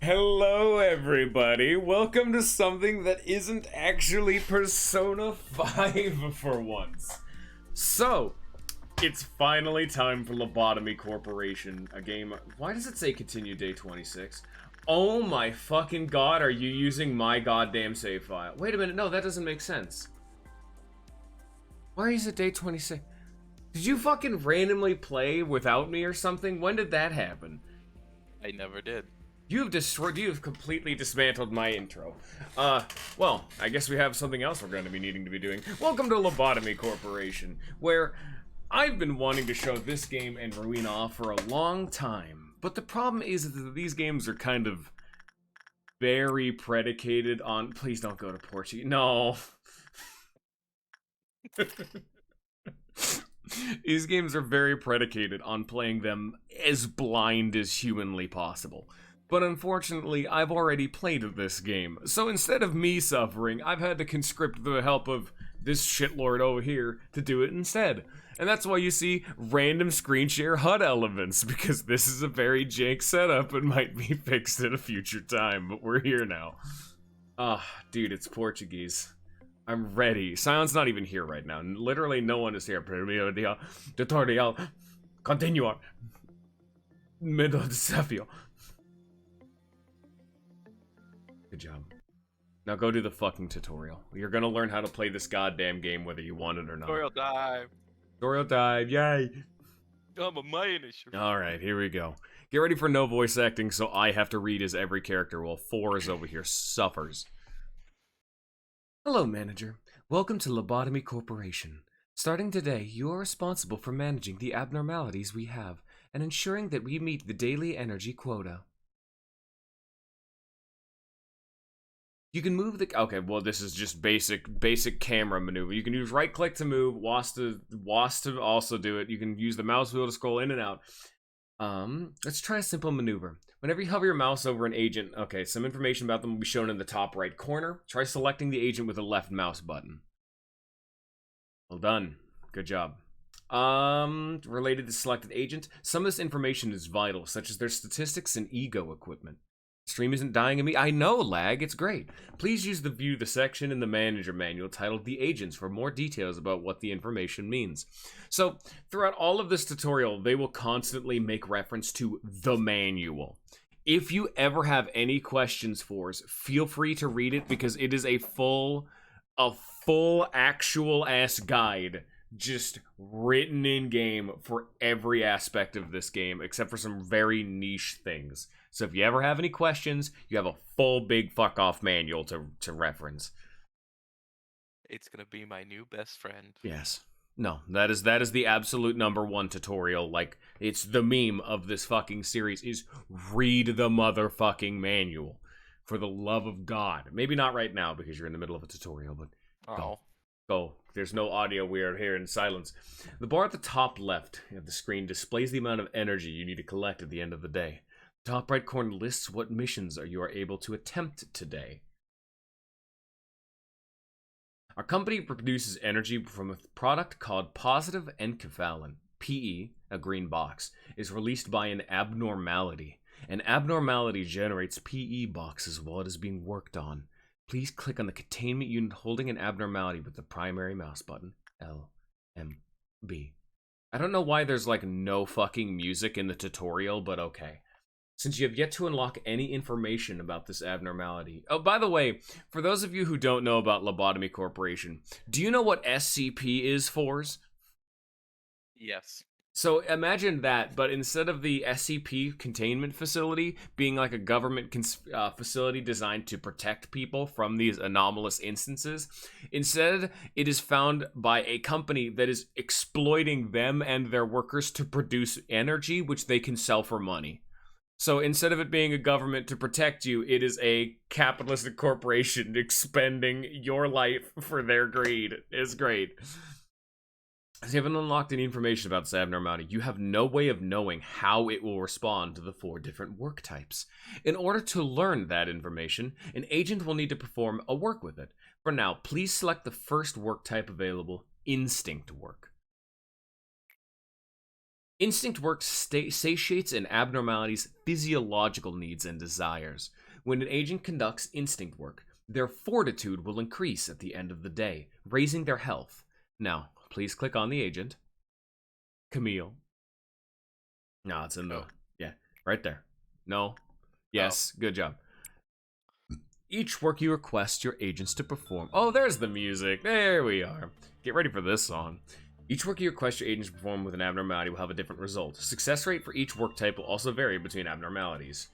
Hello, everybody. Welcome to something that isn't actually Persona 5 for once. So, it's finally time for Lobotomy Corporation, a game. Why does it say continue day 26? Oh my fucking god, are you using my goddamn save file? Wait a minute, no, that doesn't make sense. Why is it day 26? Did you fucking randomly play without me or something? When did that happen? I never did. You have completely dismantled my intro. Well, I guess we have something else we're going to be needing to be doing. Welcome to Lobotomy Corporation, where I've been wanting to show this game and Ruin off for a long time. But the problem is that these games are kind of very predicated on... Please don't go to Portuguese. No. These games are very predicated on playing them as blind as humanly possible. But unfortunately, I've already played this game, so instead of me suffering, I've had to conscript the help of this shitlord over here to do it instead. And that's why you see random screen share HUD elements, because this is a very jank setup and might be fixed at a future time, but we're here now. Dude, it's Portuguese. I'm ready. Sion's not even here right now. Literally no one is here. Primeiro tutorial. Continuar. Medo desafio. Good job. Now go do the fucking tutorial. You're gonna learn how to play this goddamn game whether you want it or not. Tutorial time. Tutorial time, yay! I'm a manager. Alright, here we go. Get ready for no voice acting, so I have to read as every character while Fours over here suffers. Hello, manager. Welcome to Lobotomy Corporation. Starting today, you are responsible for managing the abnormalities we have and ensuring that we meet the daily energy quota. You can move the... Okay, well, this is just basic camera maneuver. You can use right-click to move, WAS to also do it. You can use the mouse wheel to scroll in and out. Let's try a simple maneuver. Whenever you hover your mouse over an agent... Okay, some information about them will be shown in the top right corner. Try selecting the agent with the left mouse button. Well done. Good job. Related to selected agent, some of this information is vital, such as their statistics and ego equipment. Stream isn't dying on me. I know, lag. It's great. Please use the section in the manager manual titled The Agents for more details about what the information means. So, throughout all of this tutorial, they will constantly make reference to the manual. If you ever have any questions for us, feel free to read it because it is a full actual ass guide just written in game for every aspect of this game except for some very niche things. So if you ever have any questions, you have a full big fuck off manual to reference. It's gonna be my new best friend. Yes. No, that is the absolute #1 tutorial. Like, it's the meme of this fucking series is read the motherfucking manual. For the love of God. Maybe not right now because you're in the middle of a tutorial, but go. There's no audio. We are here in silence. The bar at the top left of the screen displays the amount of energy you need to collect at the end of the day. The top right corner lists what missions you are able to attempt today. Our company produces energy from a product called positive enkephalin. PE, a green box, is released by an abnormality. An abnormality generates PE boxes while it is being worked on. Please click on the containment unit holding an abnormality with the primary mouse button. L, M, B. I don't know why there's like no fucking music in the tutorial, but okay. Since you have yet to unlock any information about this abnormality. Oh, by the way, for those of you who don't know about Lobotomy Corporation, do you know what SCP is, Fours? Yes. So imagine that, but instead of the SCP containment facility being like a government facility designed to protect people from these anomalous instances, instead it is found by a company that is exploiting them and their workers to produce energy which they can sell for money. So instead of it being a government to protect you, it is a capitalistic corporation expending your life for their greed. It's great. As you haven't unlocked any information about this abnormality, you have no way of knowing how it will respond to the 4 different work types. In order to learn that information, an agent will need to perform a work with it. For now, please select the first work type available, instinct work. Instinct work satiates an abnormality's physiological needs and desires. When an agent conducts instinct work, their fortitude will increase at the end of the day, raising their health. Now, please click on the agent. Camille. No, it's in the... Oh. Yeah, right there. No. Yes, good job. Each work you request your agents to perform... Oh, there's the music. There we are. Get ready for this song. Each work you request your agents to perform with an abnormality will have a different result. Success rate for each work type will also vary between abnormalities.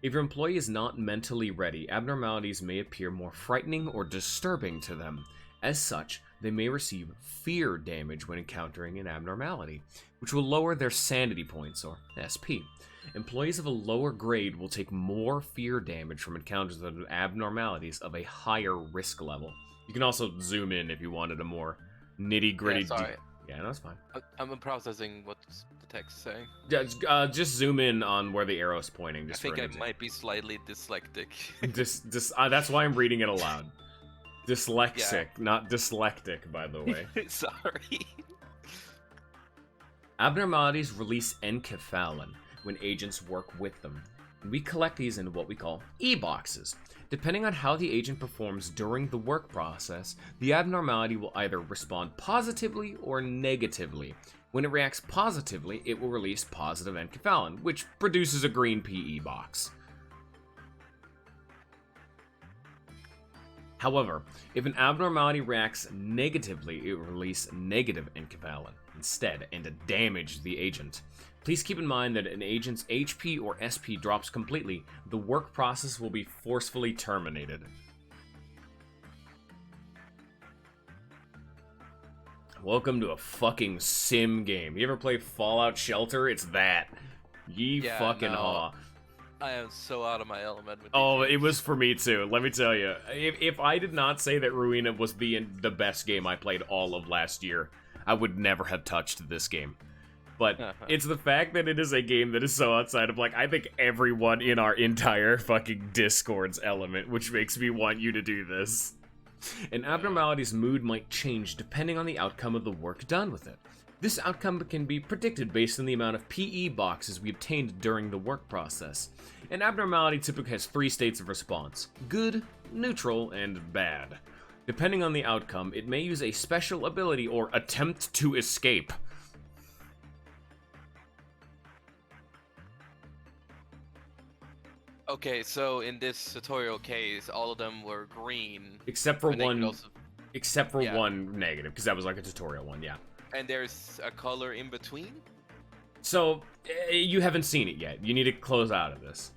If your employee is not mentally ready, abnormalities may appear more frightening or disturbing to them. As such, they may receive fear damage when encountering an abnormality, which will lower their sanity points, or SP. Employees of a lower grade will take more fear damage from encounters with abnormalities of a higher risk level. You can also zoom in if you wanted a more nitty-gritty... Yeah, sorry. Yeah, that's fine. I'm processing what the text is saying. Yeah, just zoom in on where the arrow's pointing. Just I think I might be slightly dyslexic. That's why I'm reading it aloud. Dyslexic, not dyslectic, by the way. Sorry. Abnormalities release enkephalin when agents work with them. We collect these into what we call E-boxes. Depending on how the agent performs during the work process, the abnormality will either respond positively or negatively. When it reacts positively, it will release positive enkephalin, which produces a green PE box. However, if an abnormality reacts negatively, it will release negative enkephalin instead and damage the agent. Please keep in mind that an agent's HP or SP drops completely, the work process will be forcefully terminated. Welcome to a fucking sim game. You ever play Fallout Shelter? It's that. Haw. I am so out of my element with Oh, these it was for me too. Let me tell you. If I did not say that Ruina was the best game I played all of last year, I would never have touched this game. But it's the fact that it is a game that is so outside of, like, I think everyone in our entire fucking Discord's element, which makes me want you to do this. An abnormality's mood might change depending on the outcome of the work done with it. This outcome can be predicted based on the amount of PE boxes we obtained during the work process. An abnormality typically has 3 states of response: good, neutral, and bad. Depending on the outcome, it may use a special ability or attempt to escape. Okay, so in this tutorial case, all of them were green. Except for one. Also... Except for one negative, because that was like a tutorial one, yeah. And there's a color in between? So, you haven't seen it yet. You need to close out of this.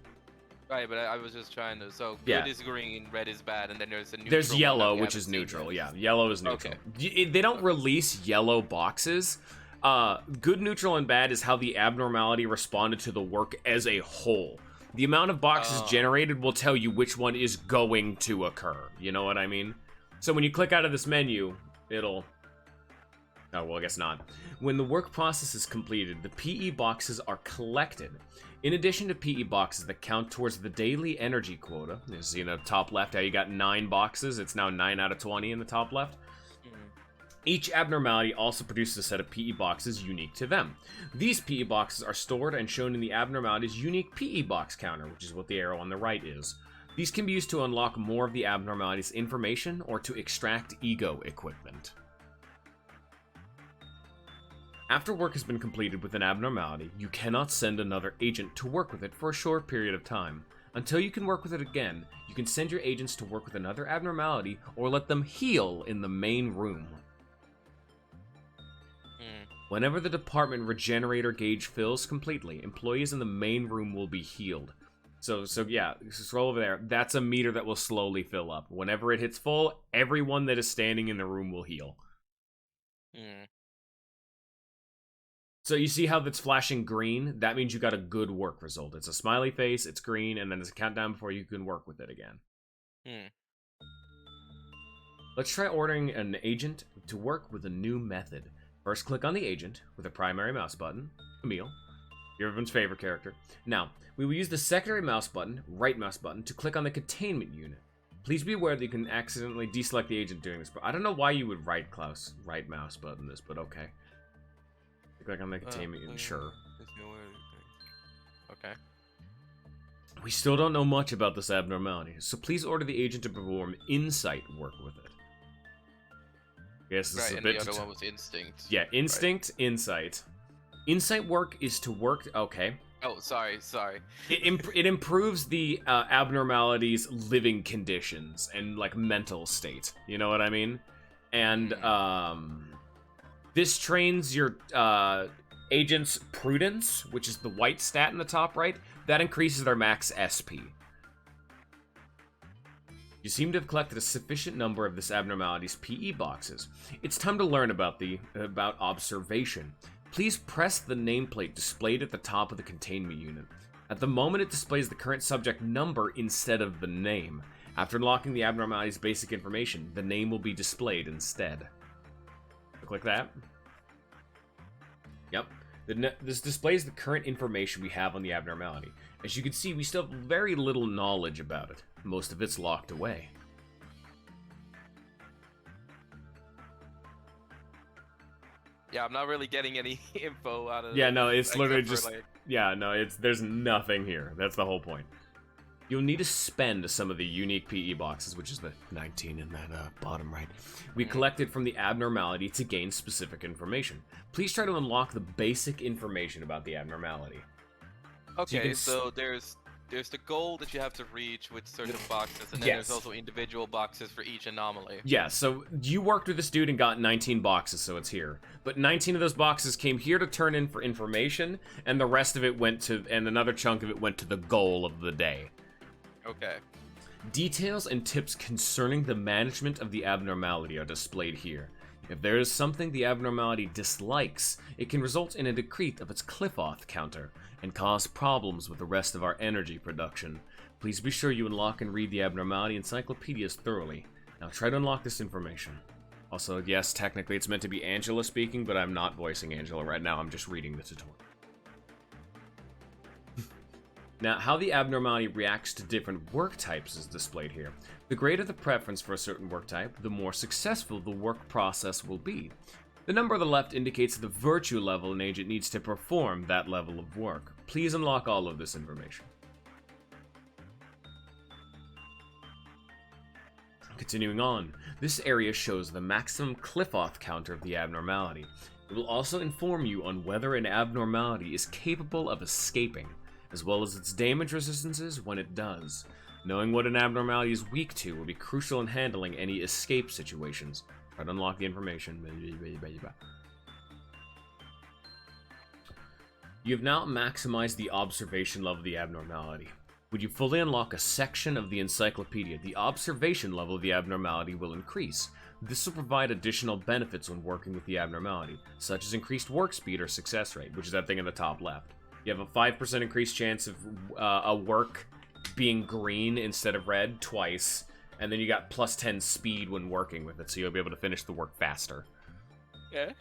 Right, but I was just trying to... So, good is green, red is bad, and then there's a neutral. There's yellow, which is neutral, yeah. Yellow is neutral. Okay. They don't release yellow boxes. Good, neutral, and bad is how the abnormality responded to the work as a whole. The amount of boxes generated will tell you which one is going to occur. You know what I mean? So when you click out of this menu, it'll... Oh, well, I guess not. When the work process is completed, the PE boxes are collected. In addition to PE boxes that count towards the daily energy quota, you see in the top left how you got 9 boxes, it's now 9 out of 20 in the top left. Each abnormality also produces a set of PE boxes unique to them. These PE boxes are stored and shown in the abnormality's unique PE box counter, which is what the arrow on the right is. These can be used to unlock more of the abnormality's information or to extract ego equipment. After work has been completed with an abnormality, you cannot send another agent to work with it for a short period of time. Until you can work with it again, you can send your agents to work with another abnormality or let them heal in the main room. Whenever the department regenerator gauge fills completely, employees in the main room will be healed. So yeah, scroll over there. That's a meter that will slowly fill up. Whenever it hits full, everyone that is standing in the room will heal. So you see how that's flashing green? That means you got a good work result. It's a smiley face, it's green, and then there's a countdown before you can work with it again. Let's try ordering an agent to work with a new method. First, click on the agent with a primary mouse button, Camille, everyone's favorite character. Now, we will use the secondary mouse button, right mouse button, to click on the containment unit. Please be aware that you can accidentally deselect the agent doing this, but I don't know why you would right mouse button this, but okay. Click on the containment. Sure. Okay. We still don't know much about this abnormality, so please order the agent to perform insight work with it. Yes, this is a bit. And the other one was instinct. Yeah, instinct, insight. Insight work is to work. Okay. Oh, sorry. It improves the abnormality's living conditions and like mental state. You know what I mean? And this trains your agent's prudence, which is the white stat in the top right. That increases their max SP. You seem to have collected a sufficient number of this abnormality's PE boxes. It's time to learn about observation. Please press the nameplate displayed at the top of the containment unit. At the moment, it displays the current subject number instead of the name. After unlocking the abnormality's basic information, the name will be displayed instead. Click that. Yep. This displays the current information we have on the abnormality. As you can see, we still have very little knowledge about it. Most of it's locked away. Yeah, I'm not really getting any info out of. Yeah, no, it's literally just. Like... Yeah, no, there's nothing here. That's the whole point. You'll need to spend some of the unique PE boxes, which is the 19 in that bottom right, we collected from the abnormality to gain specific information. Please try to unlock the basic information about the abnormality. Okay, so there's the goal that you have to reach with certain boxes, and then there's also individual boxes for each anomaly. Yeah, so you worked with this dude and got 19 boxes, so it's here. But 19 of those boxes came here to turn in for information, and the rest of it went to, and another chunk of it went to the goal of the day. Okay. Details and tips concerning the management of the abnormality are displayed here. If there is something the abnormality dislikes, it can result in a decrease of its cliff-off counter and cause problems with the rest of our energy production. Please be sure you unlock and read the abnormality encyclopedias thoroughly. Now try to unlock this information. Also, yes, technically it's meant to be Angela speaking, but I'm not voicing Angela right now, I'm just reading the tutorial. Now, how the abnormality reacts to different work types is displayed here. The greater the preference for a certain work type, the more successful the work process will be. The number on the left indicates the virtue level an agent needs to perform that level of work. Please unlock all of this information. Continuing on, this area shows the maximum cliff-off counter of the abnormality. It will also inform you on whether an abnormality is capable of escaping, as well as its damage resistances when it does. Knowing what an abnormality is weak to will be crucial in handling any escape situations. Try to unlock the information. You have now maximized the observation level of the abnormality. When you fully unlock a section of the encyclopedia, the observation level of the abnormality will increase. This will provide additional benefits when working with the abnormality, such as increased work speed or success rate, which is that thing in the top left. You have a 5% increased chance of a work being green instead of red twice, and then you got plus 10 speed when working with it, so you'll be able to finish the work faster. Yeah.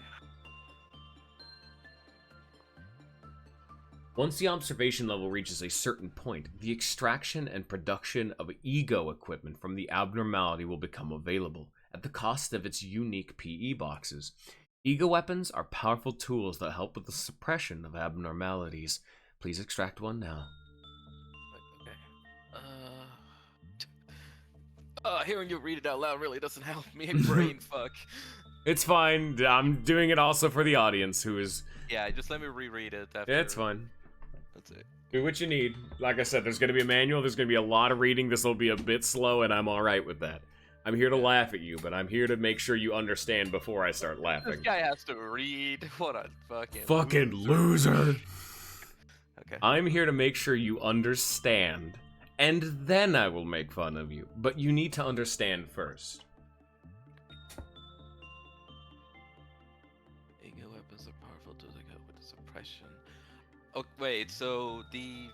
Once the observation level reaches a certain point, the extraction and production of ego equipment from the abnormality will become available, at the cost of its unique PE boxes. Ego weapons are powerful tools that help with the suppression of abnormalities. Please extract one now. Okay. Hearing you read it out loud really doesn't help me. Brain fuck. It's fine. I'm doing it also for the audience who is... Yeah, just let me reread it after. Yeah, it's fine. That's it. Do what you need. Like I said, there's going to be a manual, there's going to be a lot of reading, this will be a bit slow, and I'm alright with that. I'm here to laugh at you, but I'm here to make sure you understand before I start laughing. This guy has to read. What a fucking loser. Okay. I'm here to make sure you understand, and then I will make fun of you. But you need to understand first. Ego weapons are powerful to help with the suppression. Oh wait, so the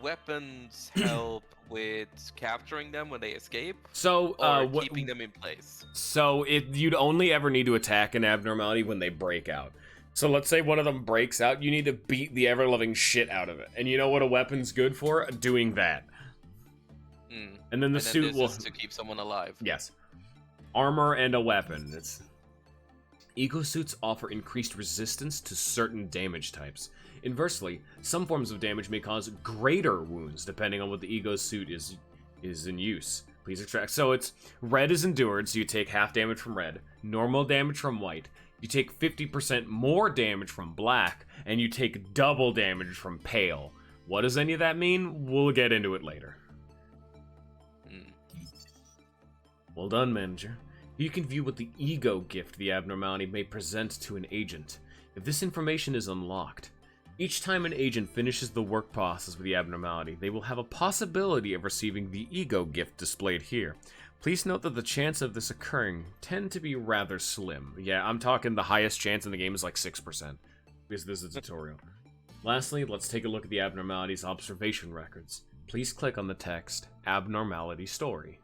weapons help with capturing them when they escape? So, or keeping them in place? So, you'd only ever need to attack an abnormality when they break out. So let's say one of them breaks out, you need to beat the ever-loving shit out of it. And you know what a weapon's good for? Doing that. And then the suit will... to keep someone alive. Yes. Armor and a weapon. Ego suits offer increased resistance to certain damage types. Inversely, some forms of damage may cause greater wounds depending on what the ego suit is in use. Please extract. So it's red is endured, so you take half damage from red, normal damage from white, you take 50% more damage from black, and you take double damage from pale. What does any of that mean? We'll get into it later. Well done, manager. You can view what the ego gift the abnormality may present to an agent. If this information is unlocked, each time an agent finishes the work process with the abnormality, they will have a possibility of receiving the ego gift displayed here. Please note that the chance of this occurring tend to be rather slim. Yeah, I'm talking the highest chance in the game is like 6%, because this is a tutorial. Lastly, let's take a look at the abnormality's observation records. Please click on the text, Abnormality Story.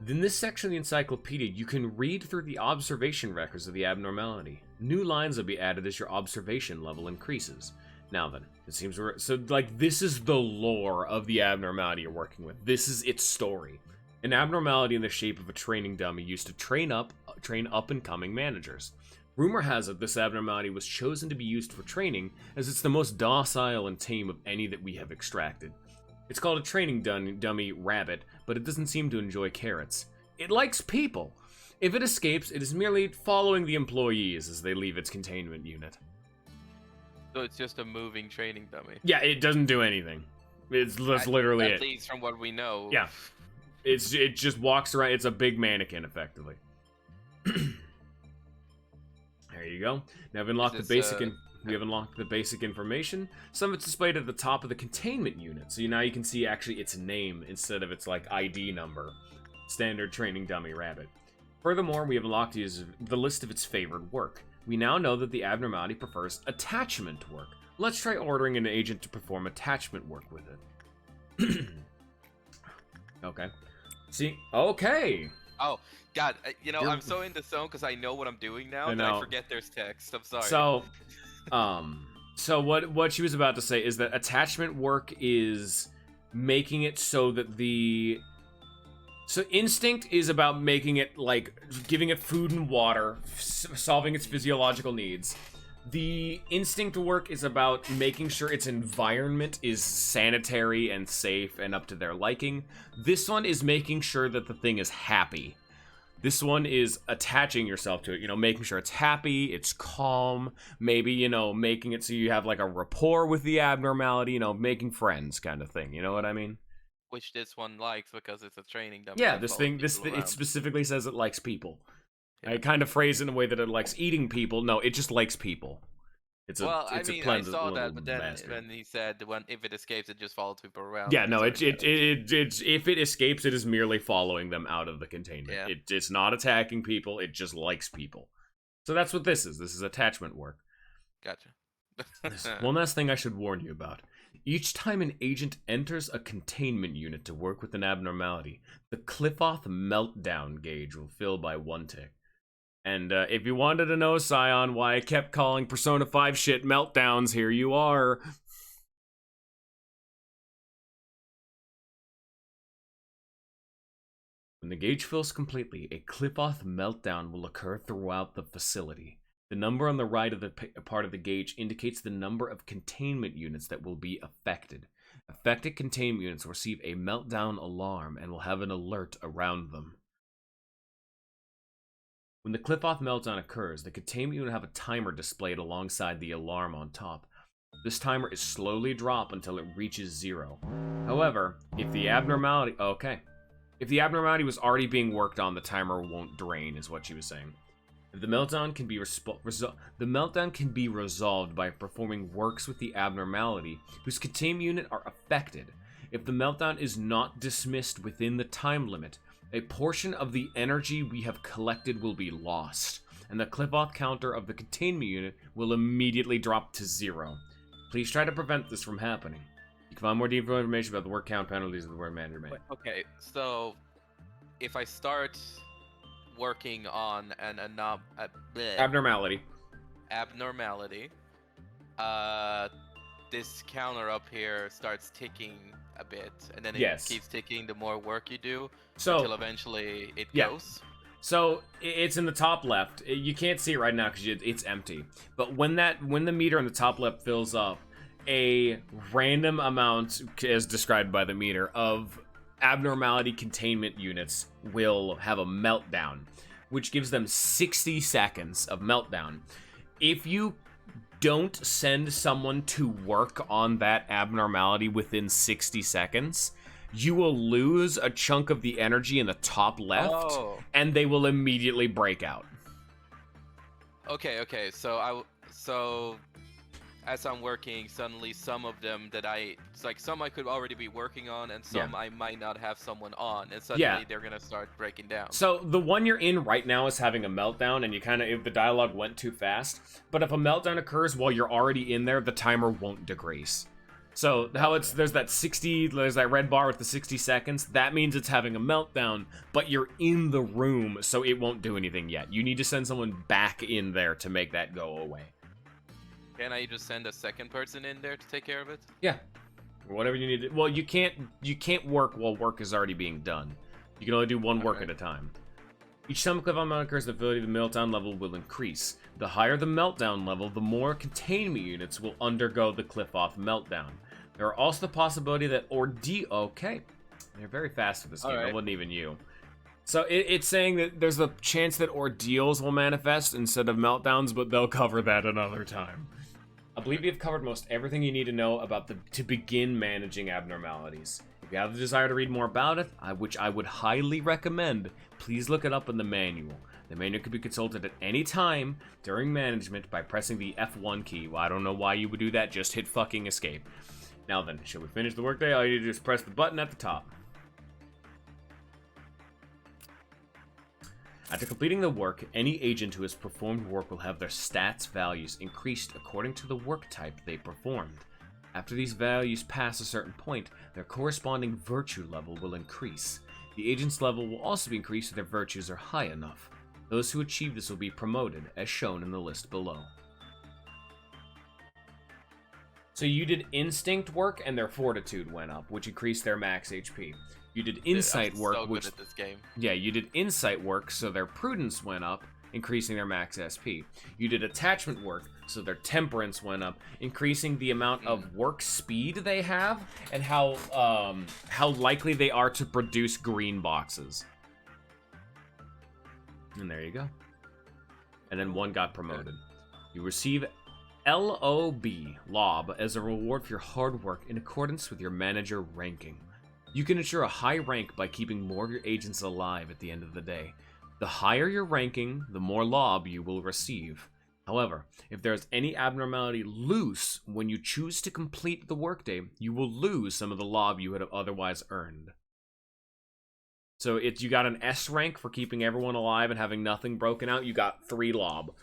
In this section of the encyclopedia, you can read through the observation records of the abnormality. New lines will be added as your observation level increases. Now then, it seems this is the lore of the abnormality you're working with. This is its story. An abnormality in the shape of a training dummy used to train up-and-coming managers. Rumor has it this abnormality was chosen to be used for training, as it's the most docile and tame of any that we have extracted. It's called a training dummy rabbit, but it doesn't seem to enjoy carrots. It likes people. If it escapes, it is merely following the employees as they leave its containment unit. So it's just a moving training dummy. Yeah, it doesn't do anything. That's literally it. At least from what we know. Yeah. It just walks around. It's a big mannequin, effectively. There you go. Now I've unlocked we have unlocked the basic information. Some of it's displayed at the top of the containment unit, so now you can see actually its name instead of its like ID number. Standard training dummy rabbit. Furthermore, we have unlocked the list of its favored work. We now know that the abnormality prefers attachment work. Let's try ordering an agent to perform attachment work with it. Okay. See? Okay! Oh, God, I'm so in the zone because I know what I'm doing now, and I forget there's text. I'm sorry. So what she was about to say is that attachment work is making it so that So instinct is about making it, like, giving it food and water, solving its physiological needs. The instinct work is about making sure its environment is sanitary and safe and up to their liking. This one is making sure that the thing is happy. This one is attaching yourself to it, making sure it's happy, it's calm, maybe, making it so you have, like, a rapport with the abnormality, making friends kind of thing, you know what I mean? Which this one likes because it's a training dummy. Yeah, it specifically says it likes people. I kind of phrase it in a way that it likes eating people. No, it just likes people. I saw that, but then he said if it escapes, it just follows people around. Yeah, no, if it escapes, it is merely following them out of the containment. Yeah. It's not attacking people. It just likes people. So that's what this is. This is attachment work. Gotcha. One last thing I should warn you about. Each time an agent enters a containment unit to work with an abnormality, the Cliffoth meltdown gauge will fill by 1 tick. And if you wanted to know, Scion, why I kept calling Persona 5 shit meltdowns, here you are. When the gauge fills completely, a Cliffoth meltdown will occur throughout the facility. The number on the right of the part of the gauge indicates the number of containment units that will be affected. Affected containment units will receive a meltdown alarm and will have an alert around them. When the Cliffoth meltdown occurs, the containment unit will have a timer displayed alongside the alarm on top. This timer is slowly dropped until it reaches 0. However, if the abnormality was already being worked on, the timer won't drain, is what she was saying. The meltdown can be resolved by performing works with the abnormality whose containment unit are affected. If the meltdown is not dismissed within the time limit, a portion of the energy we have collected will be lost, and the Cliffoth counter of the containment unit will immediately drop to 0. Please try to prevent this from happening. You can find more detailed information about the work count penalties of the word manager manual. Okay, so if I start working on an abnormality, this counter up here starts ticking a bit, and then it keeps ticking the more work you do, until eventually it goes. So it's in the top left. You can't see it right now because it's empty. But when the meter in the top left fills up, a random amount, as described by the meter, of abnormality containment units will have a meltdown, which gives them 60 seconds of meltdown. If you don't send someone to work on that abnormality within 60 seconds, you will lose a chunk of the energy in the top left, and they will immediately break out. Okay. So as I'm working, suddenly some of them that it's like some I could already be working on, and some I might not have someone on, and suddenly they're gonna start breaking down. So the one you're in right now is having a meltdown, and you kind of, if the dialogue went too fast, but if a meltdown occurs while you're already in there, the timer won't decrease. So how there's that red bar with the 60 seconds, that means it's having a meltdown, but you're in the room, so it won't do anything yet. You need to send someone back in there to make that go away. Can I just send a second person in there to take care of it? Yeah. Whatever you need to, well, you can't work while work is already being done. You can only do one work at a time. Each time a cliff on occurs, the ability of the meltdown level will increase. The higher the meltdown level, the more containment units will undergo the cliff off meltdown. There are also the possibility that okay. They're very fast with this game. That wasn't even you. So it's saying that there's a chance that ordeals will manifest instead of meltdowns, but they'll cover that another time. I believe you've covered most everything you need to know about to begin managing abnormalities. If you have the desire to read more about it, which I would highly recommend, please look it up in the manual. The manual can be consulted at any time during management by pressing the F1 key. Well, I don't know why you would do that, just hit fucking escape. Now then, shall we finish the workday? All you need to do is press the button at the top. After completing the work, any agent who has performed work will have their stats values increased according to the work type they performed. After these values pass a certain point, their corresponding virtue level will increase. The agent's level will also be increased if their virtues are high enough. Those who achieve this will be promoted, as shown in the list below. So you did instinct work and their fortitude went up, which increased their max HP. You did insight work, so which good at this game. Yeah, you did insight work, so their prudence went up, increasing their max SP. You did attachment work, so their temperance went up, increasing the amount of work speed they have and how likely they are to produce green boxes. And there you go. And then one got promoted. You receive LOB as a reward for your hard work in accordance with your manager ranking. You can ensure a high rank by keeping more of your agents alive at the end of the day. The higher your ranking, the more lob you will receive. However, if there is any abnormality loose when you choose to complete the workday, you will lose some of the lob you would have otherwise earned. So you got an S rank for keeping everyone alive and having nothing broken out, you got 3 lob.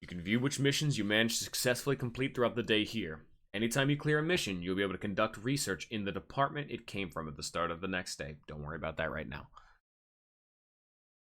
You can view which missions you managed to successfully complete throughout the day here. Anytime you clear a mission, you'll be able to conduct research in the department it came from at the start of the next day. Don't worry about that right now.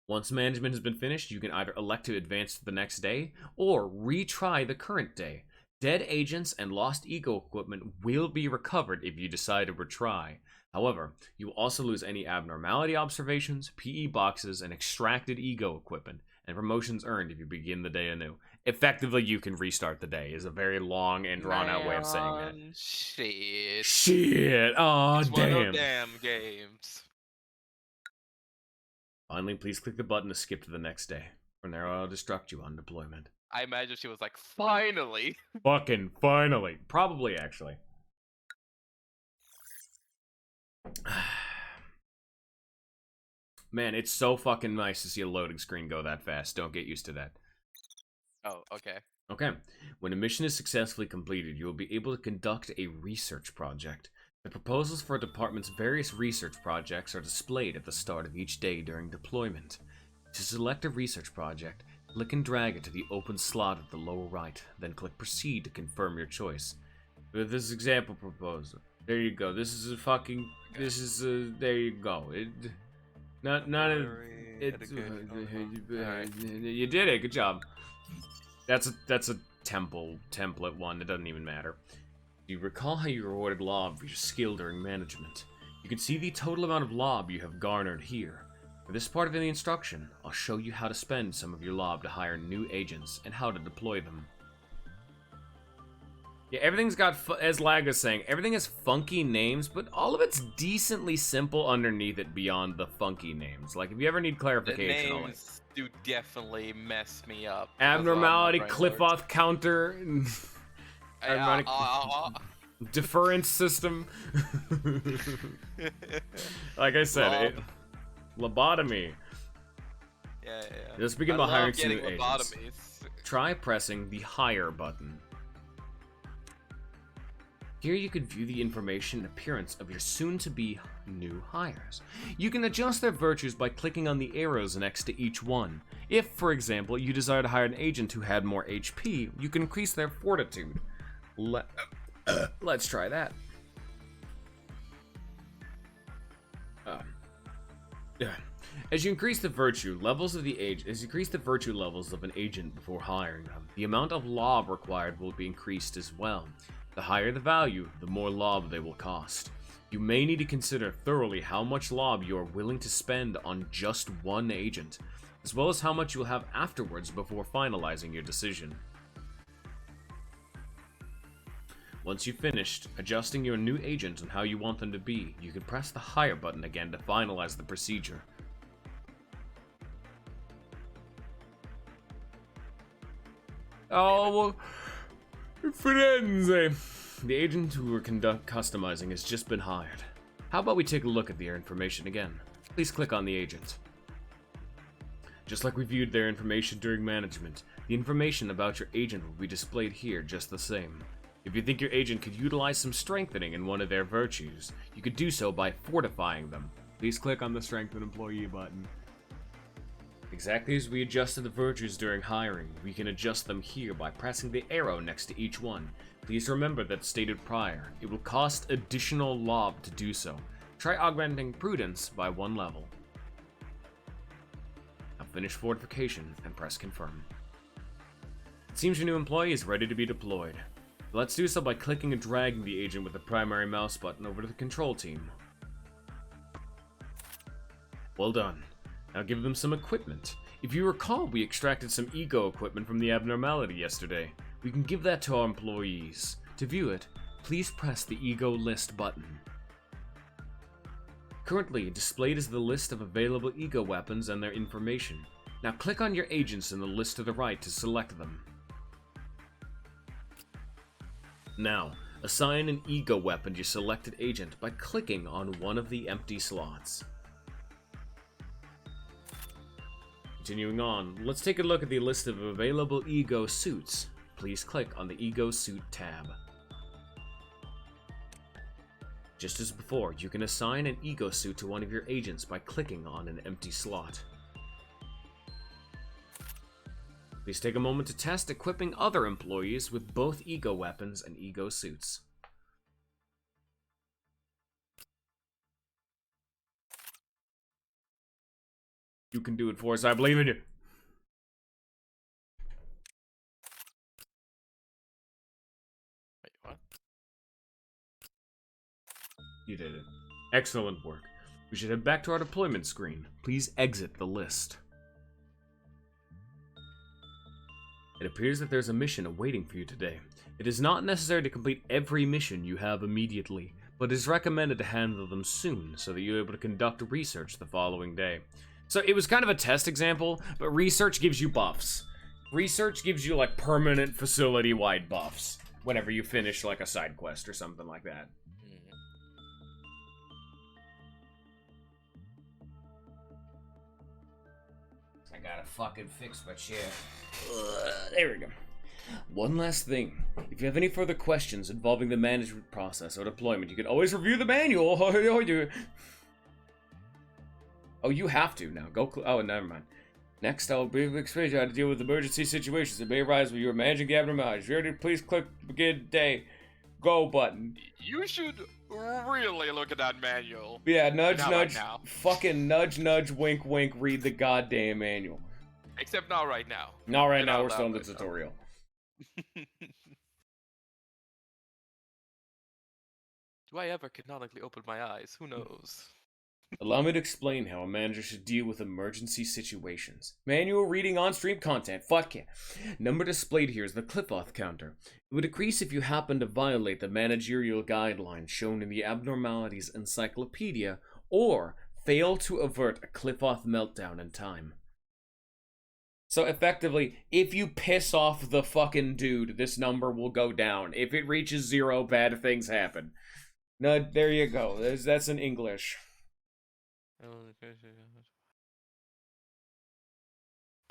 Once management has been finished, you can either elect to advance to the next day, or retry the current day. Dead agents and lost ego equipment will be recovered if you decide to retry. However, you will also lose any abnormality observations, PE boxes, and extracted ego equipment, and promotions earned if you begin the day anew. Effectively, you can restart the day, is a very long and drawn-out way of saying that. Shit! Oh, it's damn. One of damn games. Finally, please click the button to skip to the next day. From there, I'll destruct you on deployment. I imagine she was like, finally! Fucking finally. Probably, actually. Man, it's so fucking nice to see a loading screen go that fast. Don't get used to that. Oh, okay. Okay. When a mission is successfully completed, you will be able to conduct a research project. The proposals for a department's various research projects are displayed at the start of each day during deployment. To select a research project, click and drag it to the open slot at the lower right, then click Proceed to confirm your choice. With this example proposal, there you go. This is a fucking. This is a. There you go. Not a. You did it. Good job. That's a template one. It doesn't even matter. Do you recall how you rewarded lob for your skill during management? You can see the total amount of lob you have garnered here. For this part of the instruction, I'll show you how to spend some of your lob to hire new agents and how to deploy them. Yeah, everything's got, as Lag was saying, everything has funky names, but all of it's decently simple underneath it beyond the funky names. Like, if you ever need clarification, The names do definitely mess me up. Abnormality, cliff-off counter, deference system. Like I said, lobotomy. Yeah. Let's begin by hiring some new agents. Try pressing the hire button. Here you can view the information and appearance of your soon-to-be new hires. You can adjust their virtues by clicking on the arrows next to each one. If, for example, you desire to hire an agent who had more HP, you can increase their fortitude. Let's try that. As you increase the virtue levels of an agent before hiring them, the amount of lob required will be increased as well. The higher the value, the more lob they will cost. You may need to consider thoroughly how much lob you are willing to spend on just one agent, as well as how much you will have afterwards before finalizing your decision. Once you've finished adjusting your new agent and how you want them to be, you can press the hire button again to finalize the procedure. Oh, well, Firenze. The agent who we're customizing has just been hired. How about we take a look at their information again? Please click on the agent. Just like we viewed their information during management, the information about your agent will be displayed here just the same. If you think your agent could utilize some strengthening in one of their virtues, you could do so by fortifying them. Please click on the Strengthen Employee button. Exactly as we adjusted the virtues during hiring, we can adjust them here by pressing the arrow next to each one. Please remember that stated prior, it will cost additional lob to do so. Try augmenting Prudence by 1 level. Now finish fortification and press confirm. It seems your new employee is ready to be deployed. Let's do so by clicking and dragging the agent with the primary mouse button over to the control team. Well done. Now give them some equipment. If you recall, we extracted some ego equipment from the abnormality yesterday. We can give that to our employees. To view it, please press the ego list button. Currently, displayed is the list of available ego weapons and their information. Now click on your agents in the list to the right to select them. Now, assign an ego weapon to your selected agent by clicking on one of the empty slots. Continuing on, let's take a look at the list of available ego suits. Please click on the Ego Suit tab. Just as before, you can assign an ego suit to one of your agents by clicking on an empty slot. Please take a moment to test equipping other employees with both ego weapons and ego suits. You can do it for us, I believe in you. Wait, what? You did it. Excellent work. We should head back to our deployment screen. Please exit the list. It appears that there's a mission awaiting for you today. It is not necessary to complete every mission you have immediately, but it is recommended to handle them soon so that you're able to conduct research the following day. So it was kind of a test example, but research gives you buffs. Research gives you like permanent facility-wide buffs whenever you finish like a side quest or something like that. I gotta fucking fix my chair. There we go. One last thing. If you have any further questions involving the management process or deployment, you can always review the manual. Oh, you have to now. Go. Oh, never mind. Next, I will briefly explain how to deal with emergency situations that may arise when you are managing the abnormalities. If you're ready, please click begin day. Go button. You should really look at that manual. Yeah, nudge, nudge. Right fucking nudge, nudge, wink, wink. Read the goddamn manual. Except not right now. Not right now. We're still in the tutorial. Do I ever canonically open my eyes? Who knows? Allow me to explain how a manager should deal with emergency situations. Manual reading on stream content. Fuck yeah. Number displayed here is the cliff-off counter. It would decrease if you happen to violate the managerial guidelines shown in the Abnormalities Encyclopedia or fail to avert a cliff-off meltdown in time. So effectively, if you piss off the fucking dude, this number will go down. If it reaches 0, bad things happen. No, there you go. That's in English.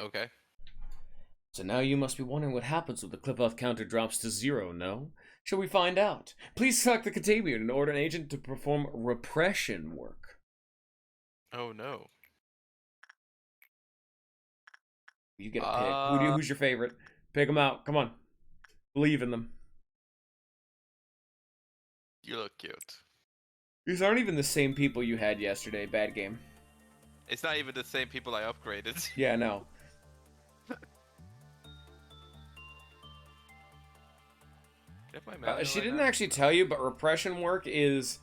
Okay. So now you must be wondering what happens when the cliff-off counter drops to 0, no? Shall we find out? Please select the containment and order an agent to perform repression work. Oh no. You get a pick. Who's your favorite? Pick them out. Come on. Believe in them. You look cute. These aren't even the same people you had yesterday. Bad game. It's not even the same people I upgraded. Yeah, no. She didn't actually tell you, but repression work is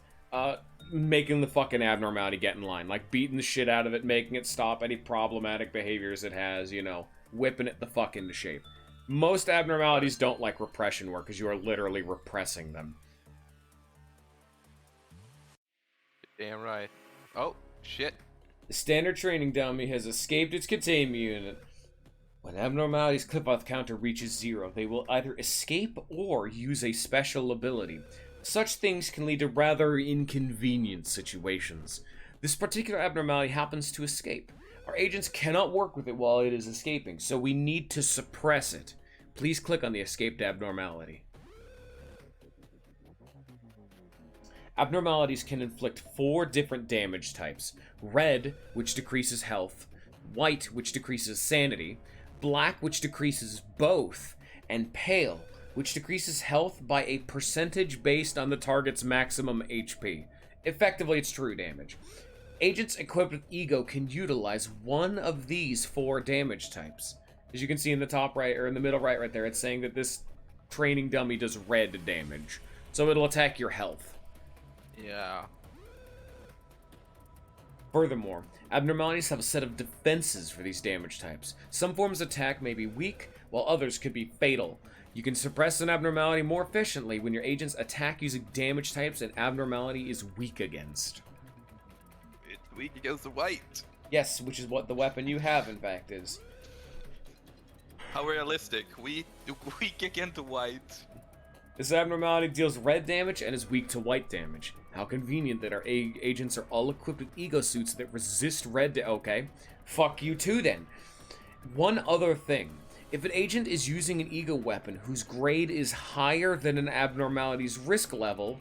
making the fucking abnormality get in line. Like, beating the shit out of it, making it stop any problematic behaviors it has, you know, whipping it the fuck into shape. Most abnormalities don't like repression work, because you are literally repressing them. Damn right. Oh, shit. The standard training dummy has escaped its containment unit. When abnormalities cliff-off counter reaches 0, they will either escape or use a special ability. Such things can lead to rather inconvenient situations. This particular abnormality happens to escape. Our agents cannot work with it while it is escaping, so we need to suppress it. Please click on the escaped abnormality. Abnormalities can inflict 4 different damage types. Red, which decreases health. White, which decreases sanity. Black, which decreases both. And pale, which decreases health by a percentage based on the target's maximum HP. Effectively, it's true damage. Agents equipped with Ego can utilize one of these 4 damage types. As you can see in the top right, or in the middle right there, it's saying that this training dummy does red damage. So it'll attack your health. Yeah. Furthermore, abnormalities have a set of defenses for these damage types. Some forms of attack may be weak, while others could be fatal. You can suppress an abnormality more efficiently when your agents attack using damage types an abnormality is weak against. It's weak against the white. Yes, which is what the weapon you have, in fact, is. How realistic. Weak against the white. This abnormality deals red damage and is weak to white damage. How convenient that our agents are all equipped with ego suits that resist red okay, fuck you too then. One other thing. If an agent is using an ego weapon whose grade is higher than an abnormality's risk level,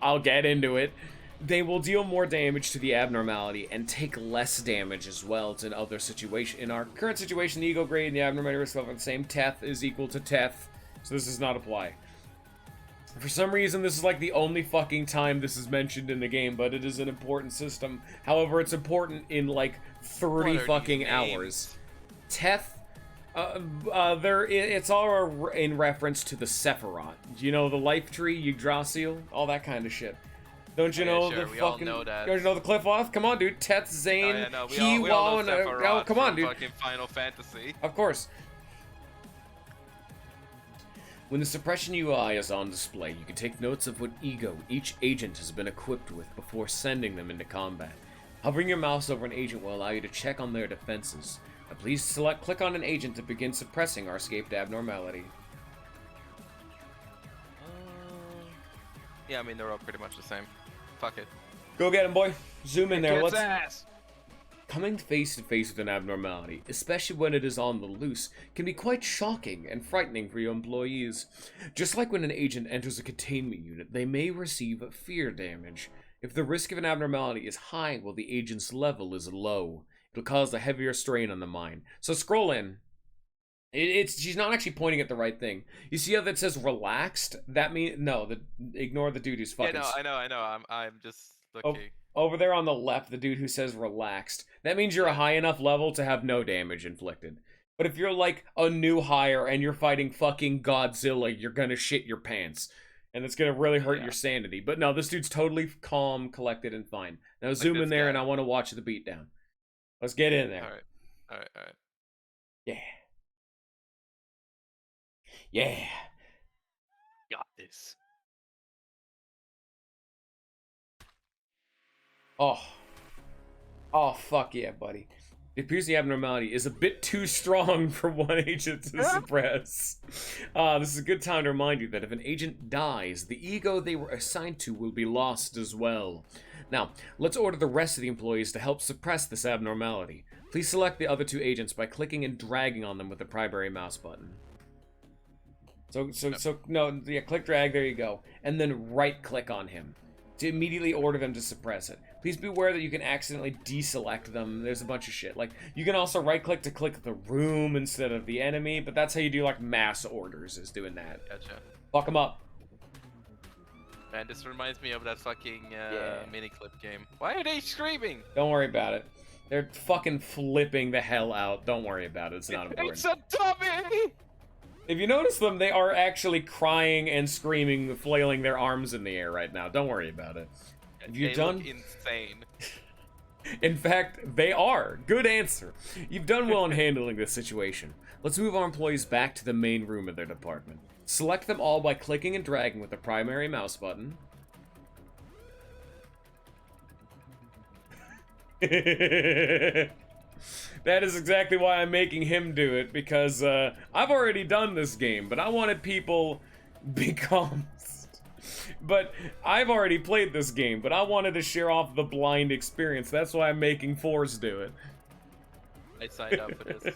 I'll get into it, they will deal more damage to the abnormality and take less damage as well in other situations. In our current situation, the ego grade and the abnormality risk level are the same. Teth is equal to Teth, so this does not apply. For some reason, this is like the only fucking time this is mentioned in the game, but it is an important system. However, it's important in like 30 fucking hours. Teth, it's all in reference to the Sephiroth. You know, the life tree, Yggdrasil, all that kind of shit. Don't you know sure. the We fucking? all know that. Don't you know the Cliff-Off? Come on, dude. Teth, Zane, we all know and Sephiroth come on, from dude. Fucking Final Fantasy. Of course. When the suppression UI is on display, you can take notes of what ego each agent has been equipped with before sending them into combat. Hovering your mouse over an agent will allow you to check on their defenses. Now please click on an agent to begin suppressing our escaped abnormality. Yeah, I mean, they're all pretty much the same. Fuck it. Go get him, boy. Zoom in there. Let's ass. Coming face to face with an abnormality, especially when it is on the loose, can be quite shocking and frightening for your employees. Just like when an agent enters a containment unit, they may receive fear damage. If the risk of an abnormality is high while the agent's level is low, it'll cause a heavier strain on the mind. So scroll in. She's not actually pointing at the right thing. You see how that says relaxed? That means no. Ignore the dude who's fucking. Yeah, no, I know. I'm just looking. Over there on the left, the dude who says relaxed. That means you're a high enough level to have no damage inflicted. But if you're like a new hire and you're fighting fucking Godzilla, you're gonna shit your pants. and it's gonna really hurt your sanity. But no, this dude's totally calm, collected, and fine. Now zoom in there, and I want to watch the beatdown. Let's get in there. All right. Yeah. Yeah. Got this. Oh, fuck yeah, buddy. It appears the abnormality is a bit too strong for one agent to suppress. This is a good time to remind you that if an agent dies, the ego they were assigned to will be lost as well. Now, let's order the rest of the employees to help suppress this abnormality. Please select the other 2 agents by clicking and dragging on them with the primary mouse button. Click drag, there you go. And then right-click on him to immediately order them to suppress it. Please be aware that you can accidentally deselect them. There's a bunch of shit. Like, you can also right-click to click the room instead of the enemy, but that's how you do, like, mass orders, is doing that. Gotcha. Fuck them up. Man, this reminds me of that fucking mini-clip game. Why are they screaming? Don't worry about it. They're fucking flipping the hell out. Don't worry about it. It's not important. It's a dummy! If you notice them, they are actually crying and screaming, flailing their arms in the air right now. Don't worry about it. Have you done? Look insane. In fact, they are. Good answer. You've done well in handling this situation. Let's move our employees back to the main room of their department. Select them all by clicking and dragging with the primary mouse button. That is exactly why I'm making him do it, because I've already done this game, but I wanted people be calm. But I've already played this game, but I wanted to share off the blind experience. That's why I'm making Force do it. I signed up for this.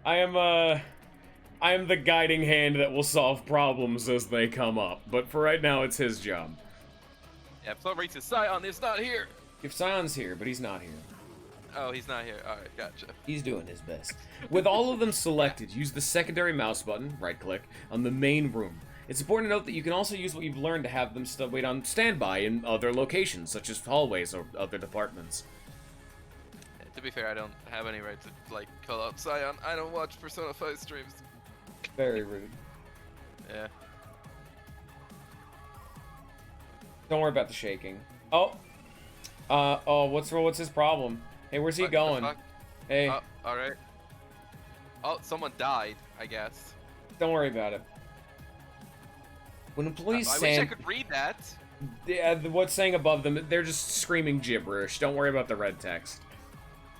I am the guiding hand that will solve problems as they come up, but for right now, it's his job. Yeah, for some reason, Scion is not here. If Scion's here, but he's not here. Oh, he's not here. Alright, gotcha. He's doing his best. With all of them selected, use the secondary mouse button, right-click, on the main room. It's important to note that you can also use what you've learned to have them wait on standby in other locations, such as hallways or other departments. Yeah, to be fair, I don't have any right to, like, call out Scion. I don't watch Persona 5 streams. Very rude. Yeah. Don't worry about the shaking. What's his problem? Hey, where's he going? Hey. Alright. Oh, someone died, I guess. Don't worry about it. When employees I wish I could read that. Yeah, what's saying above them, they're just screaming gibberish. Don't worry about the red text.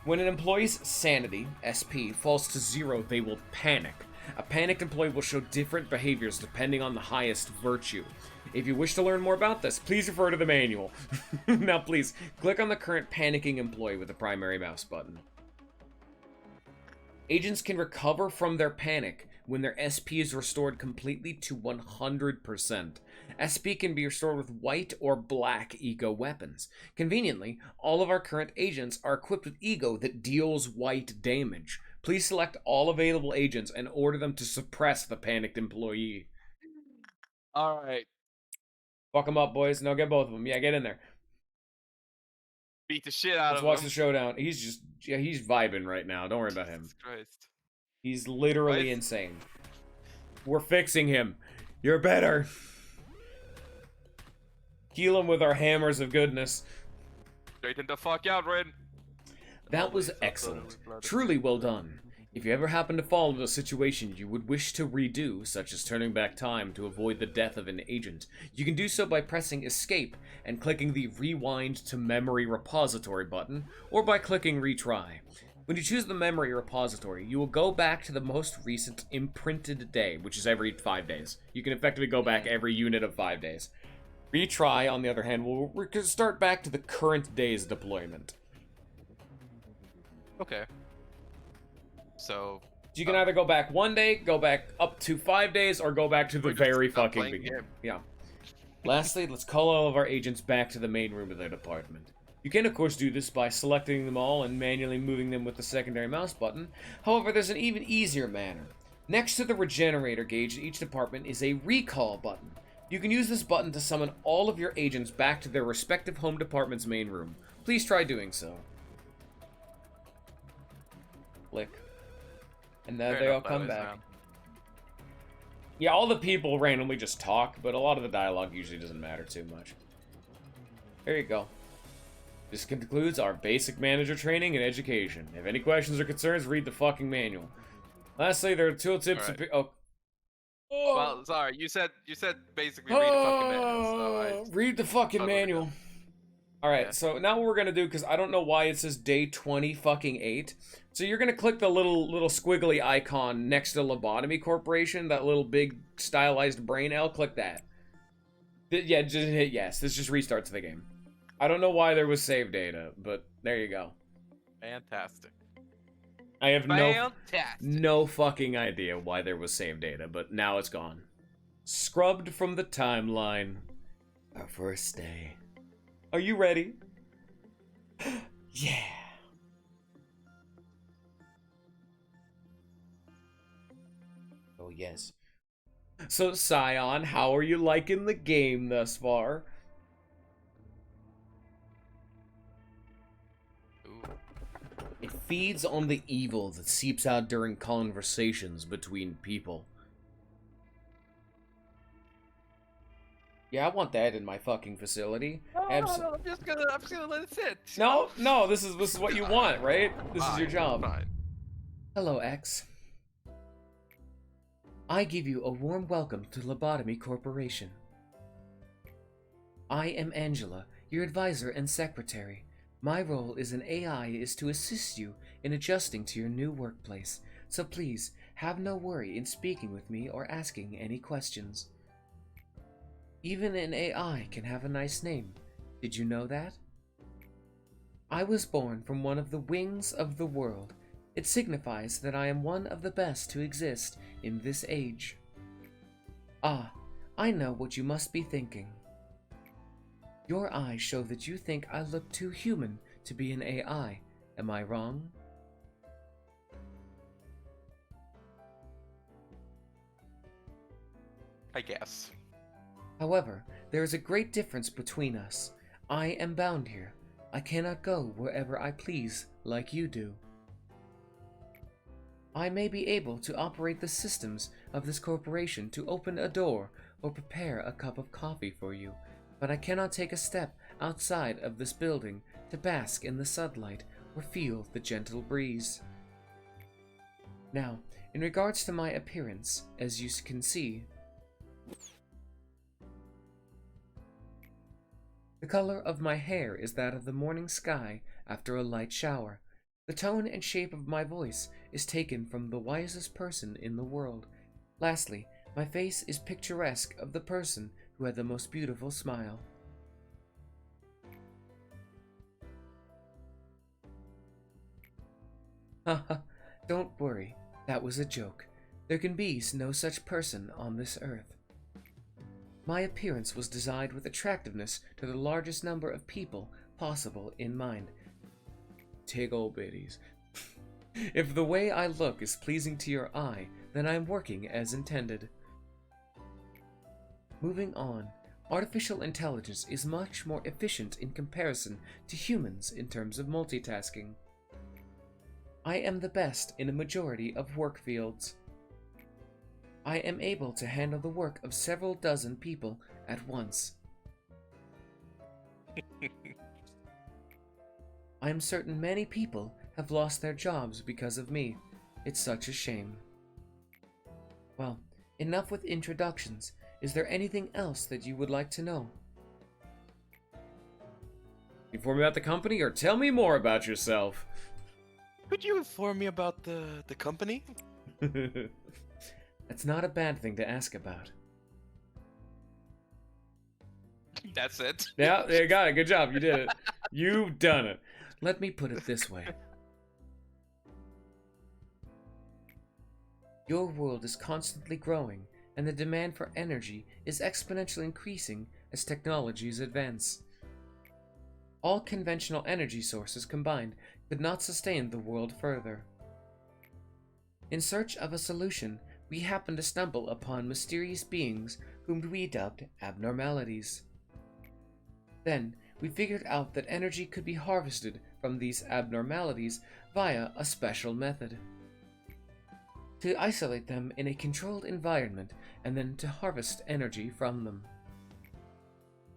When an employee's sanity, SP, falls to 0, they will panic. A panicked employee will show different behaviors depending on the highest virtue. If you wish to learn more about this, please refer to the manual. Now please, click on the current panicking employee with the primary mouse button. Agents can recover from their panic when their SP is restored completely to 100%. SP can be restored with white or black ego weapons. Conveniently, all of our current agents are equipped with ego that deals white damage. Please select all available agents and order them to suppress the panicked employee. Alright. Fuck them up, boys. No, get both of them. Yeah, get in there. Beat the shit out of him. Let's watch the showdown. He's vibing right now. Don't worry about him. Jesus Christ. He's literally insane. We're fixing him. You're better. Heal him with our hammers of goodness. Straighten the fuck out, Rin. That was excellent. Truly well done. If you ever happen to fall into a situation you would wish to redo, such as turning back time to avoid the death of an agent, you can do so by pressing Escape and clicking the Rewind to Memory Repository button, or by clicking Retry. When you choose the memory repository, you will go back to the most recent imprinted day, which is every 5 days. You can effectively go back every unit of 5 days. Retry, on the other hand, will start back to the current day's deployment. Okay. So you can either go back 1 day, go back up to 5 days, or go back to the very fucking beginning. Yeah. Lastly, let's call all of our agents back to the main room of their department. You can, of course, do this by selecting them all and manually moving them with the secondary mouse button. However, there's an even easier manner. Next to the regenerator gauge in each department is a recall button. You can use this button to summon all of your agents back to their respective home department's main room. Please try doing so. Click. And now they all come back. Yeah, all the people randomly just talk, but a lot of the dialogue usually doesn't matter too much. There you go. This concludes our basic manager training and education. If any questions or concerns, read the fucking manual. Lastly, there are tooltips. Right. Oh. Well, sorry, you said basically read the fucking manual, so I Read the fucking manual. Alright, yeah. so now what we're gonna do, because I don't know why it says day 20 fucking 8. So you're gonna click the little squiggly icon next to Lobotomy Corporation, that little big stylized brain L, click that. Yeah, just hit yes. This just restarts the game. I don't know why there was save data, but there you go. Fantastic. I have no fucking idea why there was save data, but now it's gone. Scrubbed from the timeline. Our first day. Are you ready? Yeah. Oh, yes. So, Scion, how are you liking the game thus far? Ooh. It feeds on the evil that seeps out during conversations between people. Yeah, I want that in my fucking facility. I'm just gonna let it sit. No, this is what you want, right? This is your job. Fine. Hello, X. I give you a warm welcome to Lobotomy Corporation. I am Angela, your advisor and secretary. My role as an AI is to assist you in adjusting to your new workplace, so please have no worry in speaking with me or asking any questions. Even an AI can have a nice name. Did you know that? I was born from one of the wings of the world. It signifies that I am one of the best to exist in this age. Ah, I know what you must be thinking. Your eyes show that you think I look too human to be an AI. Am I wrong? I guess. However, there is a great difference between us. I am bound here. I cannot go wherever I please like you do. I may be able to operate the systems of this corporation to open a door or prepare a cup of coffee for you, but I cannot take a step outside of this building to bask in the sunlight or feel the gentle breeze. Now, in regards to my appearance, as you can see, the color of my hair is that of the morning sky after a light shower. The tone and shape of my voice is taken from the wisest person in the world. Lastly, my face is picturesque of the person who had the most beautiful smile. Haha, don't worry, that was a joke. There can be no such person on this earth. My appearance was designed with attractiveness to the largest number of people possible in mind. Take old biddies. If the way I look is pleasing to your eye, then I am working as intended. Moving on, artificial intelligence is much more efficient in comparison to humans in terms of multitasking. I am the best in a majority of work fields. I am able to handle the work of several dozen people at once. I am certain many people have lost their jobs because of me. It's such a shame. Well, enough with introductions. Is there anything else that you would like to know? Inform me about the company or tell me more about yourself. Could you inform me about the company? That's not a bad thing to ask about. That's it. Yeah, you got it. Good job. You did it. You've done it. Let me put it this way. Your world is constantly growing, and the demand for energy is exponentially increasing as technologies advance. All conventional energy sources combined could not sustain the world further. In search of a solution, we happened to stumble upon mysterious beings whom we dubbed abnormalities. Then, we figured out that energy could be harvested from these abnormalities via a special method. to isolate them in a controlled environment and then to harvest energy from them.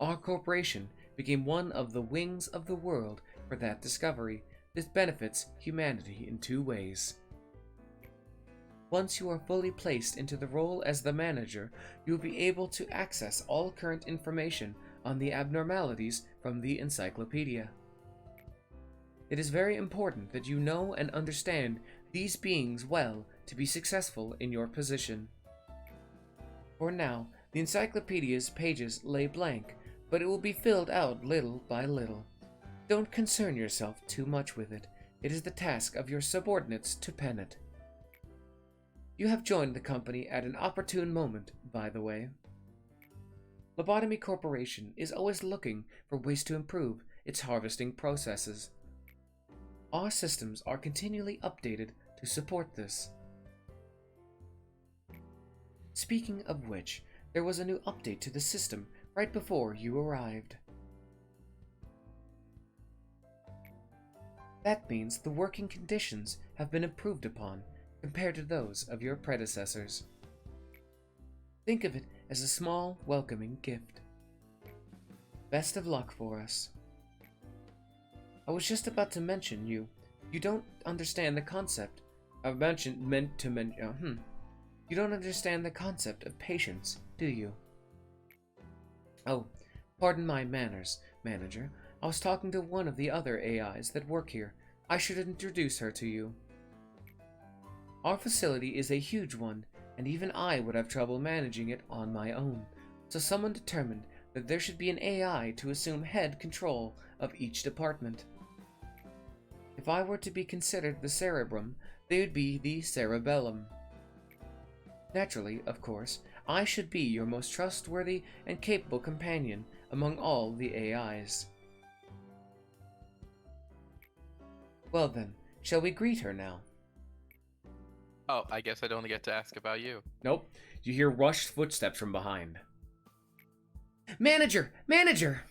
Our corporation became one of the wings of the world for that discovery. This benefits humanity in two ways. Once you are fully placed into the role as the manager, you will be able to access all current information on the abnormalities from the encyclopedia. It is very important that you know and understand these beings well to be successful in your position. For now, the encyclopedia's pages lay blank, but it will be filled out little by little. Don't concern yourself too much with it. It is the task of your subordinates to pen it. You have joined the company at an opportune moment, by the way. Lobotomy Corporation is always looking for ways to improve its harvesting processes. Our systems are continually updated to support this. Speaking of which, there was a new update to the system right before you arrived. That means the working conditions have been improved upon compared to those of your predecessors. Think of it as a small, welcoming gift. Best of luck for us. I was just about to mention you don't understand the concept. You don't understand the concept of patience, do you? Oh, pardon my manners, manager. I was talking to one of the other AIs that work here. I should introduce her to you. Our facility is a huge one, and even I would have trouble managing it on my own. So someone determined that there should be an AI to assume head control of each department. If I were to be considered the cerebrum, they would be the cerebellum. Naturally, of course, I should be your most trustworthy and capable companion among all the AIs. Well then, shall we greet her now? Oh, I guess I don't get to ask about you. Nope. You hear rushed footsteps from behind. Manager! Manager!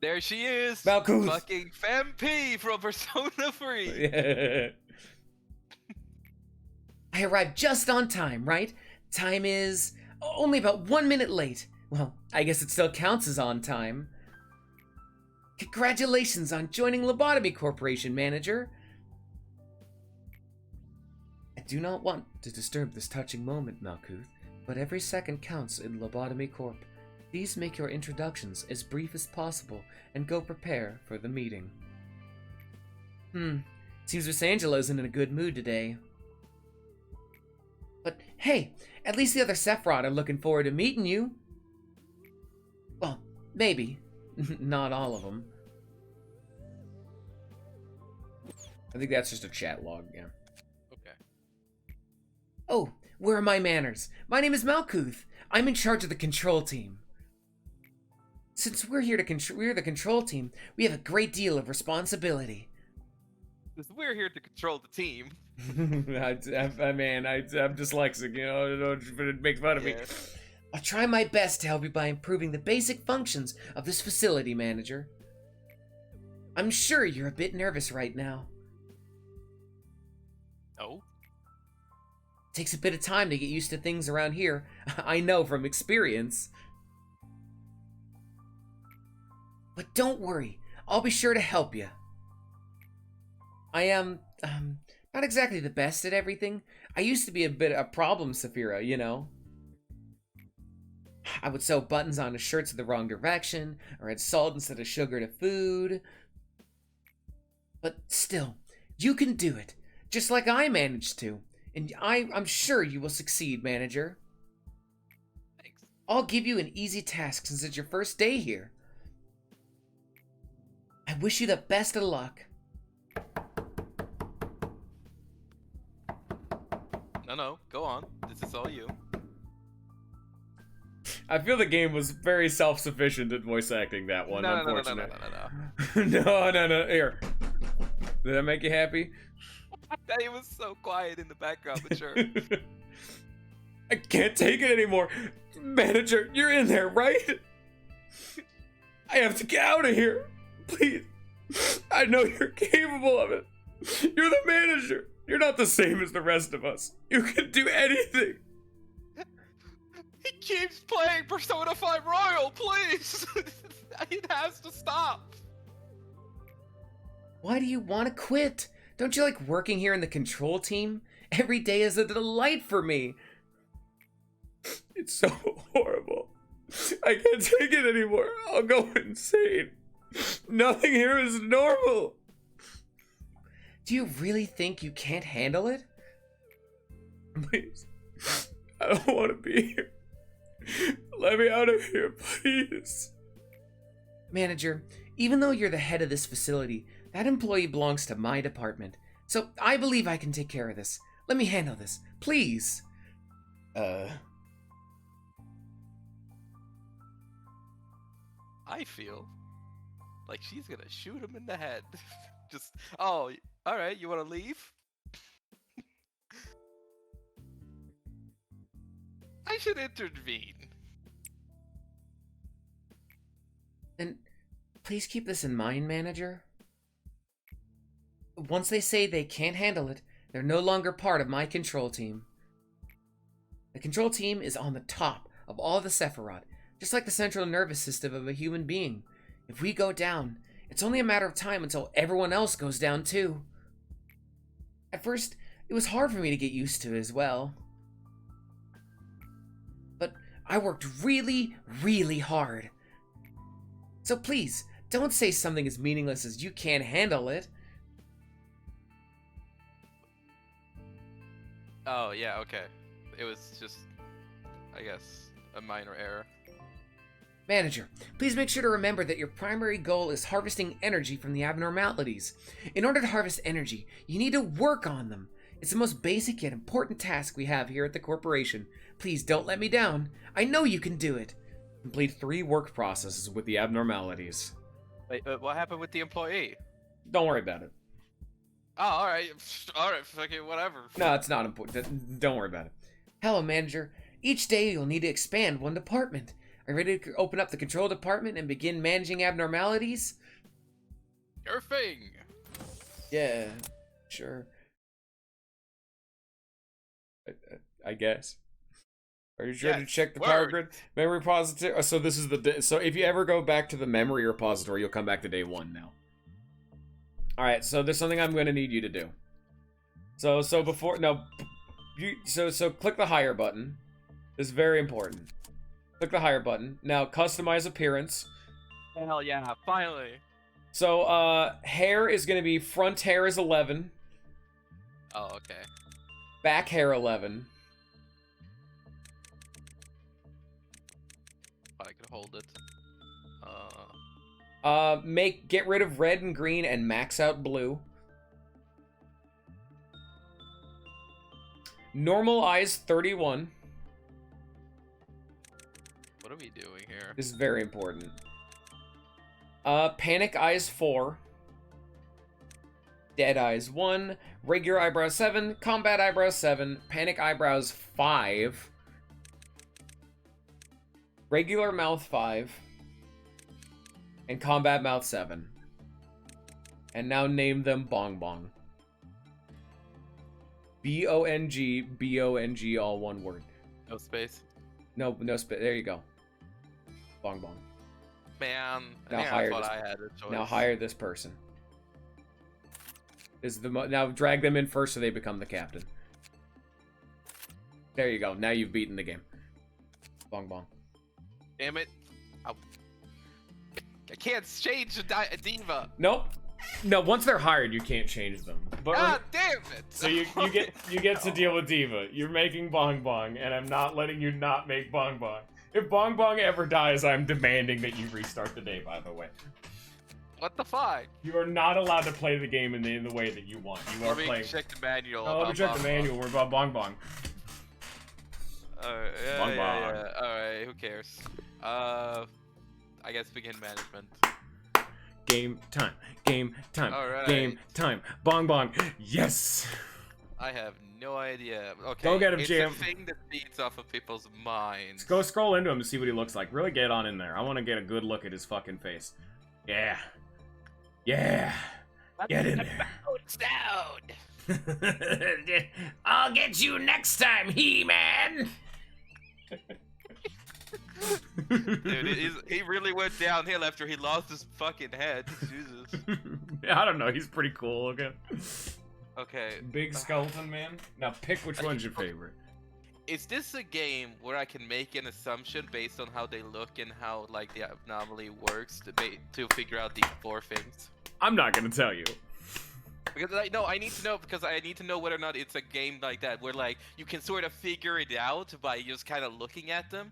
There she is! Malkuth! Fucking FemP from Persona 3! Yeah. I arrived just on time, right? Time is only about 1 minute late. Well, I guess it still counts as on time. Congratulations on joining Lobotomy Corporation, manager. I do not want to disturb this touching moment, Malkuth, but every second counts in Lobotomy Corp. Please make your introductions as brief as possible and go prepare for the meeting. Seems Miss Angela's in a good mood today. But hey, at least the other Sephiroth are looking forward to meeting you. Well, maybe. Not all of them. I think that's just a chat log, yeah. Okay. Oh, where are my manners? My name is Malkuth. I'm in charge of the control team. Since we're the control team, we have a great deal of responsibility. We're here to control the team. I'm dyslexic, you know, but it makes fun of me. I'll try my best to help you by improving the basic functions of this facility, manager. I'm sure you're a bit nervous right now. Oh? Takes a bit of time to get used to things around here. I know from experience. But don't worry, I'll be sure to help you. I am, not exactly the best at everything. I used to be a bit of a problem, Saphira, you know. I would sew buttons onto shirts in the wrong direction, or add salt instead of sugar to food. But still, you can do it, just like I managed to. And I'm sure you will succeed, manager. Thanks. I'll give you an easy task since it's your first day here. I wish you the best of luck. No, go on. This is all you. I feel the game was very self-sufficient at voice acting that one, unfortunately. No. Here. Did that make you happy? He was so quiet in the background, but sure. I can't take it anymore. Manager, you're in there, right? I have to get out of here. Please. I know you're capable of it. You're the manager. You're not the same as the rest of us. You can do anything. He keeps playing Persona 5 Royal, please! It has to stop! Why do you want to quit? Don't you like working here in the control team? Every day is a delight for me. It's so horrible. I can't take it anymore. I'll go insane. Nothing here is normal. Do you really think you can't handle it? Please. I don't want to be here. Let me out of here, please. Manager, even though you're the head of this facility, that employee belongs to my department. So I believe I can take care of this. Let me handle this, please. I feel like she's gonna shoot him in the head. Just, oh, alright, you wanna leave? I should intervene. And please keep this in mind, Manager. Once they say they can't handle it, they're no longer part of my control team. The control team is on the top of all the Sephiroth, just like the central nervous system of a human being. If we go down, it's only a matter of time until everyone else goes down too. At first, it was hard for me to get used to as well. But I worked really, really hard. So please, don't say something as meaningless as you can't handle it. Oh, yeah, okay. It was just, I guess, a minor error. Manager, please make sure to remember that your primary goal is harvesting energy from the abnormalities. In order to harvest energy, you need to work on them. It's the most basic yet important task we have here at the corporation. Please don't let me down. I know you can do it. Complete 3 work processes with the abnormalities. Wait, what happened with the employee? Don't worry about it. Oh, alright, fucking whatever. No, it's not important. Don't worry about it. Hello, Manager. Each day you'll need to expand one department. Are you ready to open up the control department and begin managing abnormalities? Your thing. Yeah, sure. I guess. Are you sure to Yes, check the power word. grid? Memory repository? So this is so if you ever go back to the memory repository, you'll come back to day 1 now. Alright, so there's something I'm going to need you to do. So before, no, so click the higher button. This is very important. Click the higher button. Now, customize appearance. Hell yeah, finally. So, hair is going to be front hair is 11. Oh, okay. Back hair 11. I could hold it. Get rid of red and green and max out blue. Normal eyes 31. What are we doing here? This is very important. Panic eyes 4. Dead eyes 1. Regular eyebrows 7. Combat eyebrows 7. Panic eyebrows 5. Regular mouth 5. And combat mouth 7. And now name them Bongbong. B-O-N-G, B-O-N-G, all one word. No space. No space. There you go. Bongbong. Man, Now I hire thought this- I had a choice. Now hire this person. Now drag them in first so they become the captain. There you go. Now you've beaten the game. Bongbong. Damn it. I can't change a diva. Nope. No, once they're hired, you can't change them. But God damn it. so you get to deal with Diva. You're making Bongbong, and I'm not letting you not make Bongbong. If Bongbong ever dies, I'm demanding that you restart the day, by the way. What the fuck? You are not allowed to play the game in the way that you want. You are Let me playing. check the manual. Oh, let me check the manual. We're about Bongbong. Yeah. Alright, who cares? I guess begin management. Game time. Game time. Alright. Game time. Bongbong. Yes. I have no idea. Okay. Go get him, it's Jam. a thing that feeds off of people's minds. Go scroll into him to see what he looks like. Really get on in there. I want to get a good look at his fucking face. Yeah. Yeah. Get in there. Bounce down. I'll get you next time, He-Man. Dude, he really went downhill after he lost his fucking head. Jesus. I don't know. He's pretty cool looking. Okay. Big skeleton man. Now pick which one's your favorite. Is this a game where I can make an assumption based on how they look and how like the anomaly works to figure out these 4 things? I'm not gonna tell you. Because I need to know, because I need to know whether or not it's a game like that where like you can sort of figure it out by just kind of looking at them.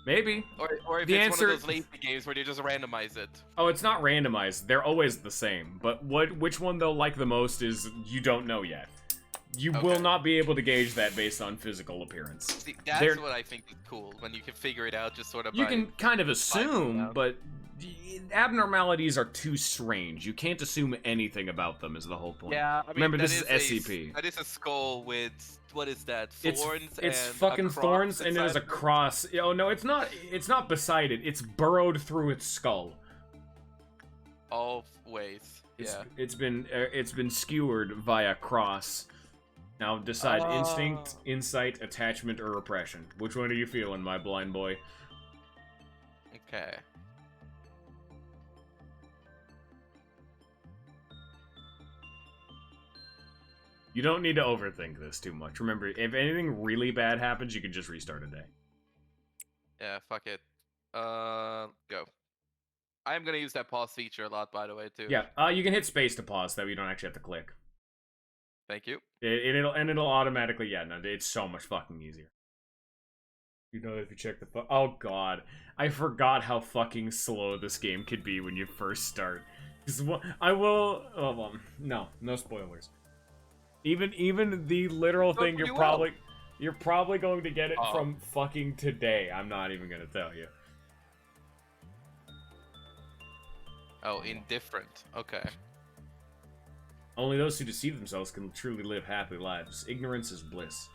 Maybe. Or if The it's answer... one of those lazy games where they just randomize it. Oh, it's not randomized. They're always the same. But which one they'll like the most is you don't know yet. You will not be able to gauge that based on physical appearance. See, that's what I think is cool, when you can figure it out just sort of You by... can kind of assume, but abnormalities are too strange. You can't assume anything about them is the whole point. Yeah, I mean, remember, this is SCP. That is a skull with, what is that, thorns it's and fucking a cross thorns, and there's a inside cross. Oh, no, it's not beside it. It's burrowed through its skull. all ways. Yeah. It's been skewered via cross. Now decide instinct, insight, attachment, or repression. Which one are you feeling, my blind boy? Okay. You don't need to overthink this too much. Remember, if anything really bad happens, you can just restart a day. Yeah, fuck it. Go. I'm gonna use that pause feature a lot, by the way, too. Yeah, you can hit space to pause, that way you don't actually have to click. Thank you. It'll automatically, yeah, no, it's so much fucking easier. You know, if you check the oh god, I forgot how fucking slow this game could be when you first start. I will, no spoilers. Even the literal thing, you're probably going to get it from fucking today. I'm not even gonna tell you. Oh, indifferent. Okay. Only those who deceive themselves can truly live happy lives. Ignorance is bliss.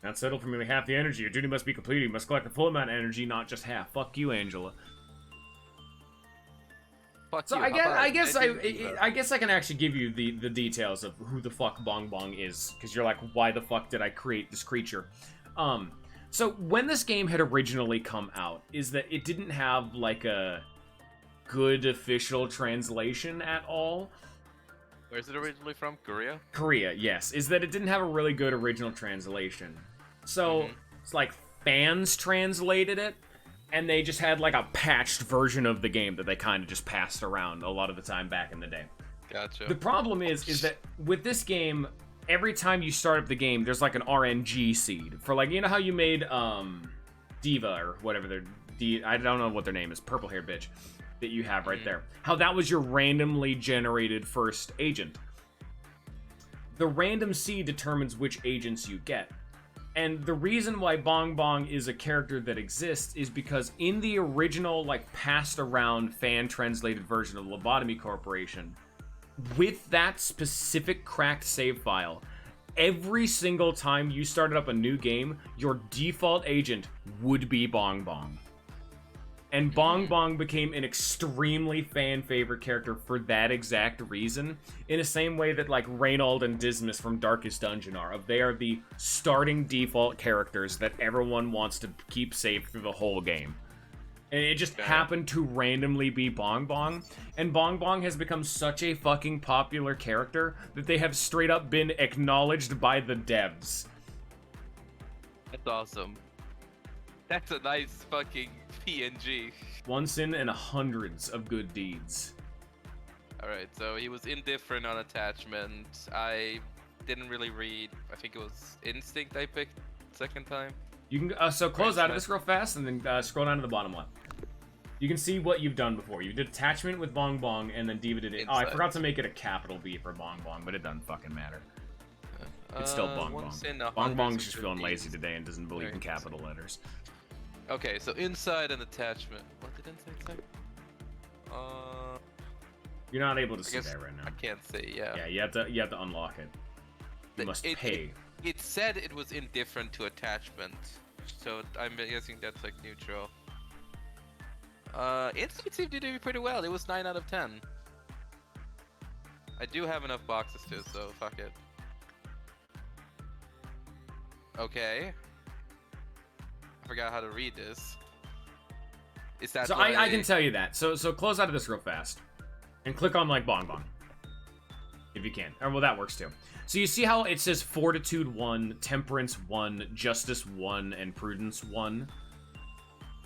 Not settle for merely half the energy. Your duty must be completed. You must collect the full amount of energy, not just half. Fuck you, Angela. Fuck so you. I guess I can actually give you the details of who the fuck Bongbong is, because you're like, why the fuck did I create this creature? So when this game had originally come out, is that it didn't have like a good official translation at all. Where is it originally from? Korea? Korea, yes. Is that it didn't have a really good original translation. So, it's like fans translated it, and they just had like a patched version of the game that they kind of just passed around a lot of the time back in the day. Gotcha. The problem is that with this game, every time you start up the game, there's like an RNG seed. For like, you know how you made, Diva, or whatever I don't know what their name is, purple-haired bitch. That you have right there. How that was your randomly generated first agent. The random seed determines which agents you get. And the reason why Bongbong is a character that exists is because in the original, like, passed around fan-translated version of Lobotomy Corporation, with that specific cracked save file, every single time you started up a new game, your default agent would be Bongbong. And Bongbong became an extremely fan-favorite character for that exact reason, in the same way that, like, Reynold and Dismas from Darkest Dungeon are. They are the starting default characters that everyone wants to keep safe through the whole game. And it just happened to randomly be Bongbong, and Bongbong has become such a fucking popular character that they have straight up been acknowledged by the devs. That's awesome. That's a nice fucking PNG. One sin and hundreds of good deeds. Alright, so he was indifferent on attachment. I didn't really read. I think it was instinct I picked second time. You can so close out of this real fast and then scroll down to the bottom left. You can see what you've done before. You did attachment with Bongbong, and then Diva did it. Oh, I forgot to make it a capital B for Bongbong, but it doesn't fucking matter. It's still Bongbong. Bongbong's just feeling lazy today and doesn't believe in capital letters. Okay, so inside and attachment. What did inside say? You're not able to see that right now. I can't see. Yeah. Yeah, you have to unlock it. You must pay. It said it was indifferent to attachment, so I'm guessing that's like neutral. Instinct seemed to do pretty well. It was 9 out of 10. I do have enough boxes too, so fuck it. Okay. I forgot how to read this. Is that So I can tell you that. So close out of this real fast. And click on, like, Bongbong. If you can. Or, well, that works too. So you see how it says Fortitude 1, Temperance 1, Justice 1, and Prudence 1?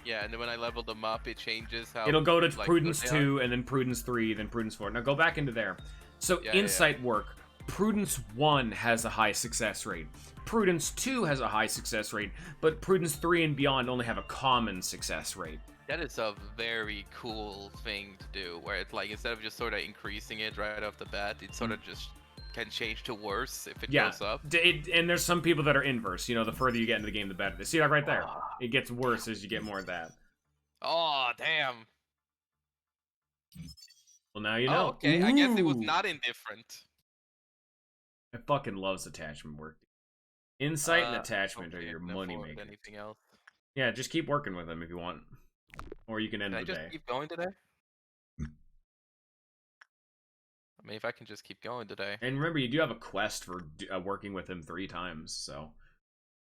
Yeah, and then when I level them up, it changes how... It'll go to like, Prudence what they are. 2, and then Prudence 3, then Prudence 4. Now go back into there. So Yeah, Insight work. Prudence 1 has a high success rate. Prudence 2 has a high success rate, but Prudence 3 and beyond only have a common success rate. That is a very cool thing to do, where it's like, instead of just sort of increasing it right off the bat, it sort of just can change to worse if it goes up. And there's some people that are inverse. You know, the further you get into the game, the better. See that right there? It gets worse as you get more of that. Oh, damn. Well, now you know. Oh, okay. I guess it was Ooh. not indifferent. I fucking loves attachment work. Insight and Hopefully attachment are I your can money afford maker. anything else. Yeah, just keep working with them if you want. Or you can end Can I the just day. keep going today? I mean, if I can just keep going today. And remember, you do have a quest for working with him 3 times, so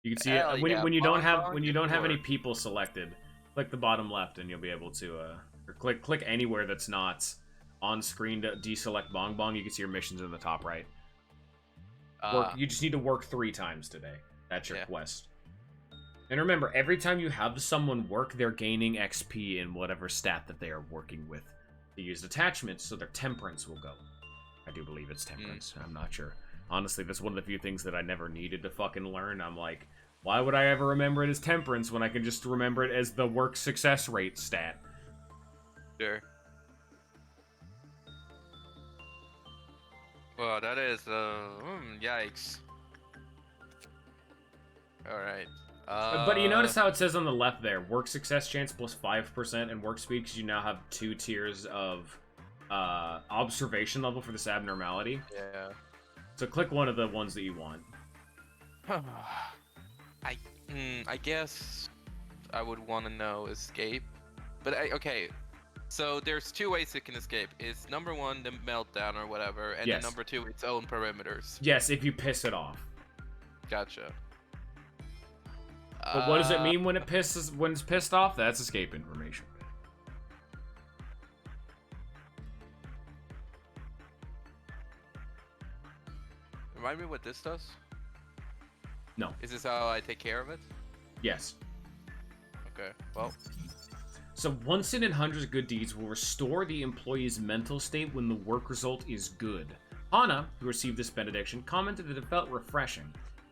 you can see Hell it yeah, when you don't have Bongbong, any people selected. Click the bottom left, and you'll be able to or click anywhere that's not on screen to deselect Bongbong. You can see your missions in the top right. You just need to work 3 times today. That's your quest. And remember, every time you have someone work, they're gaining XP in whatever stat that they are working with. They use attachments, so their temperance will go. I do believe it's temperance. I'm not sure. Honestly, that's one of the few things that I never needed to fucking learn. I'm like, why would I ever remember it as temperance when I can just remember it as the work success rate stat? Sure. Well, that is, yikes. Alright. But you notice how it says on the left there, work success chance plus 5% and work speed, because you now have 2 tiers of observation level for this abnormality. Yeah. So click one of the ones that you want. I guess I would want to know escape. But okay. So there's 2 ways it can escape. It's number 1, the meltdown or whatever, and then number 2, its own perimeters. Yes, if you piss it off. Gotcha. But what does it mean when it's pissed off? That's escape information. Remind me what this does? No. Is this how I take care of it? Yes. Okay, well. So once in hundreds of good deeds will restore the employee's mental state when the work result is good. Hana, who received this benediction, commented that it felt refreshing.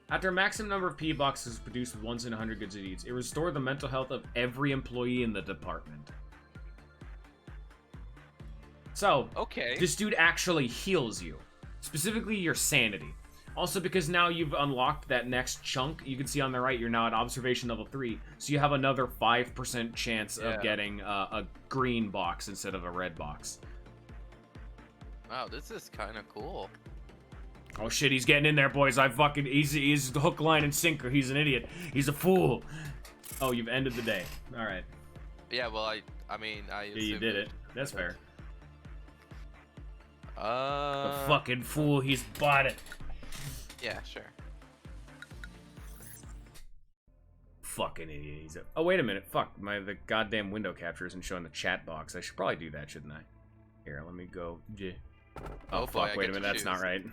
After a maximum number of P boxes produced with once in 100 good deeds, it restored the mental health of every employee in the department. So, okay. This dude actually heals you. Specifically your sanity. Also, because now you've unlocked that next chunk, you can see on the right, you're now at observation level 3, so you have another 5% chance of getting a green box instead of a red box. Wow, this is kind of cool. Oh shit, he's getting in there, boys. He's the hook, line, and sinker. He's an idiot. He's a fool. Oh, you've ended the day. Alright. Yeah, well, I mean, I Yeah, you did it. That's fair. The fucking fool, he's bought it. Yeah, sure. Fucking idiot. Oh, wait a minute. Fuck. The goddamn window capture isn't showing the chat box. I should probably do that, shouldn't I? Here, let me go. Oh, fuck. Wait a minute. That's not right.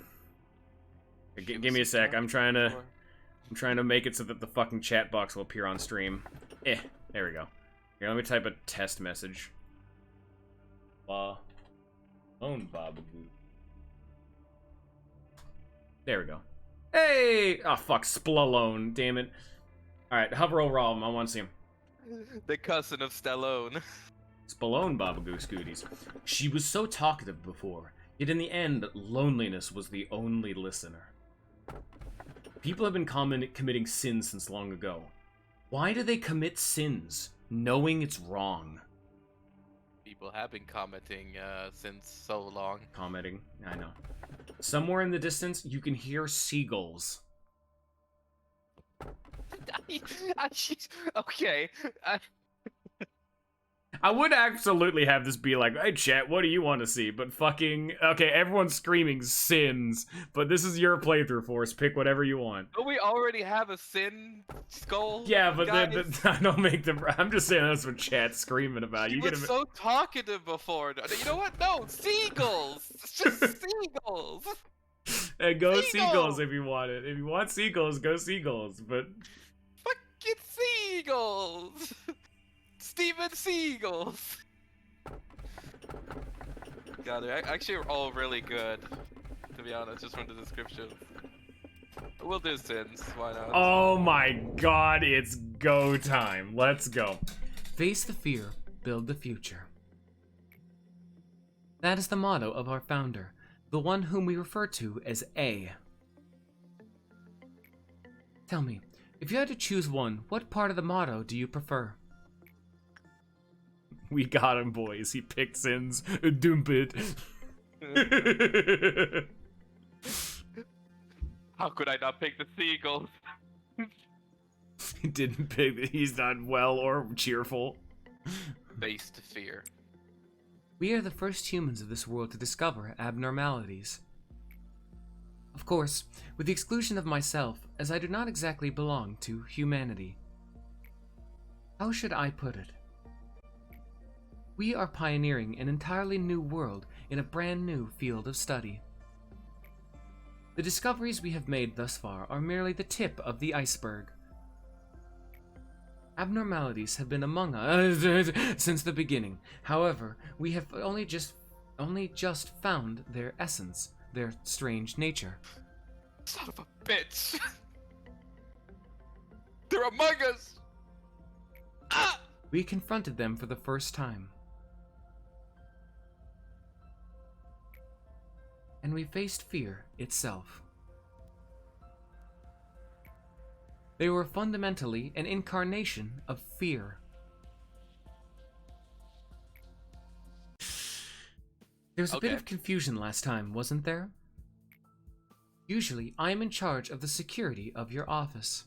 Give me a sec. I'm trying to make it so that the fucking chat box will appear on stream. There we go. Here, let me type a test message. Own Babagoo. There we go. Hey! Oh, fuck. Splalone. Damn it. Alright, hover over all of them. I want to see him. The cousin of Stallone. Spallone Babagoo Scooties. She was so talkative before, yet in the end, loneliness was the only listener. People have been committing sins since long ago. Why do they commit sins, knowing it's wrong? People have been commenting since so long. Commenting, I know. Somewhere in the distance, you can hear seagulls. Okay. I would absolutely have this be like, hey, chat, what do you want to see? But fucking, okay, everyone's screaming sins, but this is your playthrough, Force. Pick whatever you want. Don't we already have a sin skull? Yeah, but guys? I don't make them. I'm just saying that's what chat's screaming about. He You was get him. so talkative before. You know what? No, seagulls. It's just seagulls. And go Seagulls! seagulls if you want it. If you want seagulls, go seagulls. But Fucking seagulls. Steven Seagulls. God, they actually are all really good. To be honest, just from the description. We'll do sins. Why not? oh my god, it's go time. Let's go. Face the fear, build the future. That is the motto of our founder, the one whom we refer to as A. Tell me, if you had to choose one, what part of the motto do you prefer? We got him, boys. He picked sins. Dump it. How could I not pick the seagulls? He didn't pick. He's not well or cheerful. Face to fear. We are the first humans of this world to discover abnormalities. Of course, with the exclusion of myself, as I do not exactly belong to humanity. How should I put it? We are pioneering an entirely new world in a brand new field of study. The discoveries we have made thus far are merely the tip of the iceberg. Abnormalities have been among us since the beginning. However, we have only just found their essence, their strange nature. Son of a bitch! They're among us! Ah! We confronted them for the first time. And we faced fear itself. They were fundamentally an incarnation of fear. There was a bit of confusion last time, wasn't there? Usually, I am in charge of the security of your office.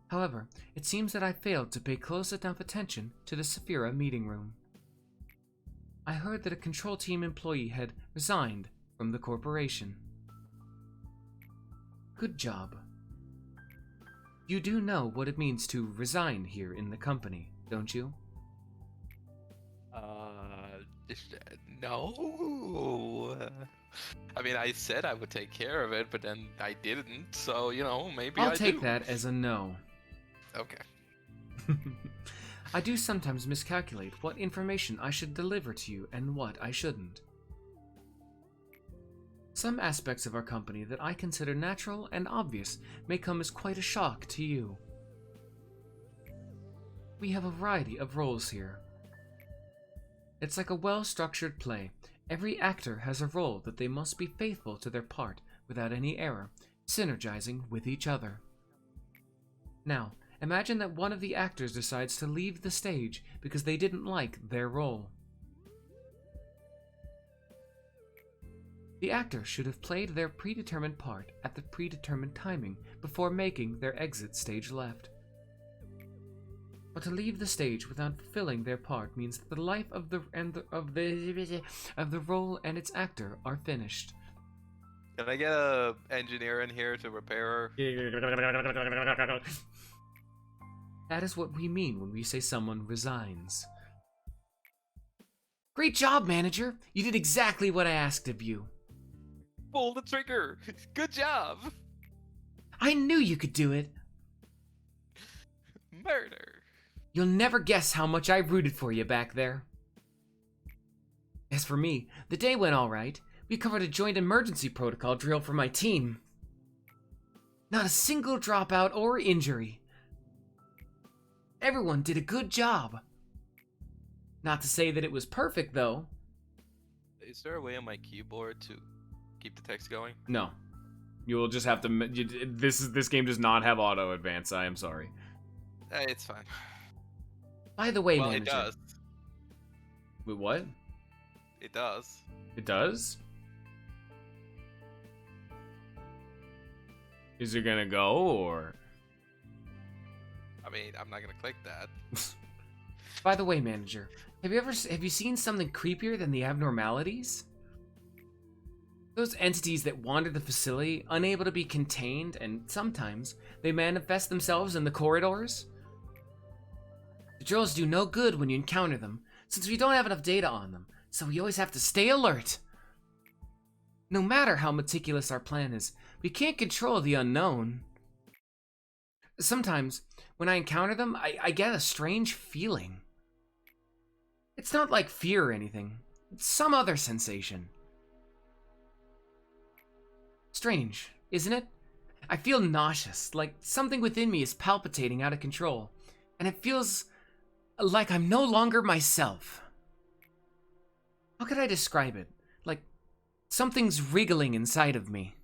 However, it seems that I failed to pay close enough attention to the Saphira meeting room. I heard that a control team employee had resigned from the corporation. Good job. You do know what it means to resign here in the company, don't you? No. I mean, I said I would take care of it, but then I didn't, so, you know, maybe I'll I take do. that as a no. Okay. I do sometimes miscalculate what information I should deliver to you and what I shouldn't. Some aspects of our company that I consider natural and obvious may come as quite a shock to you. We have a variety of roles here. It's like a well-structured play. Every actor has a role that they must be faithful to their part without any error, synergizing with each other. Now, imagine that one of the actors decides to leave the stage because they didn't like their role. The actor should have played their predetermined part at the predetermined timing before making their exit stage left. But to leave the stage without fulfilling their part means that the life of the role and its actor are finished. Can I get a engineer in here to repair? That is what we mean when we say someone resigns. Great job, manager! You did exactly what I asked of you. Pull the trigger! Good job! I knew you could do it! Murder! You'll never guess how much I rooted for you back there. As for me, the day went alright. We covered a joint emergency protocol drill for my team. Not a single dropout or injury. Everyone did a good job. Not to say that it was perfect, though. Is there a way on my keyboard to keep the text going? No. You will just have to... This game does not have auto advance. I am sorry. It's fine. By the way, Well, manager. it does. Wait, what? It does. It does? Is it gonna go, or...? I mean, I'm not gonna click that. By the way, manager, have you seen something creepier than the abnormalities? Those entities that wander the facility, unable to be contained, and sometimes they manifest themselves in the corridors. The drills do no good when you encounter them, since we don't have enough data on them, so we always have to stay alert. No matter how meticulous our plan is, we can't control the unknown. Sometimes, when I encounter them, I get a strange feeling. It's not like fear or anything. It's some other sensation. Strange, isn't it? I feel nauseous, like something within me is palpitating out of control, and it feels like I'm no longer myself. How could I describe it? Like something's wriggling inside of me.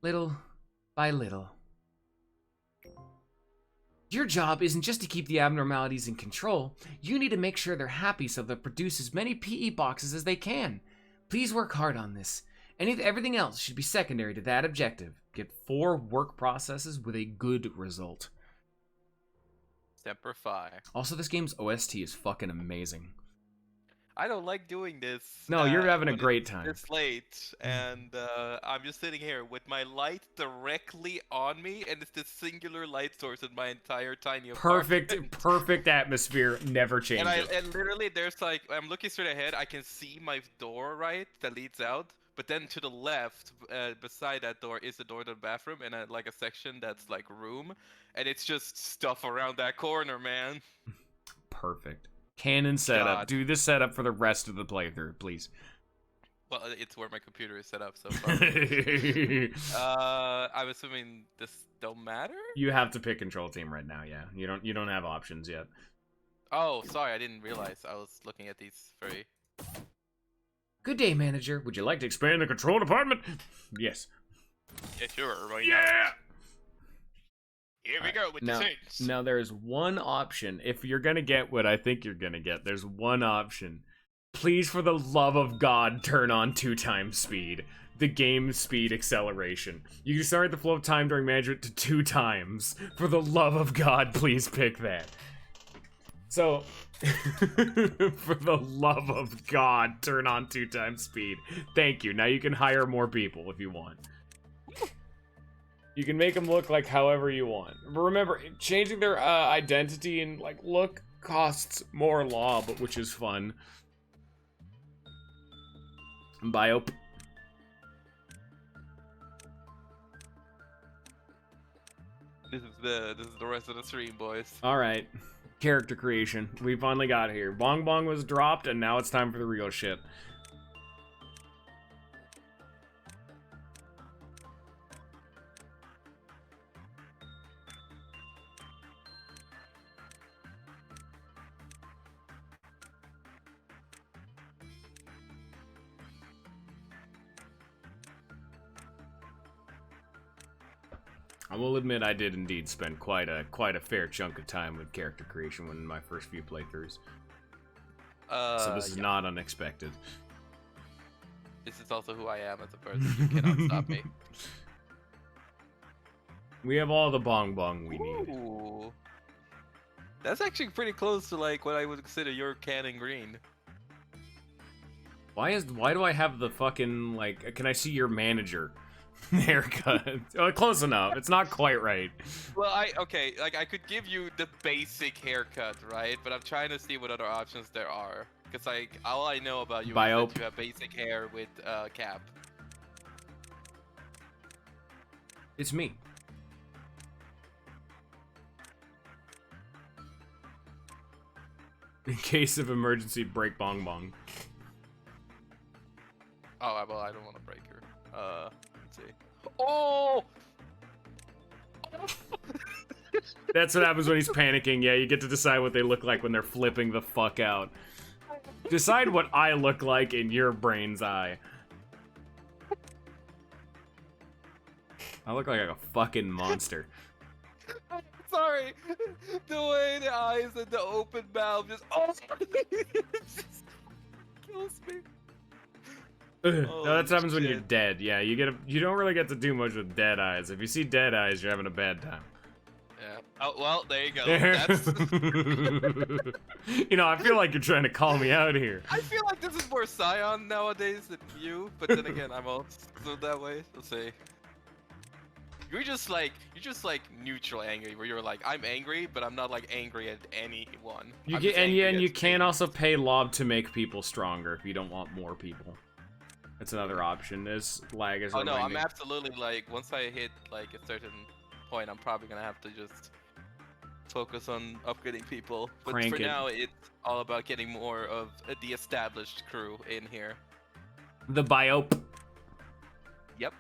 Little by little. Your job isn't just to keep the abnormalities in control. You need to make sure they're happy so they'll produce as many PE boxes as they can. Please work hard on this. Everything else should be secondary to that objective. Get 4 work processes with a good result. Semper Fi. Also, this game's OST is fucking amazing. I don't like doing this. No, you're having a great time. It's late, and I'm just sitting here with my light directly on me, and it's this singular light source in my entire tiny apartment. Perfect atmosphere, never changes. And literally, there's like, I'm looking straight ahead, I can see my door, right, that leads out, but then to the left, beside that door, is the door to the bathroom, and like a section that's like room, and it's just stuff around that corner, man. Perfect. Canon setup. God. Do the setup for the rest of the playthrough, please. Well, it's where my computer is set up so far. I'm assuming this don't matter? You have to pick control team right now, yeah. You don't have options yet. Oh, sorry, I didn't realize. I was looking at these very... Good day, manager. Would you like to expand the control department? Yes. Yeah, sure. Right Yeah! now. Here we go with now, the things. Now there's one option. If you're gonna get what I think you're gonna get, there's one option. Please, for the love of God, turn on 2x speed. The game speed acceleration. You can start the flow of time during management to 2 times. For the love of God, please pick that. So, for the love of God, turn on 2x speed. Thank you. Now you can hire more people if you want. You can make them look like however you want. But remember, changing their identity and like look costs more law, but which is fun. Biop. This is the rest of the stream, boys. All right, character creation. We finally got here. Bongbong was dropped, and now it's time for the real shit. I will admit I did indeed spend quite a fair chunk of time with character creation in my first few playthroughs. So this is not unexpected. This is also who I am as a person. You cannot stop me. We have all the bongbong we need. Ooh. That's actually pretty close to like what I would consider your canon green. Why do I have the fucking like? Can I see your manager haircut? Oh, close enough. It's not quite right. Well, I could give you the basic haircut, right? But I'm trying to see what other options there are. Because like all I know about you is that you have basic hair with cap. It's me. In case of emergency, break bongbong. Oh, well, I don't want to break her. Let's see. Oh! That's what happens when he's panicking. Yeah, you get to decide what they look like when they're flipping the fuck out. Decide what I look like in your brain's eye. I look like a fucking monster. Sorry. The way the eyes and the open mouth just... Oh, it just kills me. No, that happens when you're dead. Yeah, you don't really get to do much with dead eyes. If you see dead eyes, you're having a bad time. Yeah. Oh well, there you go. There. That's. You know, I feel like you're trying to call me out here. I feel like this is more Scion nowadays than you, but then again, I'm also that way. Let's see. You're just like neutral angry, where you're like, I'm angry, but I'm not like angry at anyone. You I'm get just and angry you at can things. also pay Lob to make people stronger if you don't want more people. That's another option. As lag is Oh no, I'm reminding. absolutely like once I hit like a certain point, I'm probably gonna have to just focus on upgrading people. But Crank for it. now, it's all about getting more of the established crew in here. The biope. Yep.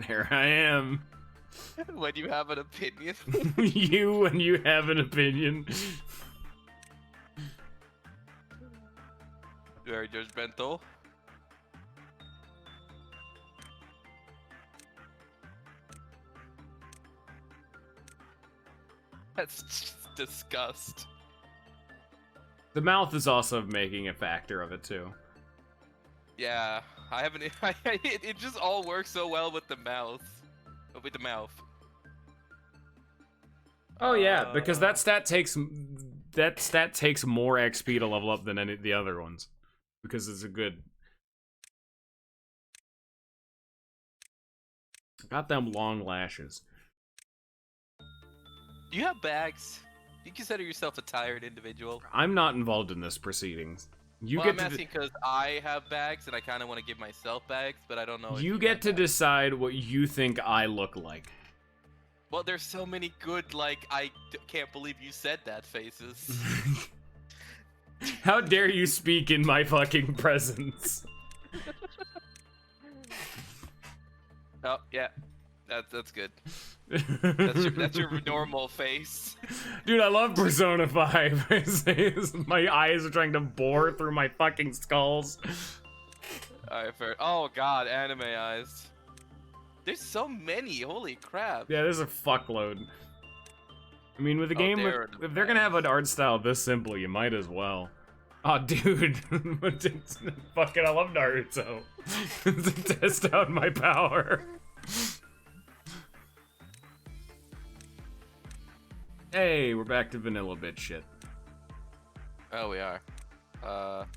There I am. When you have an opinion. You when you have an opinion. Very judgmental. That's just disgust. The mouth is also making a factor of it too. Yeah, I haven't. It just all works so well with the mouth. With the mouth. Oh yeah, because that stat takes more XP to level up than any of the other ones. Because it's a good. Got them long lashes. Do you have bags? Do you consider yourself a tired individual? I'm not involved in this proceedings. You Well, get I'm to asking because I have bags and I kind of want to give myself bags, but I don't know. If you get have to bags. decide what you think I look like. Well, there's so many good, like, can't believe you said that faces. How dare you speak in my fucking presence? Oh, yeah. That's good. That's your normal face. Dude, I love Persona 5. My eyes are trying to bore through my fucking skulls. Alright, fair. Oh god, anime eyes. There's so many, holy crap. Yeah, there's a fuckload. I mean, with a game, they're if they're gonna have an art style this simple, you might as well. Oh, dude. Fucking, I love Naruto. To test out my power. Hey, we're back to vanilla bit shit. Oh, we are. I'll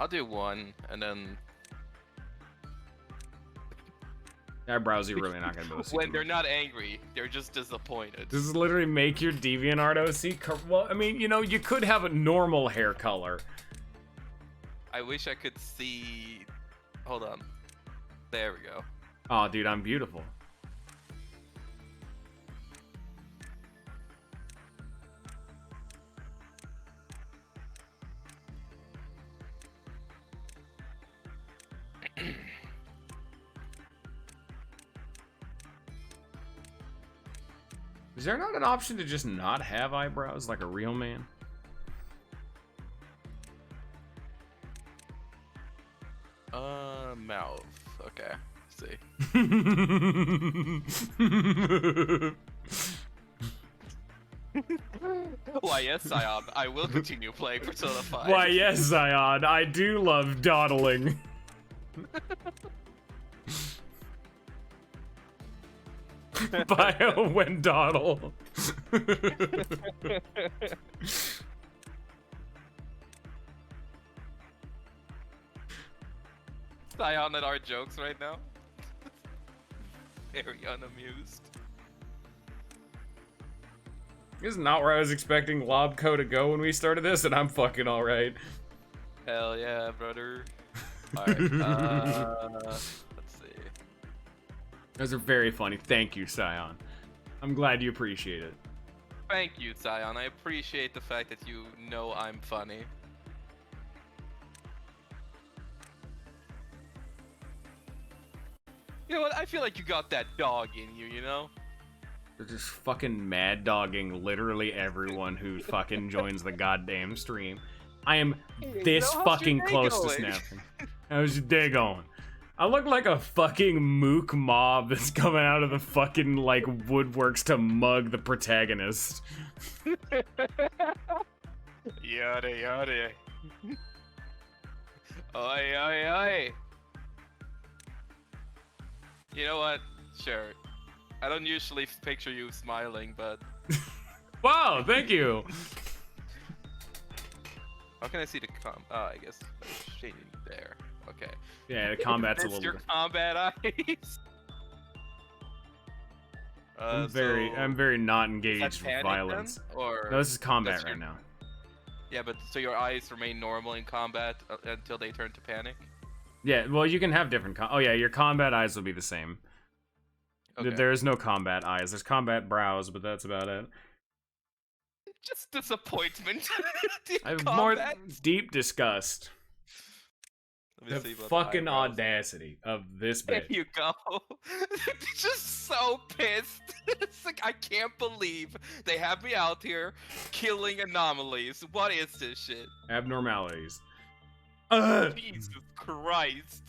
do one, and then Eyebrows, you're really not gonna be able to see. when they're not angry, they're just disappointed. This is literally make your DeviantArt OC. Well, I mean, you know, you could have a normal hair color. I wish I could see. Hold on. There we go. Oh, dude, I'm beautiful. Is there not an option to just not have eyebrows like a real man? Mouth. Okay. Let's see. Why, yes, Scion. I will continue playing Persona 5. Why, yes, Zion, I do love dawdling. Bio when dawdle. Scion at our jokes right now. Very unamused. This is not where I was expecting Lobco to go when we started this, and I'm fucking alright. Hell yeah, brother. Alright, let's see. Those are very funny. Thank you, Scion. I'm glad you appreciate it. Thank you, Scion. I appreciate the fact that you know I'm funny. You know what? I feel like you got that dog in you, you know? They're just fucking mad dogging literally everyone who fucking joins the goddamn stream. I am this how's your fucking day close to going? snapping. How's your day going? I look like a fucking mook mob that's coming out of the fucking, like, woodworks to mug the protagonist. Yada yada. Oi oi oi. You know what? Sure. I don't usually picture you smiling, but Wow, thank you. how can I see the Oh, I guess shading there. Okay. Yeah, the combat's a That's little. your combat eyes. I'm very not is that engaged with panic violence. then? Or No, this is combat that's right your- now. Yeah, but so your eyes remain normal in combat until they turn to panic? Yeah, well, you can have different. Oh yeah, your combat eyes will be the same. Okay. There is no combat eyes. There's combat brows, but that's about it. Just disappointment. I have Combat. more deep disgust. Let me The see about fucking the eyebrows. audacity of this There bit. you go. Just so pissed. It's like, I can't believe they have me out here killing anomalies. What is this shit? Abnormalities. Jesus Christ.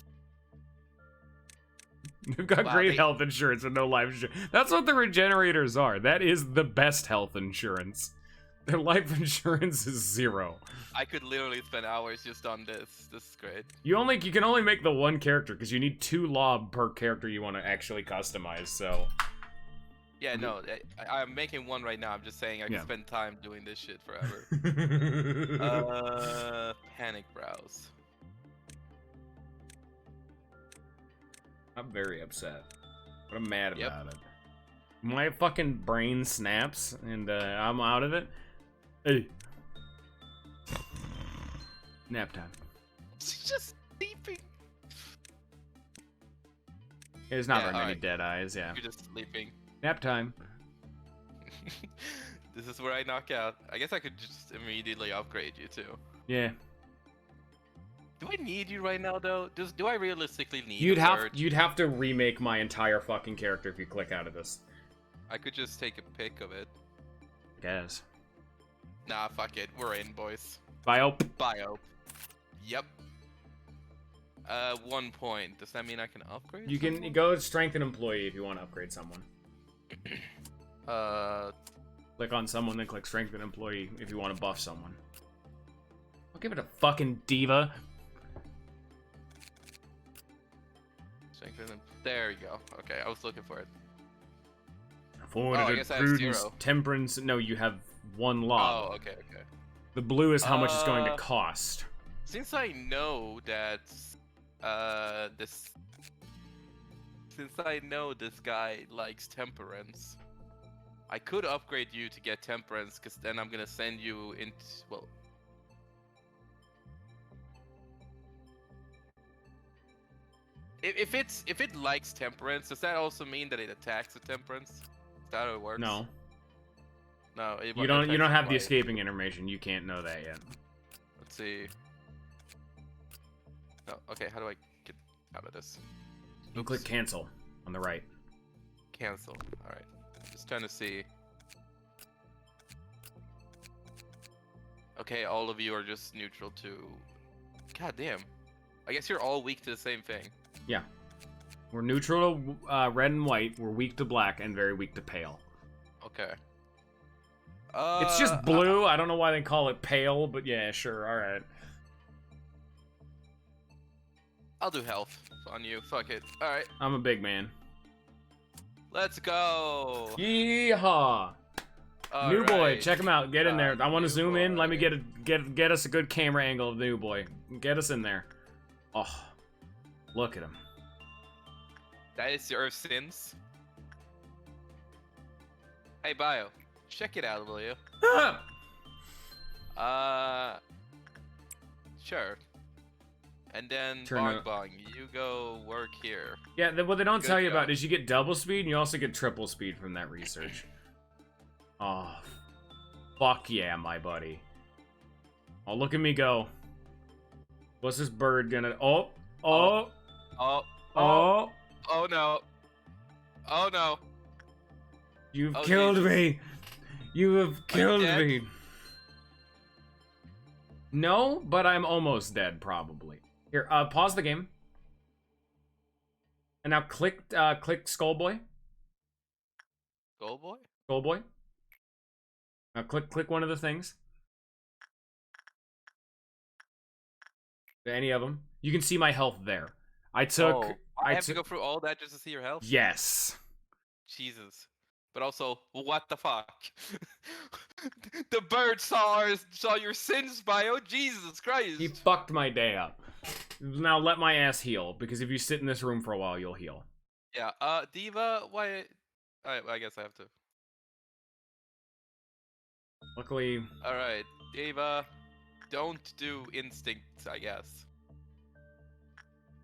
You've got Wow, great they- health insurance and no life insurance. That's what the regenerators are. That is the best health insurance. Their life insurance is 0. I could literally spend hours just on this. This is great. You can only make the one character because you need 2 lob per character you want to actually customize. So Yeah, no, I'm making one right now. I'm just saying I can Yeah. spend time doing this shit forever. Panic brows. I'm very upset, but I'm mad Yep. about it. My fucking brain snaps and I'm out of it. Hey. Nap time. She's just sleeping. There's not Yeah, very many alright. dead eyes, yeah. You're just sleeping. Nap time. This is where I knock out. I guess I could just immediately upgrade you too. Yeah. Do I need you right now though? Do I realistically need You'd a have third? you'd have to remake my entire fucking character if you click out of this. I could just take a pic of it. Guess. Nah, fuck it. We're in, boys. Bio. Bio. Yep. 1 point. Does that mean I can upgrade? You can someone? go strengthen employee if you want to upgrade someone. Click on someone, then click strengthen employee if you want to buff someone. I'll give it a fucking diva. strengthen. There you go. Okay, I was looking for it. Fortitude, guess I have prudence, 0. temperance. No, you have 1 lob. Oh, okay, okay. The blue is how much it's going to Uh, cost. Since I know that, this. Since I know this guy likes temperance, I could upgrade you to get temperance, because then I'm gonna send you into. Well. If it likes temperance, does that also mean that it attacks the temperance? Is that how it works? No, No. It you don't attacks have the quiet. escaping information. You can't know that yet. Let's see. No, okay, how do I get out of this? You Oops. click cancel on the right. Cancel. Alright. Just trying to see. Okay, all of you are just neutral to... God damn. I guess you're all weak to the same thing. Yeah. We're neutral to red and white. We're weak to black and very weak to pale. Okay. It's just blue. I don't know why they call it pale, but yeah, sure. All right. I'll do health on you. Fuck it. Alright. I'm a big man. Let's go! Yeehaw! New boy, Alright. check him out. Get in there. I want to New zoom in. Let me boy. get us a good camera angle of the new boy. Get us in there. Oh, look at him. That is your sins. Hey, Bio. Check it out, will you? Sure. And then Turn it- Bongbong, you go work here. Yeah, what they don't Good tell you job. about is you get double speed and you also get triple speed from that research. Oh, fuck yeah, my buddy. Oh, look at me go. What's this bird gonna... Oh, oh, Oh, oh. oh no. Oh no. You've Oh, killed Jesus. me. You have killed dead? me. No, but I'm almost dead, probably. Here, pause the game. And now click Skullboy. Go boy? Skullboy. Now click one of the things. Any of them. You can see my health there. I took. Oh, I have to go through all that just to see your health? Yes. Jesus. But also, what the fuck? The bird saw your sins, Bio. Jesus Christ. He fucked my day up. Now let my ass heal, because if you sit in this room for a while, you'll heal. Yeah. Diva, why? I guess I have to. Luckily. All right, Diva. Don't do instinct, I guess.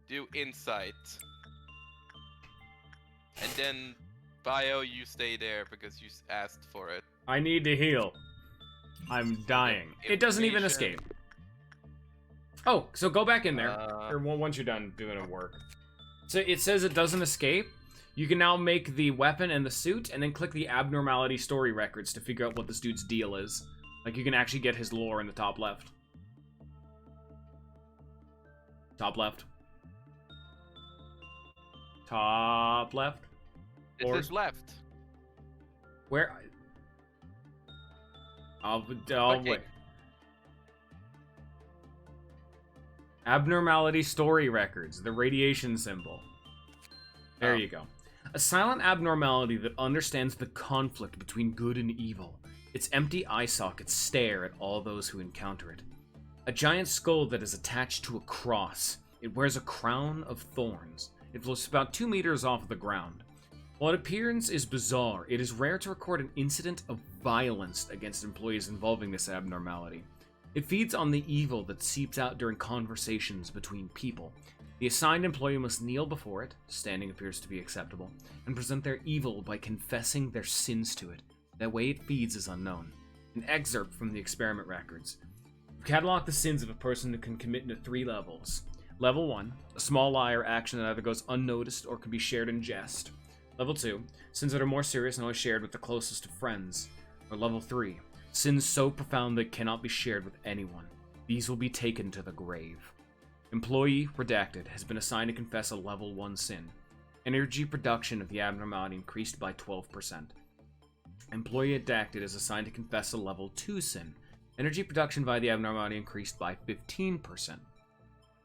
Do insight. And then, Bio, you stay there because you asked for it. I need to heal. I'm dying. It doesn't even escape. Oh, so go back in there. Or once you're done doing a work. So it says it doesn't escape. You can now make the weapon and the suit, and then click the abnormality story records to figure out what this dude's deal is. Like, you can actually get his lore in the top left. Top left. Top left. It says left. Where? I'll wait. Abnormality story records, the radiation symbol. There you go. A silent abnormality that understands the conflict between good and evil. Its empty eye sockets stare at all those who encounter it. A giant skull that is attached to a cross. It wears a crown of thorns. It floats about 2 meters off the ground. While its appearance is bizarre, it is rare to record an incident of violence against employees involving this abnormality. It feeds on the evil that seeps out during conversations between people. The assigned employee must kneel before it, standing appears to be acceptable, and present their evil by confessing their sins to it. That way it feeds is unknown. An excerpt from the experiment records. Catalog the sins of a person who can commit into 3 levels. Level 1, a small lie or action that either goes unnoticed or can be shared in jest. Level 2, sins that are more serious and only shared with the closest of friends. Or Level 3, sins so profound that cannot be shared with anyone. These will be taken to the grave. Employee, redacted, has been assigned to confess a Level 1 sin. Energy production of the abnormality increased by 12%. Employee, redacted, is assigned to confess a Level 2 sin. Energy production via the abnormality increased by 15%.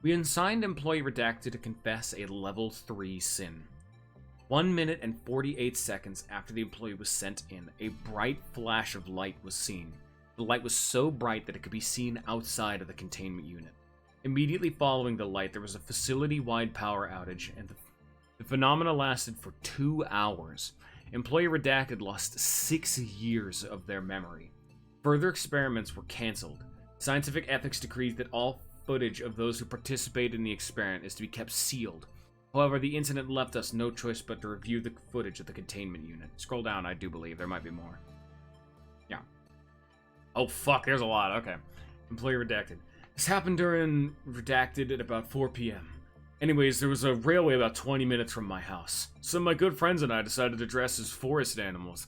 We assigned employee, redacted, to confess a Level 3 sin. 1 minute and 48 seconds after the employee was sent in, a bright flash of light was seen. The light was so bright that it could be seen outside of the containment unit. Immediately following the light, there was a facility-wide power outage, and the phenomena lasted for 2 hours. Employee redacted lost 6 years of their memory. Further experiments were cancelled. Scientific ethics decrees that all footage of those who participated in the experiment is to be kept sealed. However, the incident left us no choice but to review the footage of the containment unit. Scroll down, I do believe. There might be more. Yeah. Oh, fuck, there's a lot. Okay. Employee redacted. This happened during redacted at about 4 p.m. Anyways, there was a railway about 20 minutes from my house. Some of my good friends and I decided to dress as forest animals.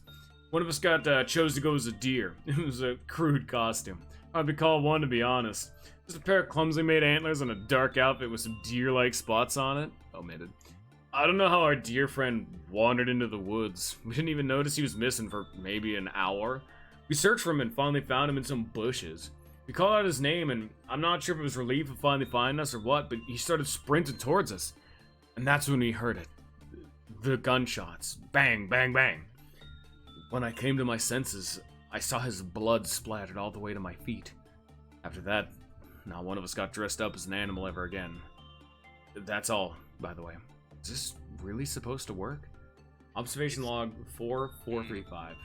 One of us chose to go as a deer. It was a crude costume. I'd be called one, to be honest. Just a pair of clumsily made antlers and a dark outfit with some deer-like spots on it. Omitted. I don't know how our deer friend wandered into the woods. We didn't even notice he was missing for maybe an hour. We searched for him and finally found him in some bushes. We called out his name, and I'm not sure if it was relief of finally finding us or what, but he started sprinting towards us. And that's when we heard it. The gunshots. Bang, bang, bang. When I came to my senses, I saw his blood splattered all the way to my feet. After that, not one of us got dressed up as an animal ever again. That's all, by the way. Is this really supposed to work? Observation log 4435.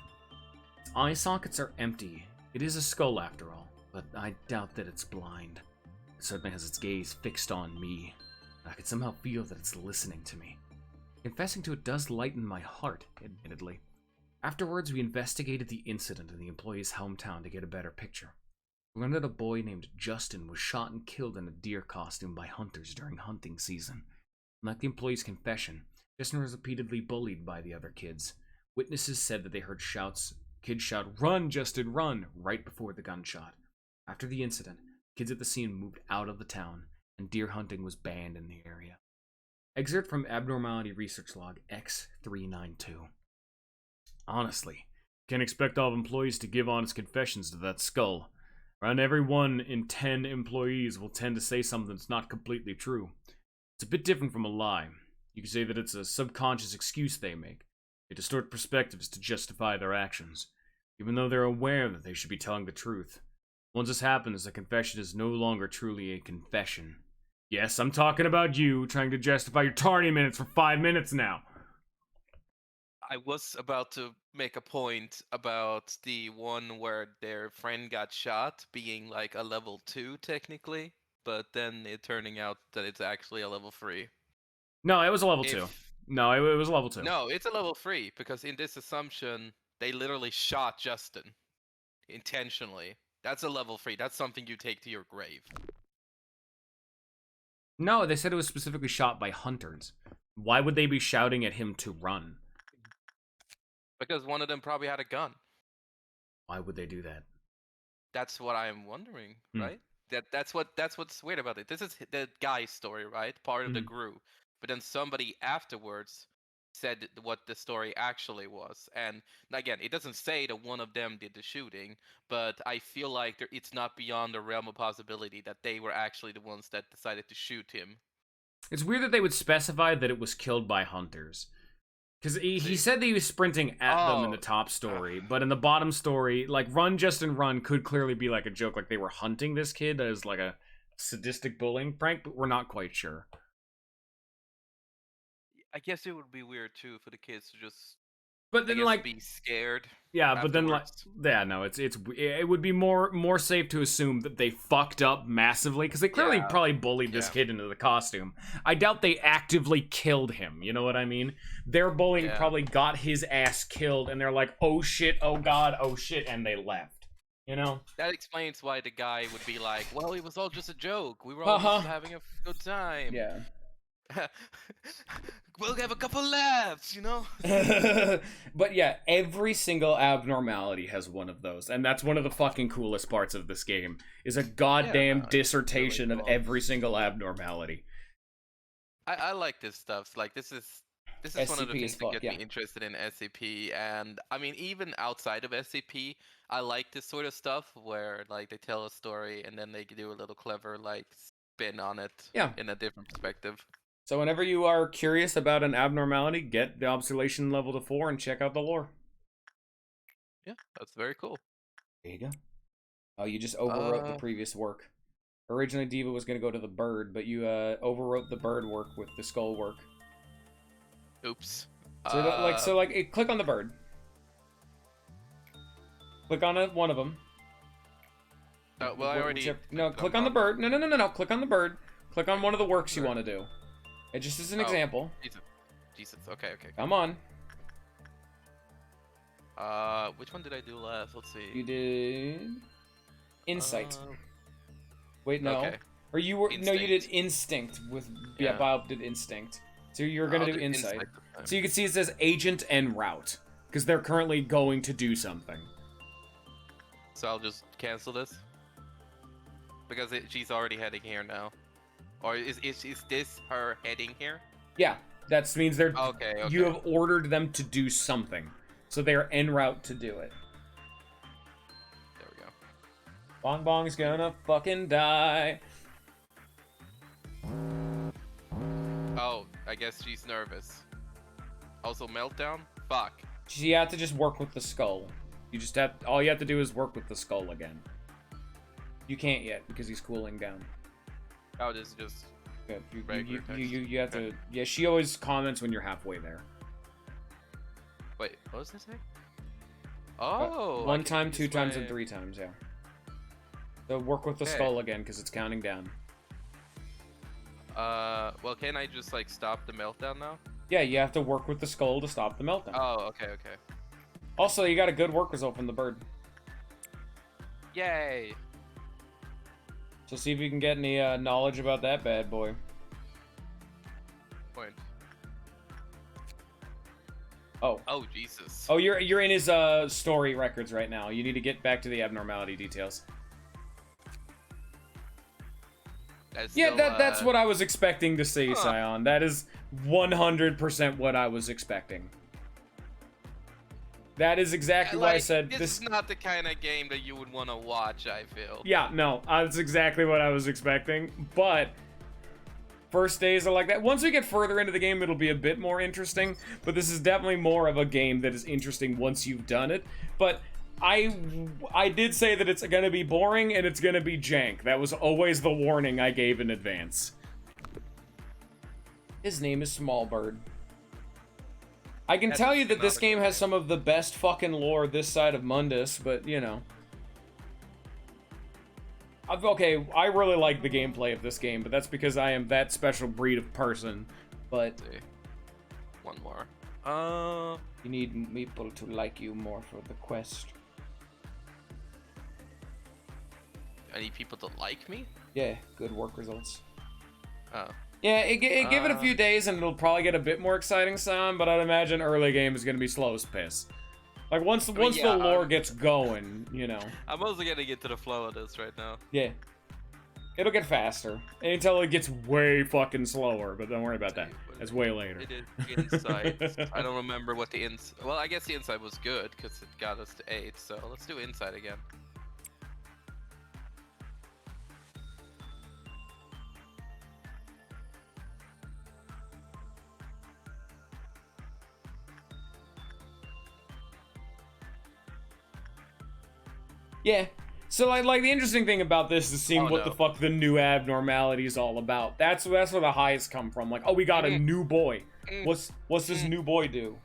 Its eye sockets are empty. It is a skull after all, but I doubt that it's blind. It certainly has its gaze fixed on me. I could somehow feel that it's listening to me. Confessing to it does lighten my heart, admittedly. Afterwards, we investigated the incident in the employee's hometown to get a better picture. We learned that a boy named Justin was shot and killed in a deer costume by hunters during hunting season. Like the employee's confession, Justin was repeatedly bullied by the other kids. Witnesses said that they heard kids shout, "Run, Justin, run!" right before the gunshot. After the incident, kids at the scene moved out of the town, and deer hunting was banned in the area. Excerpt from Abnormality Research Log X392. Honestly, can't expect all employees to give honest confessions to that skull. Around every 1 in 10 employees will tend to say something that's not completely true. It's a bit different from a lie. You could say that it's a subconscious excuse they make. They distort perspectives to justify their actions, even though they're aware that they should be telling the truth. Once this happens, a confession is no longer truly a confession. Yes, I'm talking about you trying to justify your tardy minutes for 5 minutes now. I was about to make a point about the one where their friend got shot being like a level 2 technically, but then it turning out that it's actually a level 3. No, it was a level 2. If No, it was a level 2. No, it's a level 3 because in this assumption they literally shot Justin intentionally. That's a level 3. That's something you take to your grave. No, they said it was specifically shot by hunters. Why would they be shouting at him to run? Because one of them probably had a gun. Why would they do that? That's what I'm wondering, right? That's what's weird about it. This is the guy's story, right? Part of the group. But then somebody afterwards said what the story actually was. And again, it doesn't say that one of them did the shooting, but I feel like it's not beyond the realm of possibility that they were actually the ones that decided to shoot him. It's weird that they would specify that it was killed by hunters. Because he said that he was sprinting at them in the top story, but in the bottom story, like, Run, Justin, Run could clearly be like a joke, like they were hunting this kid as like a sadistic bullying prank, but we're not quite sure. I guess it would be weird too for the kids to just But then, like, be scared. Yeah, but then, like, yeah, no, it would be more safe to assume that they fucked up massively, because they clearly probably bullied this kid into the costume. I doubt they actively killed him, you know what I mean? Their bullying probably got his ass killed, and they're like, oh shit, oh god, oh shit, and they left, you know? That explains why the guy would be like, well, it was all just a joke. We were all just having a good time. Yeah. We'll have a couple laughs, you know? But yeah, every single abnormality has one of those, and that's one of the fucking coolest parts of this game, is a goddamn dissertation really of every single abnormality. I like this stuff. Like, this is one of the things that get me interested in SCP, and I mean, even outside of SCP, I like this sort of stuff where, like, they tell a story and then they do a little clever, like, spin on it in a different perspective. So whenever you are curious about an abnormality, get the observation level to 4 and check out the lore. Yeah, that's very cool. There you go. Oh, you just overwrote the previous work. Originally, Diva was going to go to the bird, but you overwrote the bird work with the skull work. Oops. So, click on the bird. Click on one of them. Well, I already... No, click on the bird. No. Click on the bird. Click on one of the works you want to do. It just is an example. Jesus. Okay. Come on. Which one did I do last? Let's see. You did... Insight. Wait, no. Okay. Or you were... Instinct. No, you did Instinct with... Yeah, Bob did Instinct. So you're going to do Insight. So you can see it says Agent and Route. Because they're currently going to do something. So I'll just cancel this? Because she's already heading here now. Or is this her heading here? Yeah, that means they're... Okay. You have ordered them to do something. So they are en route to do it. There we go. Bongbong's gonna fucking die. Oh, I guess she's nervous. Also meltdown? Fuck. You have to just work with the skull. All you have to do is work with the skull again. You can't yet, because he's cooling down. Oh, this is just... Good. You have to... Yeah, she always comments when you're halfway there. Wait, what was this say? Oh! One time, 2 times, and 3 times, yeah. So work with the skull again, because it's counting down. Well, can I just, like, stop the meltdown now? Yeah, you have to work with the skull to stop the meltdown. Oh, okay. Also, you got a good work result from the bird. Yay! So see if you can get any knowledge about that bad boy. Point. Oh. Oh, Jesus. Oh, you're in his story records right now. You need to get back to the abnormality details. That's what I was expecting to see, Scion. That is 100% what I was expecting. That is exactly why I said this is not the kind of game that you would want to watch, I feel. Yeah, no, that's exactly what I was expecting, but first days are like that. Once we get further into the game, it'll be a bit more interesting, but this is definitely more of a game that is interesting once you've done it. But I did say that it's gonna be boring and it's gonna be jank. That was always the warning I gave in advance. His name is Smallbird. I can tell you that this game has some of the best fucking lore this side of Mundus, but, you know. Okay, I really like the gameplay of this game, but that's because I am that special breed of person. But... one more. You need people to like you more for the quest. I need people to like me? Yeah, good work results. Oh. Yeah, give it a few days and it'll probably get a bit more exciting sound, but I'd imagine early game is gonna be slow as piss. Like, once the lore gets going, you know. I'm also getting into the flow of this right now. Yeah. It'll get faster. Until it gets way fucking slower, but don't worry about that. That's way later. It is Insight. I don't remember what the well, I guess the Insight was good, because it got us to 8, so let's do Insight again. Yeah. So like the interesting thing about this is seeing what the fuck the new abnormality is all about. That's where the highs come from. Like, oh, we got a new boy. What's this new boy do?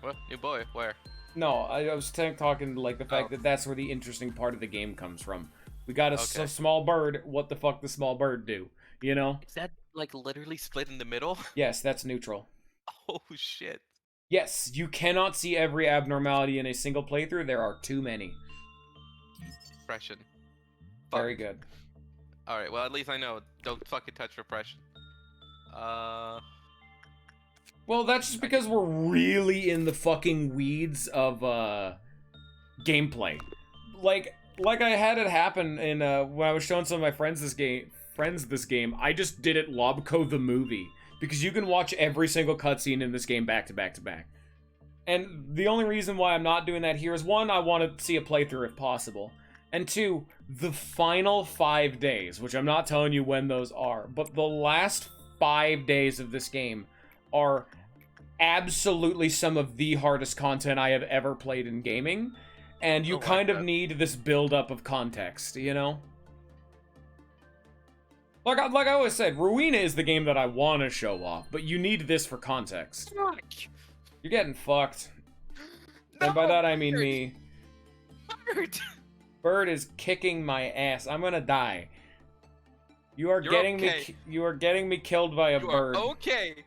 What? New boy? Where? No, I was talking like the fact that that's where the interesting part of the game comes from. We got a small bird. What the fuck does small bird do? You know? Is that like literally split in the middle? Yes, that's neutral. Oh shit. Yes, you cannot see every abnormality in a single playthrough. There are too many. Repression. Very good. Alright, well at least I know. Don't fucking touch repression. Well, that's just because we're really in the fucking weeds of gameplay. Like I had it happen in when I was showing some of my friends this game, I just did it Lobco the movie. Because you can watch every single cutscene in this game back to back to back. And the only reason why I'm not doing that here is, one, I want to see a playthrough if possible. And two, the final 5 days, which I'm not telling you when those are, but the last 5 days of this game are absolutely some of the hardest content I have ever played in gaming. And you kind of need this build-up of context, you know? Like I always said, Ruina is the game that I want to show off, but you need this for context. You're getting fucked. No, and by that I mean me. Bird! Bird is kicking my ass. I'm gonna die. You are getting me. You are getting me killed by a bird. Okay.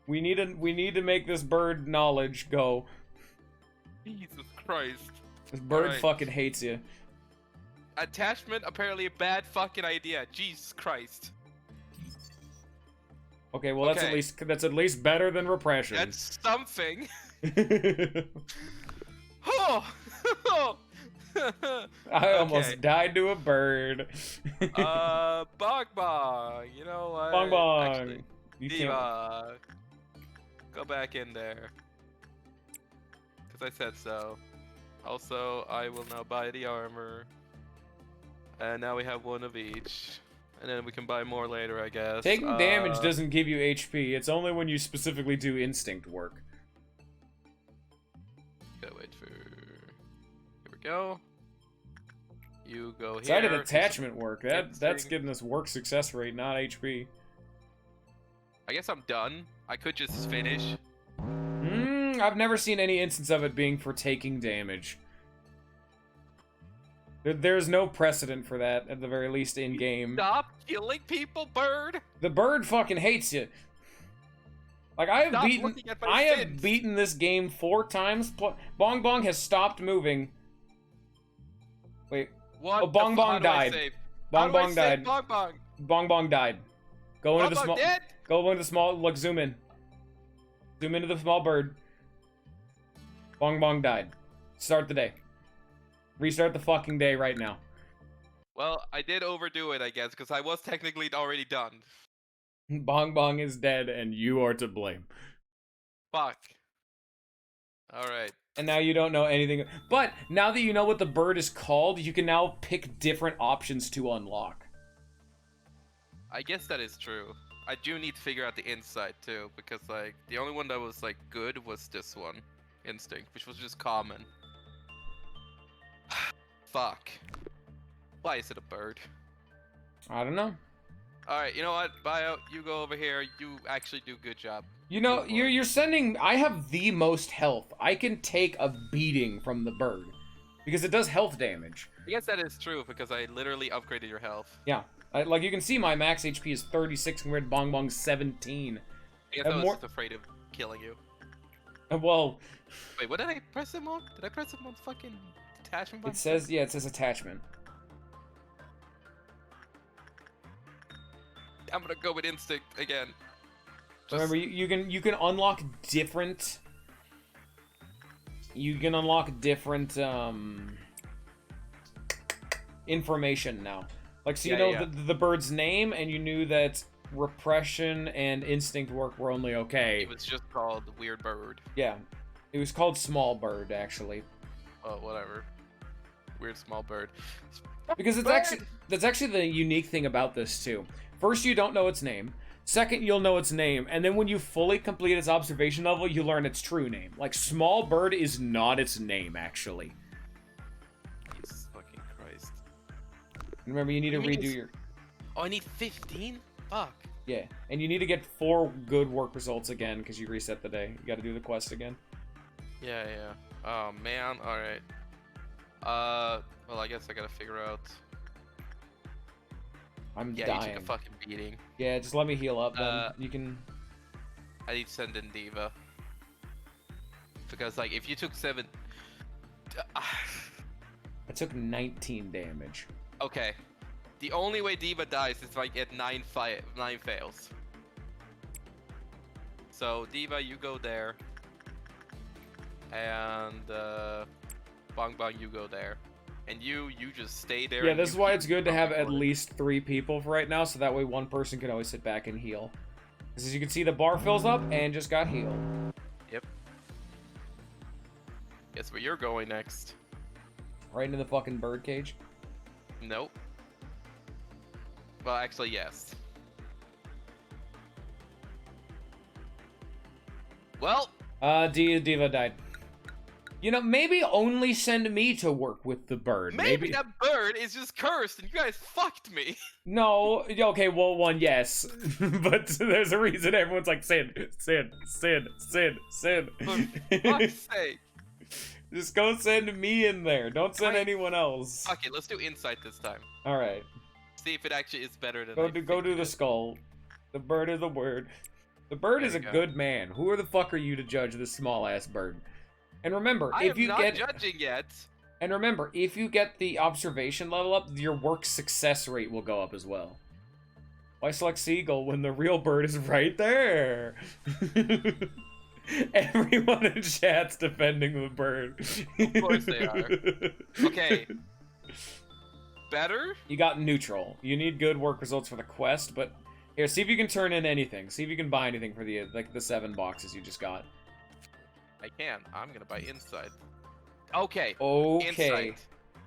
We need to make this bird knowledge go. Jesus Christ. This bird fucking hates you. Attachment apparently a bad fucking idea. Jesus Christ. Okay, well that's at least better than repression. That's something. Oh. I almost died to a bird. Bongbong. You know what? Bongbong. Diva. Go back in there. Because I said so. Also, I will now buy the armor. And now we have one of each. And then we can buy more later, I guess. Taking damage doesn't give you HP. It's only when you specifically do instinct work. Gotta wait for... Here we go. You go here. Decided attachment work. That's giving us work success rate, not HP. I guess I'm done. I could just finish. I've never seen any instance of it being for taking damage. There's no precedent for that, at the very least in game. Stop killing people, bird! The bird fucking hates you. Like, I have beaten this game 4 times. Bongbong has stopped moving. Wait. What? Oh, Bongbong died. Bongbong died. Bongbong? Bongbong died. Go into the small. Dead? Go into the small. Look, zoom in. Zoom into the small bird. Bongbong died. Start the day. Restart the fucking day right now. Well, I did overdo it, I guess, because I was technically already done. Bongbong is dead, and you are to blame. Fuck. Alright. And now you don't know anything. But now that you know what the bird is called, you can now pick different options to unlock. I guess that is true. I do need to figure out the inside too, because like the only one that was like good was this one, instinct, which was just common. Fuck. Why is it a bird? I don't know. All right, you know what? Bio, you go over here. You actually do a good job. You know, you're sending. I have the most health. I can take a beating from the bird because it does health damage. I guess that is true because I literally upgraded your health. Yeah, like you can see, my max HP is 36 compared to Bongbong's 17. I guess I was just afraid of killing you. Well, wait, what did I press him on? Did I press him on fucking attachment button? It says, yeah, it says attachment. I'm gonna go with instinct again. Remember, you can unlock different. You can unlock different information now. Like, so you know the bird's name, and you knew that repression and instinct work were only okay. It was just called Weird Bird. Yeah, it was called Small Bird actually. Oh, whatever. Weird Small Bird. Because that's actually the unique thing about this too. First, you don't know its name. Second, you'll know its name, and then when you fully complete its observation level, you learn its true name. Like, Small Bird is not its name, actually. Jesus fucking Christ. Remember, you need to redo your... Oh, I need 15? Fuck. Yeah, and you need to get 4 good work results again, because you reset the day. You gotta do the quest again. Yeah. Oh, man. Alright. Well, I guess I gotta figure out... I'm dying. dying. You took a fucking beating. Yeah, just let me heal up, then. You can... I need to send in Diva. Because, like, if you took 7... I took 19 damage. Okay. The only way Diva dies is if I get 9 fails. So, Diva, you go there. And, Bongbong, you go there. And you just stay there. Yeah, this is why it's good to have at least 3 people for right now, so that way one person can always sit back and heal. Because as you can see, the bar fills up and just got healed. Yep. Guess where you're going next? Right into the fucking bird cage? Nope. Well, actually, yes. Well. Diva died. You know, maybe only send me to work with the bird. Maybe that bird is just cursed and you guys fucked me. No, okay, well, one, yes. But there's a reason everyone's like, Sin. For fuck's sake. Just go send me in there. Don't send anyone else. Okay, let's do insight this time. Alright. See if it actually is better than Go do the skull. The bird is the word. The bird is a good man. Who the fuck are you to judge this small-ass bird? And remember, if you get judging yet. And remember, if you get the observation level up, your work success rate will go up as well. Why select seagull when the real bird is right there? Everyone in chat's defending the bird. Of course they are. Okay. Better? You got neutral. You need good work results for the quest, but here, see if you can turn in anything. See if you can buy anything for the 7 boxes you just got. I can. I'm gonna buy insight. Okay. Okay. Insight.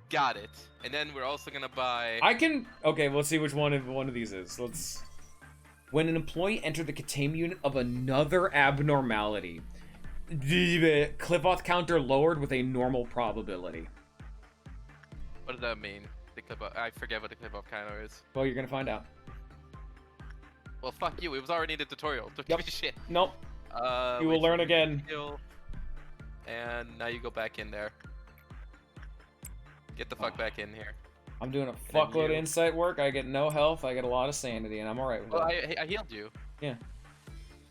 Got it. And then we're also gonna buy... I can... Okay, let's see which one of these is. Let's... When an employee entered the containment unit of another abnormality, the clip-off counter lowered with a normal probability. What does that mean? The clip-off... I forget what the clip-off counter is. Well, you're gonna find out. Well, fuck you. It was already in the tutorial. Don't Yep. give a shit. Nope. You will learn again. And now you go back in there. Get the fuck back in here. I'm doing a fuckload of insight work. I get no health. I get a lot of sanity, and I'm alright with it. I healed you. Yeah.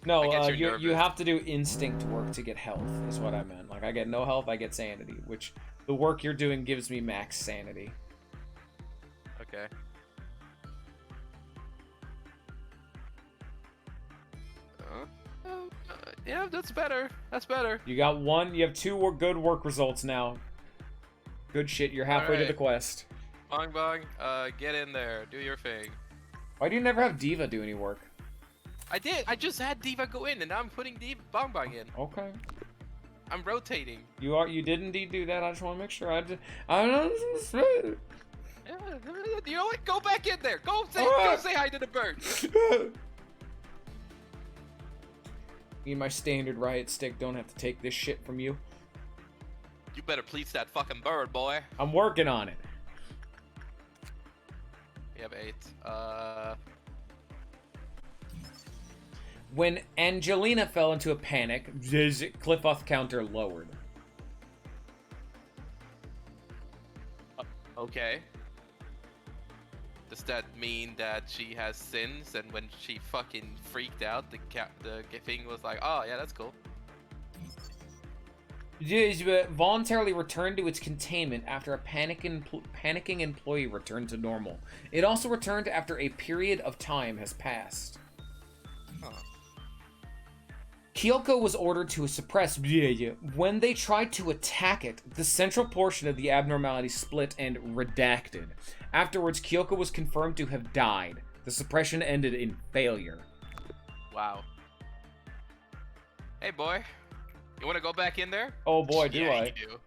No, you have to do instinct work to get health, is what I meant. Like, I get no health, I get sanity, which the work you're doing gives me max sanity. Okay. Yeah, that's better. That's better. You got one. You have 2 good work results now. Good shit. You're halfway to the quest. Bongbong, get in there. Do your thing. Why do you never have Diva do any work? I did. I just had Diva go in, and now I'm putting Bongbong in. Okay. I'm rotating. You did indeed do that. I just want to make sure. I don't know. Yeah, you know what? Go back in there. Go say hi to the bird. Me and my standard riot stick don't have to take this shit from you. You better please that fucking bird, boy. I'm working on it. We have 8. When Angelina fell into a panic, his Cliff-Off counter lowered. Okay. Does that mean that she has sins, and when she fucking freaked out, the thing was like, oh yeah, that's cool. Voluntarily returned to its containment after a panicking employee returned to normal. It also returned after a period of time has passed. Huh. Kyoko was ordered to suppress when they tried to attack it. The central portion of the abnormality split and redacted. Afterwards, Kyoko was confirmed to have died. The suppression ended in failure. Wow. Hey, boy. You want to go back in there? Oh boy, do yeah, I. You do.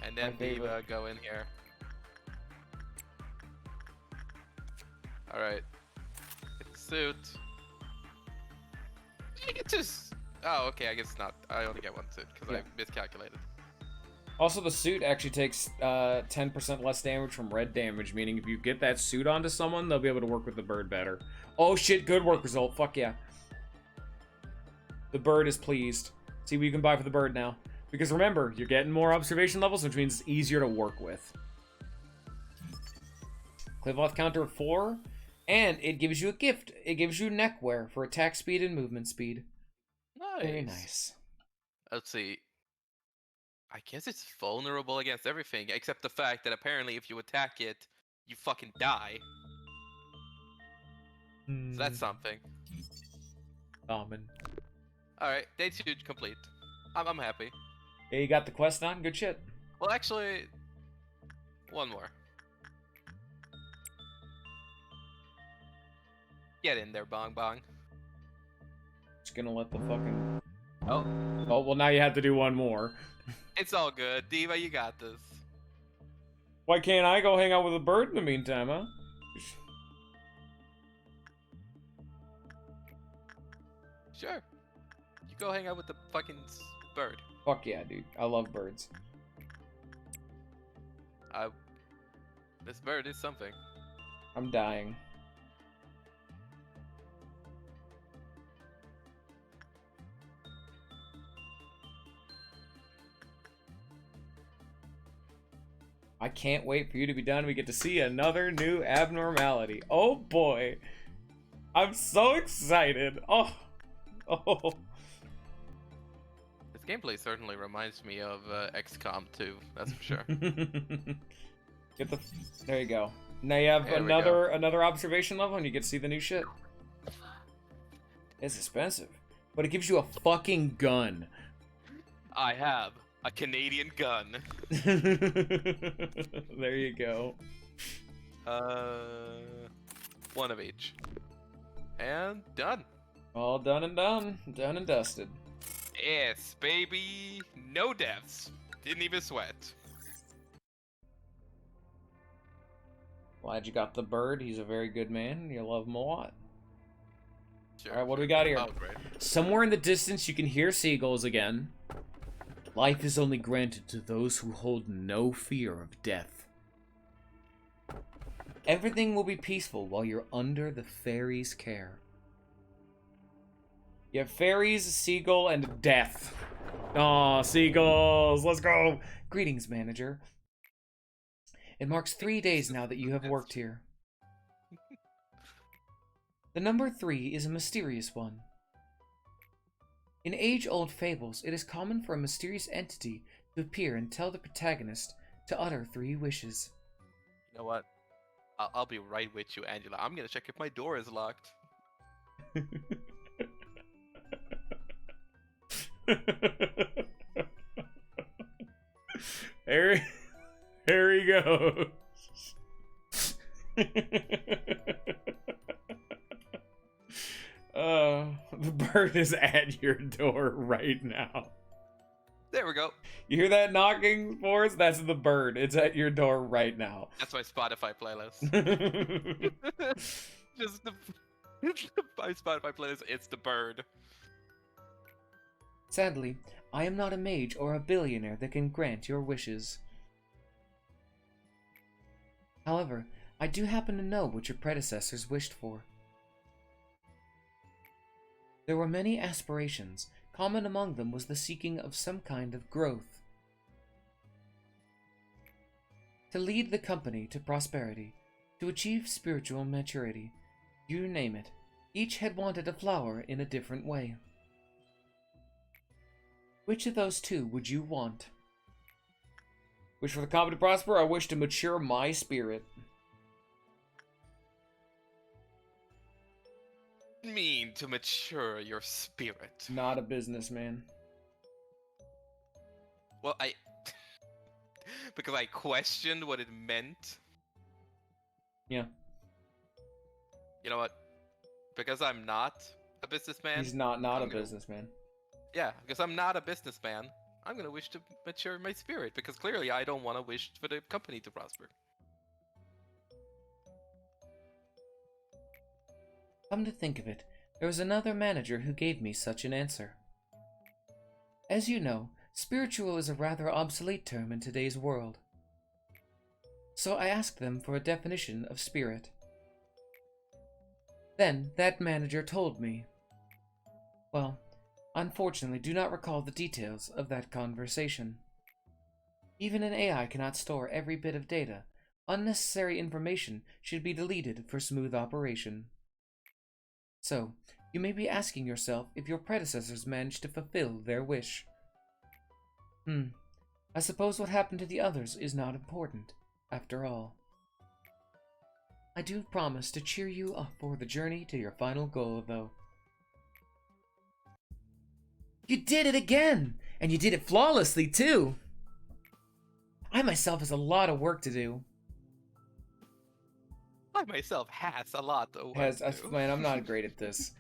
And then Diva, go in here. Alright. Get the suit. You can just... Oh, okay, I guess not. I only get one suit, because I miscalculated. Also, the suit actually takes 10% less damage from red damage, meaning if you get that suit onto someone, they'll be able to work with the bird better. Oh shit, good work result. Fuck yeah. The bird is pleased. See what you can buy for the bird now. Because remember, you're getting more observation levels, which means it's easier to work with. Cliff-Off counter 4, and it gives you a gift. It gives you neckwear for attack speed and movement speed. Nice. Very nice. Let's see. I guess it's vulnerable against everything, except the fact that apparently if you attack it, you fucking die. So that's something. Common. Alright, day 2 complete. I'm happy. Yeah, you got the quest on? Good shit. Well, actually, one more. Get in there, Bongbong. Just gonna let the fucking... Oh. Oh, well now you have to do one more. It's all good. Diva, you got this. Why can't I go hang out with a bird in the meantime, huh? Sure. You go hang out with the fucking bird. Fuck yeah, dude. I love birds. This bird is something. I'm dying. I can't wait for you to be done. We get to see another new abnormality. Oh boy. I'm so excited. Oh. Oh. This gameplay certainly reminds me of XCOM 2, that's for sure. Get the... There you go. Now you have another observation level and you get to see the new shit. It's expensive. But it gives you a fucking gun. I have a Canadian gun. There you go. One of each. And done. All done and done. Done and dusted. Yes, baby. No deaths. Didn't even sweat. Glad you got the bird. He's a very good man. You love him a lot. Sure, Alright, what do we got here? Oh, great. Somewhere in the distance you can hear seagulls again. Life is only granted to those who hold no fear of death. Everything will be peaceful while you're under the fairies' care. You have fairies, a seagull, and death. Aw, seagulls! Let's go! Greetings, manager. It marks 3 days now that you have worked here. The number 3 is a mysterious one. In age-old fables, it is common for a mysterious entity to appear and tell the protagonist to utter 3 wishes. You know what? I'll be right with you, Angela. I'm gonna check if my door is locked. Here he goes. The bird is at your door right now. There we go. You hear that knocking, Forrest? That's the bird. It's at your door right now. That's my Spotify playlist. Just my Spotify playlist. It's the bird. Sadly, I am not a mage or a billionaire that can grant your wishes. However, I do happen to know what your predecessors wished for. There were many aspirations. Common among them was the seeking of some kind of growth. To lead the company to prosperity, to achieve spiritual maturity, you name it, each had wanted a flower in a different way. Which of those two would you want? Wish for the company to prosper, I wish to mature my spirit. Mean to mature your spirit. Not a businessman. Well, because I questioned what it meant. Yeah. You know what? Because I'm not a businessman. He's not a businessman. Yeah, because I'm not a businessman, I'm gonna wish to mature my spirit, because clearly I don't want to wish for the company to prosper. Come to think of it, there was another manager who gave me such an answer. As you know, spiritual is a rather obsolete term in today's world. So I asked them for a definition of spirit. Then that manager told me. Well, unfortunately, do not recall the details of that conversation. Even an AI cannot store every bit of data. Unnecessary information should be deleted for smooth operation. So, you may be asking yourself if your predecessors managed to fulfill their wish. I suppose what happened to the others is not important, after all. I do promise to cheer you up for the journey to your final goal, though. You did it again! And you did it flawlessly, too! I myself has a lot of work to do. I myself has a lot of work to do. Man, I'm not great at this.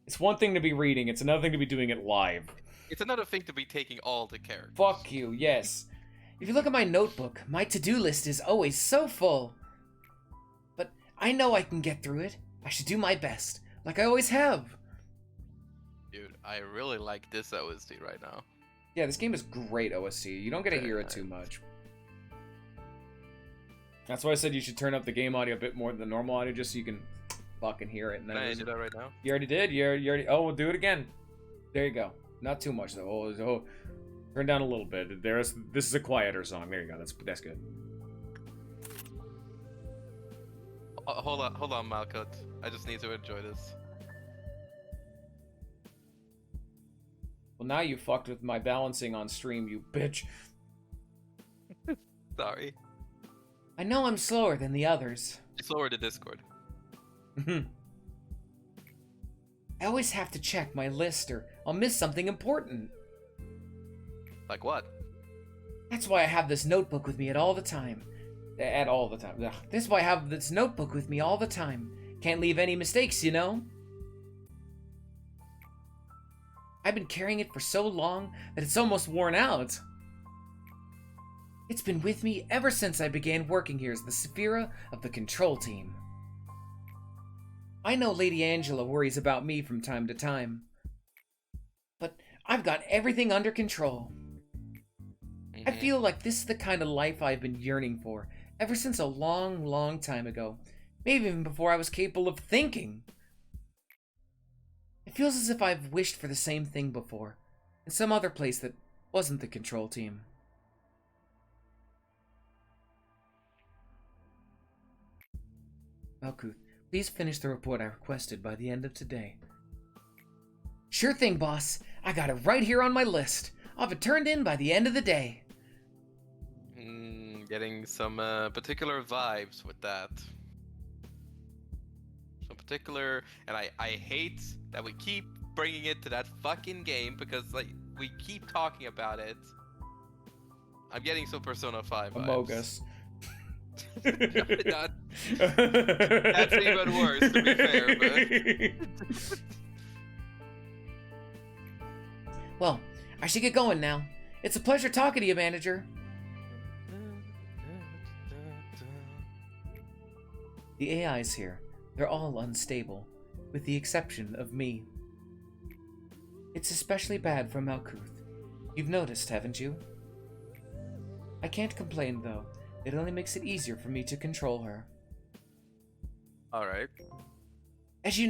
It's one thing to be reading, it's another thing to be doing it live. It's another thing to be taking all the characters. Fuck you, yes. If you look at my notebook, my to-do list is always so full. But I know I can get through it. I should do my best, like I always have. Dude, I really like this OST right now. Yeah, this game is great OST. You don't get to hear it too much. That's why I said you should turn up the game audio a bit more than the normal audio, just so you can fucking hear it. And then Can I do that right now? You already did? You already... Oh, we'll do it again. There you go. Not too much, though. Oh, turn down a little bit. This is a quieter song. There you go. That's good. Hold on, Malkut. I just need to enjoy this. Well, now you fucked with my balancing on stream, you bitch. Sorry. I know I'm slower than the others. Slower to Discord. I always have to check my list or I'll miss something important. Like what? That's why I have this notebook with me at all the time. Ugh. This is why I have this notebook with me all the time. Can't leave any mistakes, you know? I've been carrying it for so long that it's almost worn out. It's been with me ever since I began working here as the Sephira of the control team. I know Lady Angela worries about me from time to time, but I've got everything under control. I feel like this is the kind of life I've been yearning for ever since a long, long time ago, maybe even before I was capable of thinking. It feels as if I've wished for the same thing before, in some other place that wasn't the control team. Malkuth, please finish the report I requested by the end of today. Sure thing, boss. I got it right here on my list. I'll have it turned in by the end of the day. Getting some particular vibes with that. Some particular... And I hate that we keep bringing it to that fucking game because like we keep talking about it. I'm getting some Persona 5 vibes. Amogus. That's even worse, to be fair, but... Well, I should get going now. It's a pleasure talking to you, manager. The AIs here, they're all unstable, with the exception of me. It's especially bad for Malkuth. You've noticed, haven't you? I can't complain, though. It only makes it easier for me to control her. Alright. As you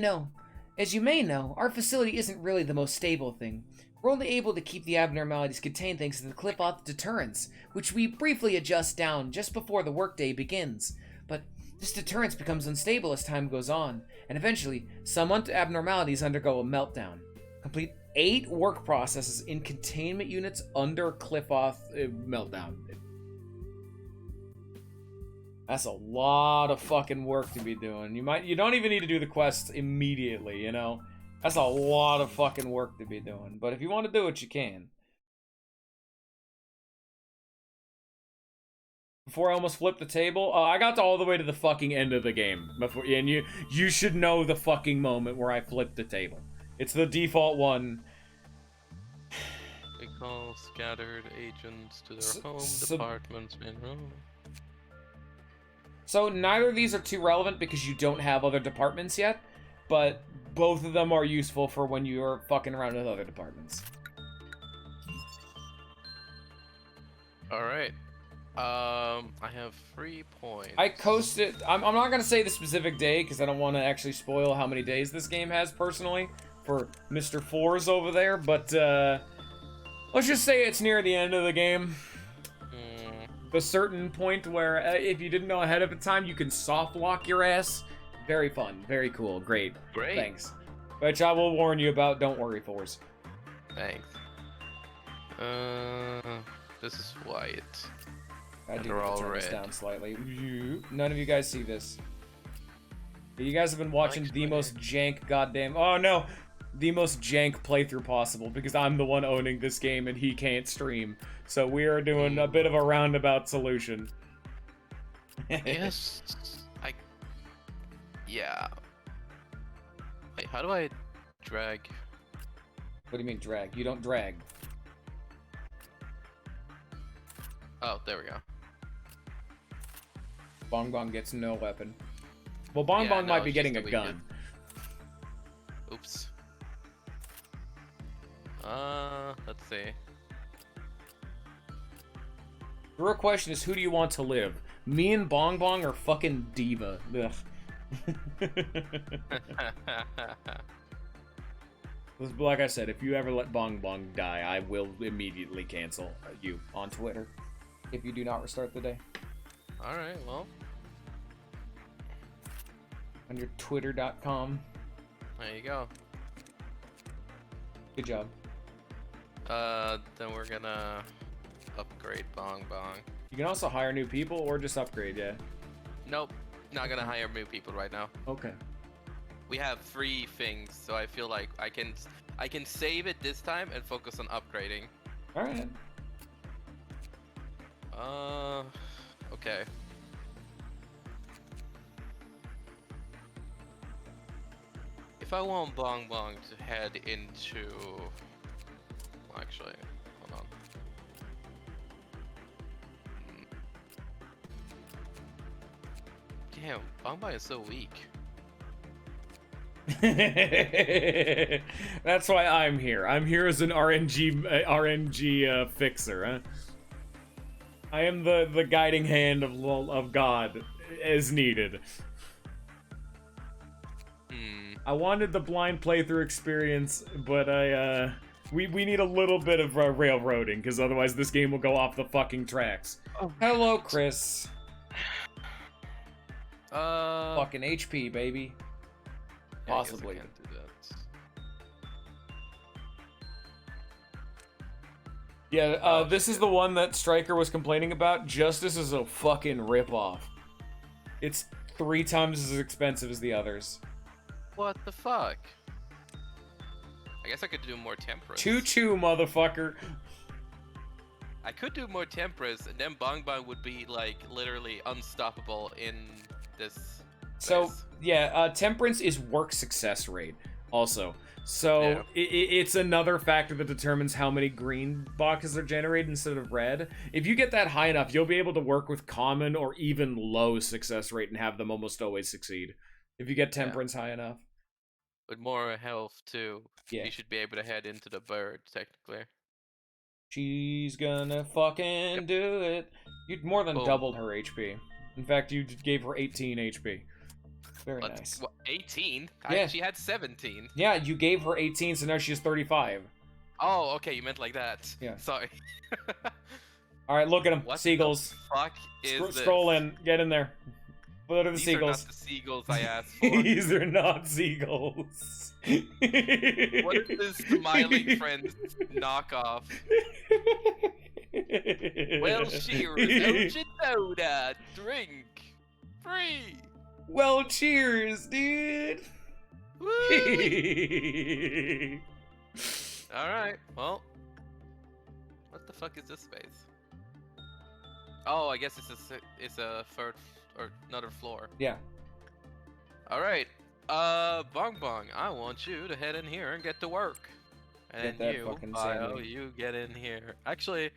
may know, our facility isn't really the most stable thing. We're only able to keep the abnormalities contained thanks to the clip-off deterrence, which we briefly adjust down just before the workday begins. But this deterrence becomes unstable as time goes on, and eventually, some abnormalities undergo a meltdown. Complete 8 work processes in containment units under clip-off meltdown. That's a lot of fucking work to be doing. You don't even need to do the quests immediately, you know? That's a lot of fucking work to be doing. But if you want to do it, you can. Before I almost flipped the table, I got all the way to the fucking end of the game. Before, and you should know the fucking moment where I flipped the table. It's the default one. We call scattered agents to their home departments in Rome. So neither of these are too relevant because you don't have other departments yet, but both of them are useful for when you're fucking around with other departments. Alright. I have 3 points. I coasted. I'm not gonna say the specific day because I don't want to actually spoil how many days this game has personally for Mr. Fours over there, but let's just say it's near the end of the game. A certain point where if you didn't know ahead of the time, you can soft lock your ass. Very fun, very cool, great. Thanks. Which I will warn you about. Don't worry, Fours. Thanks. This is white. I do They're need to all turn this red. down slightly. None of you guys see this. You guys have been watching the most jank goddamn. Oh no, the most jank playthrough possible because I'm the one owning this game and he can't stream. So we are doing a bit of a roundabout solution. Yes. Yeah. Wait, how do I drag? What do you mean drag? You don't drag. Oh, there we go. Bongbong gets no weapon. Well, Bongbong Yeah, no, might be it's getting just a a gun. Oops. Let's see. The real question is, who do you want to live? Me and Bongbong or fucking Diva? Ugh. Like I said, if you ever let Bongbong die, I will immediately cancel you on Twitter if you do not restart the day. Alright, well. On your twitter.com. There you go. Good job. Then we're gonna upgrade Bongbong. You can also hire new people or just upgrade, yeah. Nope, not gonna hire new people right now. Okay. We have 3 things, so I feel like I can save it this time and focus on upgrading. Alright. Okay. If I want Bongbong to head into... Well, actually, hold on. Damn, Bongbong is so weak. That's why I'm here. I'm here as an RNG fixer. Huh? I am the guiding hand of God as needed. I wanted the blind playthrough experience, but we need a little bit of railroading because otherwise this game will go off the fucking tracks. Oh. Hello, Chris. Fucking HP, baby. Yeah, Possibly. I guess I can't do that. Yeah, this is the one that Stryker was complaining about. Justice is a fucking ripoff. It's 3 times as expensive as the others. What the fuck? I guess I could do more Temperance. Choo-choo, motherfucker. I could do more Temperance, and then Bongbong would be, like, literally unstoppable in this So, place. yeah, Temperance is work success rate, also. So, Yeah. it's another factor that determines how many green boxes are generated instead of red. If you get that high enough, you'll be able to work with common or even low success rate and have them almost always succeed. If you get Temperance high enough. With more health too. Yeah. You should be able to head into the bird, technically. She's gonna fucking do it. You more than Boom. doubled her HP. In fact, you gave her 18 HP. Very What? nice. What, 18? Yeah. She had 17. Yeah, you gave her 18, so now she's 35. Oh, okay, you meant like that. Yeah. Sorry. All right, look at them. What Seagulls. the fuck is this? Scroll in. Get in there. What are the These seagulls? are not the seagulls I asked for. These are not seagulls. What is this Smiling Friends knockoff? Well, cheers, ocean soda, drink, free. Well, cheers, dude. Woo! Alright, well. What the fuck is this space? Oh, I guess it's a third or another floor. Yeah. Alright. Bongbong, I want you to head in here and get to work. And that you, fucking Bio, sandy. you get in here. Actually,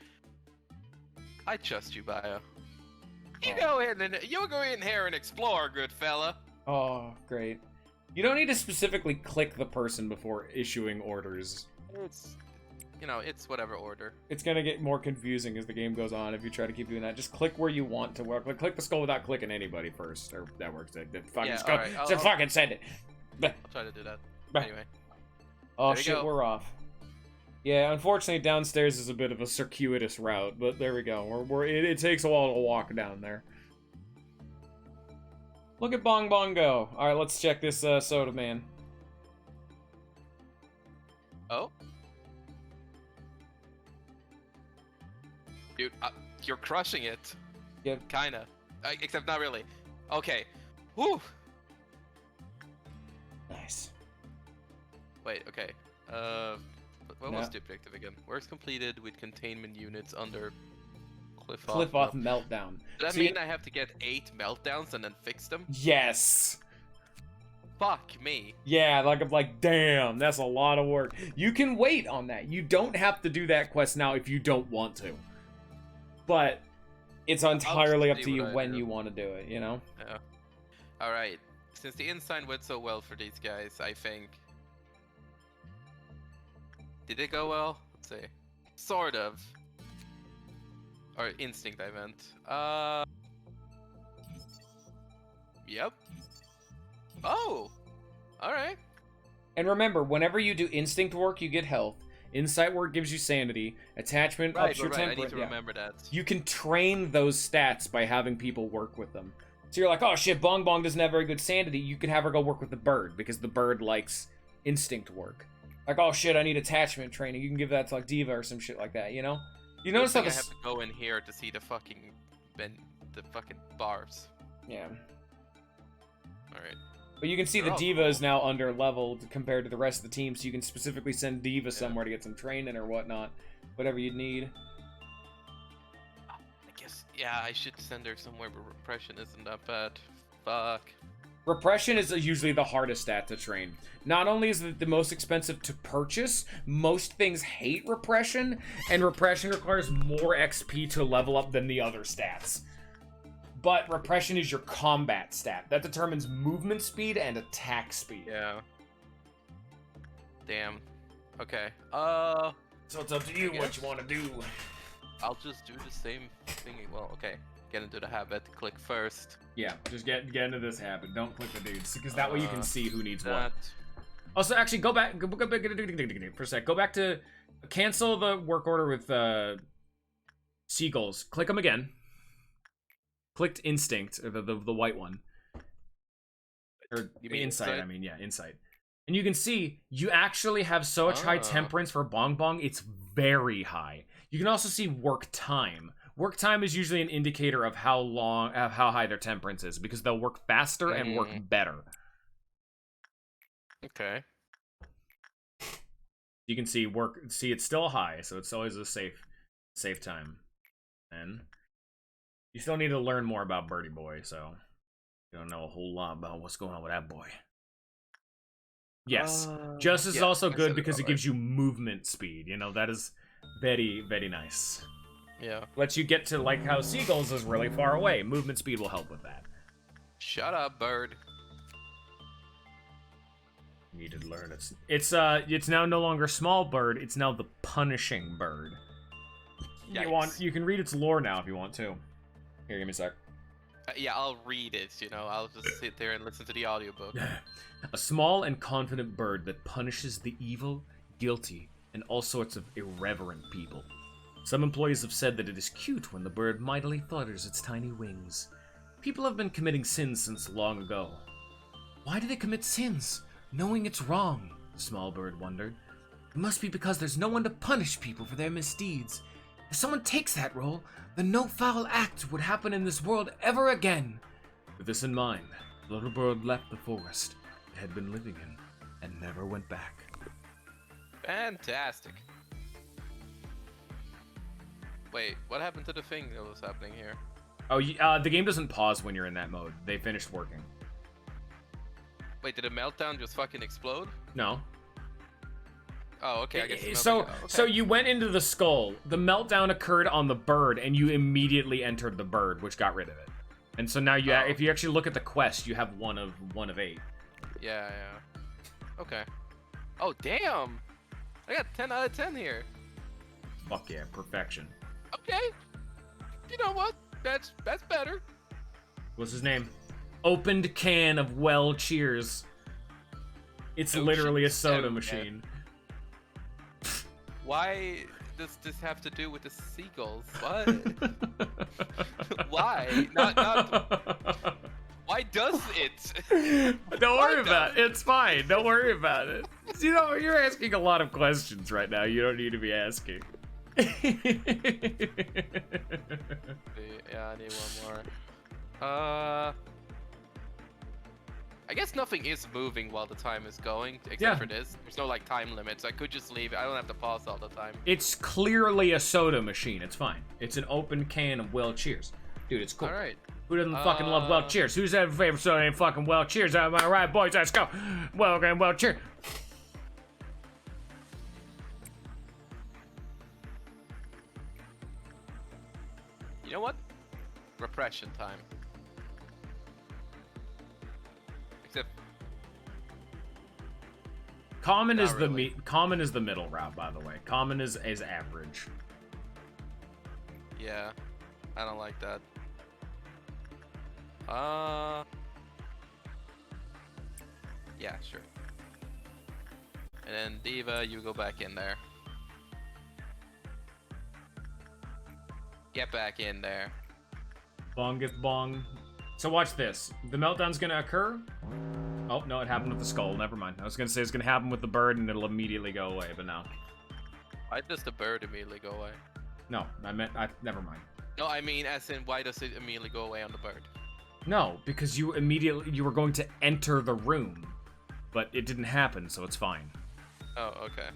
I trust you, Bio. You go in here and explore, good fella. Oh, great. You don't need to specifically click the person before issuing orders. It's, you know, it's whatever order. It's gonna get more confusing as the game goes on if you try to keep doing that. Just click where you want to work. Like, click the skull without clicking anybody first. Or that works. That fucking Yeah, skull. alright, Just fucking send it. I'll try to do that. Bah. Anyway. Oh There you shit, go. we're off. Yeah, unfortunately downstairs is a bit of a circuitous route, but there we go. It takes a while to walk down there. Look at Bongbong go. All right, let's check this soda man. Oh? Dude, you're crushing it. Yep. Kinda. Except not really. Okay. Whew. Nice. Wait, okay. What Yeah. was the objective again? Works completed with containment units under cliff Off meltdown. Does that So mean I have to get 8 meltdowns and then fix them? Yes. Fuck me. Yeah, I'm like, damn, that's a lot of work. You can wait on that. You don't have to do that quest now if you don't want to. But it's entirely up to you when you want to do it, you know? Yeah. Alright. Since the inside went so well for these guys, I think... Did it go well? Let's see. Sort of. Or instinct, I meant. Yep. Oh! Alright. And remember, whenever you do instinct work, you get health. Insight work gives you sanity. Attachment ups your I temperament. need to remember that. You can train those stats by having people work with them. So you're like, oh shit, Bongbong doesn't have very good sanity. You could have her go work with the bird, because the bird likes instinct work. Like, oh shit, I need attachment training. You can give that to like Diva or some shit like that, you know? You notice how I this... have to go in here to see the fucking bars. Yeah. Alright. But you can see the Oh, Diva cool. is now under leveled compared to the rest of the team, so you can specifically send Diva somewhere to get some training or whatnot. Whatever you need. I guess, yeah, I should send her somewhere, but repression isn't that bad. Fuck. Repression is usually the hardest stat to train. Not only is it the most expensive to purchase, most things hate repression, and repression requires more XP to level up than the other stats. But repression is your combat stat. That determines movement speed and attack speed. Yeah. Damn. Okay. So it's up to you what you want to do. I'll just do the same thing. Well, okay. Get into the habit. Click first. Yeah, just get into this habit. Don't click the dudes, because that way you can see who needs what. That. Also, actually, go back for a sec. Go back to cancel the work order with seagulls. Click them again. Clicked instinct, or the white one. Or You mean insight, insight? I mean, yeah, insight. And you can see, you actually have so much high Ah. temperance for Bongbong, it's very high. You can also see work time. Work time is usually an indicator of how high their temperance is, because they'll work faster and work better. Okay. You can see it's still high, so it's always a safe time. And you still need to learn more about Birdie Boy, so you don't know a whole lot about what's going on with that boy. Yes, Justice is yeah, also I good said because it about gives you movement speed. You know, that is very, very nice. Yeah. Lets you get to, like, how Seagulls is really far away. Movement speed will help with that. Shut up, bird. You need to learn it's now no longer small bird, it's now the punishing bird. You can read its lore now if you want to. Here, give me a sec. Yeah, I'll read it, you know. I'll just sit there and listen to the audiobook. A small and confident bird that punishes the evil, guilty, and all sorts of irreverent people. Some employees have said that it is cute when the bird mightily flutters its tiny wings. People have been committing sins since long ago. Why do they commit sins, knowing it's wrong? The small bird wondered. It must be because there's no one to punish people for their misdeeds. If someone takes that role, then no foul act would happen in this world ever again. With this in mind, the little bird left the forest it had been living in and never went back. Fantastic. Wait, what happened to the thing that was happening here? Oh, the game doesn't pause when you're in that mode. They finished working. Wait, did a meltdown just fucking explode? No. Oh, okay, I guess So you went into the skull, the meltdown occurred on the bird, and you immediately entered the bird, which got rid of it. And so now if you actually look at the quest, you have one of 8. Yeah. Okay. Oh, damn! I got 10 out of 10 here. Fuck yeah, perfection. Okay. You know what? That's better. What's his name? Opened can of well cheers. It's literally a soda machine. Why does this have to do with the seagulls? What? Why? Not. Why does it? Don't worry about it. It's fine. Don't worry about it. You know, you're asking a lot of questions right now. You don't need to be asking. Yeah, I need one more. I guess nothing is moving while the time is going, except for this. There's no, like, time limits. I could just leave it. I don't have to pause all the time. It's clearly a soda machine. It's fine. It's an open can of well cheers. Dude, it's cool. Alright. Who doesn't fucking love well cheers? Who's had a favorite soda named fucking well cheers? Am I right, boys? Let's go. Well cheers. You know what? Repression time. Except Common is really. Common is the middle route, by the way. Common is average. yeah, I don't like that. Yeah, sure. And then Diva, you go back in there. Get back in there. Bongeth bong. So watch this. The meltdown's gonna occur. Oh, no, it happened with the skull. Never mind. I was gonna say it's gonna happen with the bird and it'll immediately go away, but no. Why does the bird immediately go away? No, never mind. No, I mean, as in, why does it immediately go away on the bird? No, because you were going to enter the room, but it didn't happen, so it's fine. Oh, okay.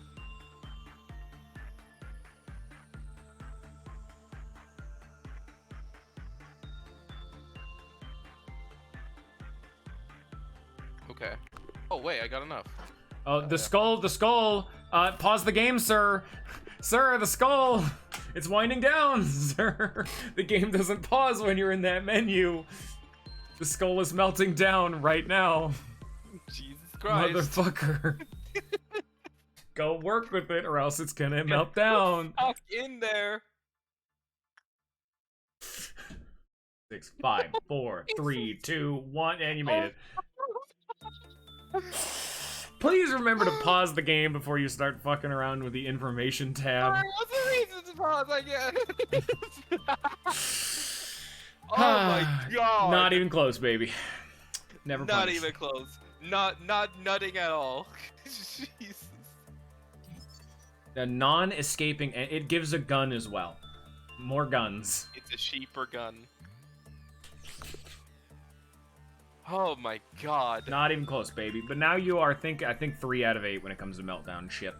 Okay. Oh, wait, I got enough. Oh, the skull! Pause the game, sir! Sir, the skull! It's winding down, sir! The game doesn't pause when you're in that menu. The skull is melting down right now. Jesus Christ. Motherfucker. Go work with it or else it's gonna melt down. Fuck in there. 6, 5, 4, 3, 2, 1, and you made it. Please remember to pause the game before you start fucking around with the information tab. What's the reason to pause? I guess. Oh my god. Not even close, baby. Never Not punished. even close. Not nutting at all. Jesus. The non-escaping, it gives a gun as well. More guns. It's a sheeper gun. Oh my god. Not even close, baby. But now you are, I think 3 out of 8 when it comes to meltdown shit.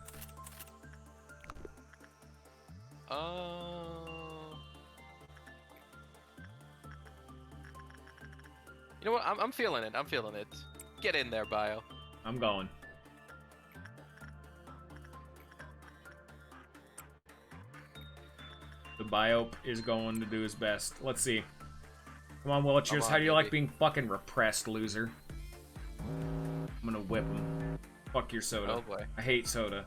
You know what? I'm feeling it. I'm feeling it. Get in there, Bio. I'm going. The Biope is going to do his best. Let's see. Come on, Wilchers. How do you like being fucking repressed, loser? I'm gonna whip him. Fuck your soda. Oh boy. I hate soda.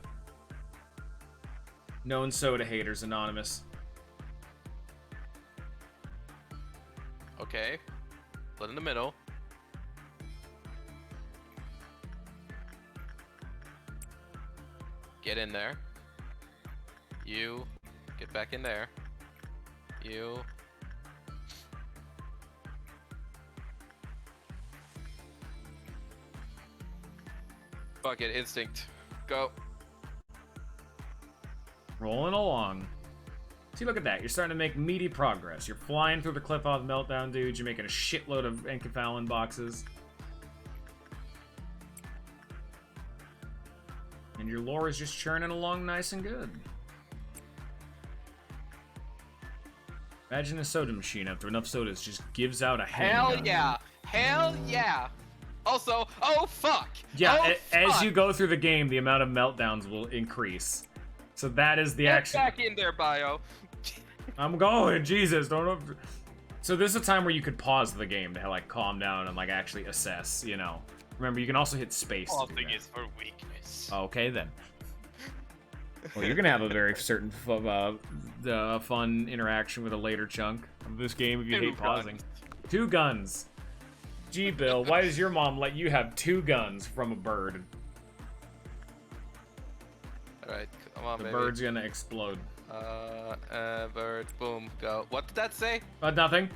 Known soda haters anonymous. Okay. Split in the middle. Get in there. You. Get back in there. You. Fuck it, instinct. Go. Rolling along. See, look at that. You're starting to make meaty progress. You're flying through the cliff off Meltdown, dudes. You're making a shitload of Enkephalin boxes. And your lore is just churning along nice and good. Imagine a soda machine after enough sodas just gives out a Hell handgun. yeah! Hell yeah! Also, oh fuck! Yeah, oh, as fuck. you go through the game, the amount of meltdowns will increase. So that is the Get action. back in there, Bio. I'm going, Jesus, don't. So this is a time where you could pause the game to like calm down and like actually assess. You know, remember you can also hit space. To do that. is for weakness. Okay then. Well, you're gonna have a very certain fun interaction with a later chunk of this game if you hate pausing. 2 guns. Gee, Bill, why does your mom let you have 2 guns from a bird? Alright, come on, The baby. bird's gonna explode. Bird, boom, go. What did that say? Nothing.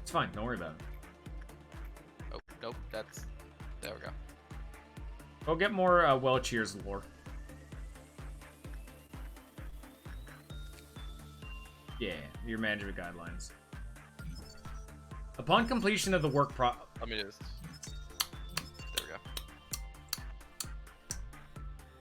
It's fine, don't worry about it. Oh, nope, that's... There we go. Go get more Welchier's lore. Yeah, your management guidelines. Upon completion of the work Let me just... There we go.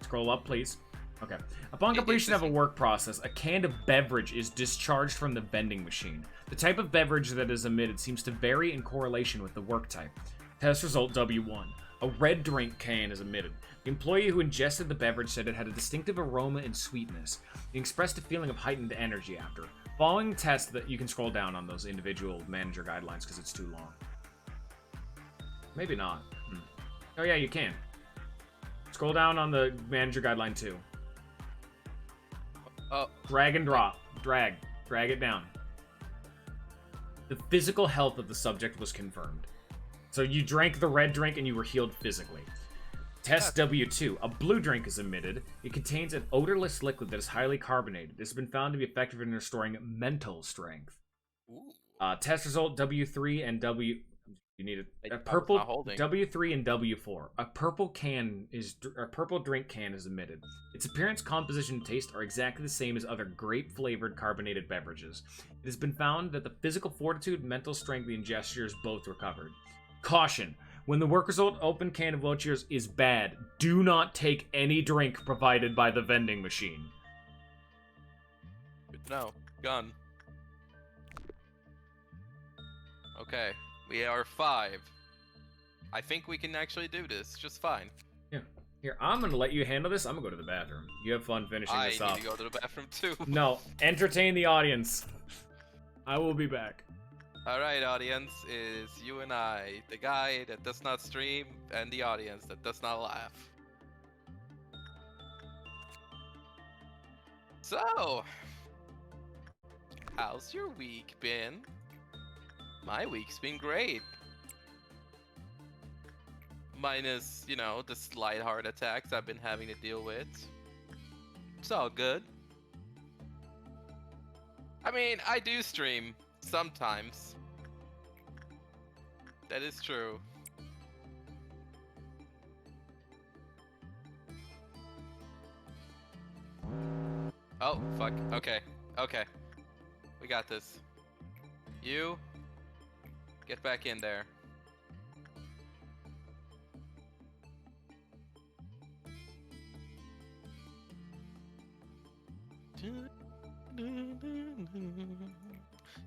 Scroll up, please. Okay. Upon completion of a work process, a can of beverage is discharged from the vending machine. The type of beverage that is emitted seems to vary in correlation with the work type. Test result W1. A red drink can is emitted. The employee who ingested the beverage said it had a distinctive aroma and sweetness. He expressed a feeling of heightened energy after. Following test that you can scroll down on those individual manager guidelines because it's too long. Maybe not. Oh yeah, you can. Scroll down on the manager guideline 2. Oh. Drag and drop. Drag it down. The physical health of the subject was confirmed. So you drank the red drink and you were healed physically. Test W2. A blue drink is emitted. It contains an odorless liquid that is highly carbonated. This has been found to be effective in restoring mental strength. Test result W3 and W... You need a purple W3 and W4. A purple drink can is emitted. Its appearance, composition, and taste are exactly the same as other grape-flavored carbonated beverages. It has been found that the physical fortitude, mental strength, and gestures both recovered. Caution: when the work result open can of Welchier's is bad, do not take any drink provided by the vending machine. Good to know. Gun. Okay. We are 5. I think we can actually do this just fine. Yeah. Here, I'm gonna let you handle this. I'm gonna go to the bathroom. You have fun finishing this I off. need to go to the bathroom too. No, entertain the audience. I will be back. Alright, audience, is you and I, the guy that does not stream, and the audience that does not laugh. So, how's your week been? My week's been great. Minus, you know, the slight heart attacks I've been having to deal with. It's all good. I mean, I do stream sometimes. That is true. Oh, fuck. Okay. Okay. We got this. You... Get back in there.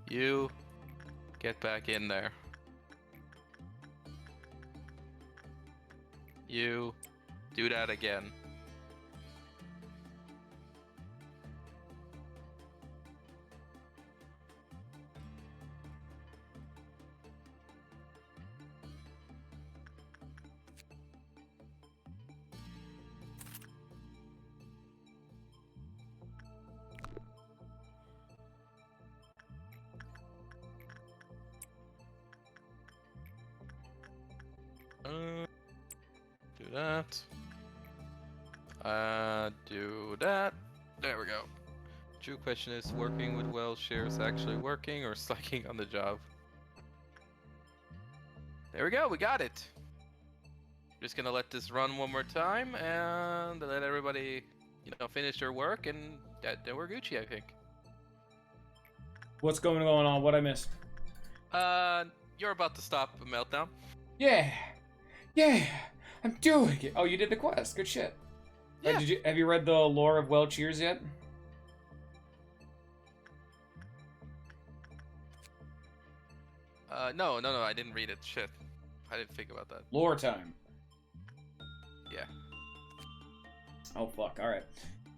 You get back in there. You do that again. Do that. Do that. There we go. True question is, working with well shares actually working or slacking on the job? There we go, we got it. Just gonna let this run one more time and let everybody, finish their work, and then we're Gucci, I think. What's going on? What I missed? You're about to stop a meltdown. Yeah, I'm doing it. Oh, you did the quest. Good shit. Yeah. Have you read the lore of Well Cheers yet? No, I didn't read it. Shit. I didn't think about that. Lore time. Yeah. Oh, fuck. Alright.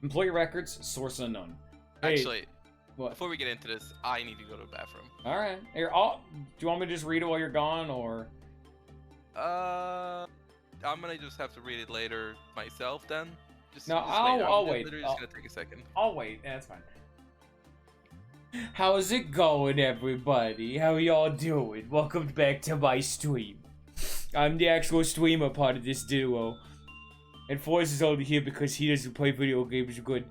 Employee records, source unknown. Hey, Actually, what? before we get into this, I need to go to the bathroom. Alright. Here, do you want me to just read it while you're gone, or? I'm gonna just have to read it later myself then. No, just I'll wait. wait. Literally just gonna take a second. I'll wait. That's fine. How's it going, everybody? How y'all doing? Welcome back to my stream. I'm the actual streamer part of this duo. And Forrest is only here because he doesn't play video games good.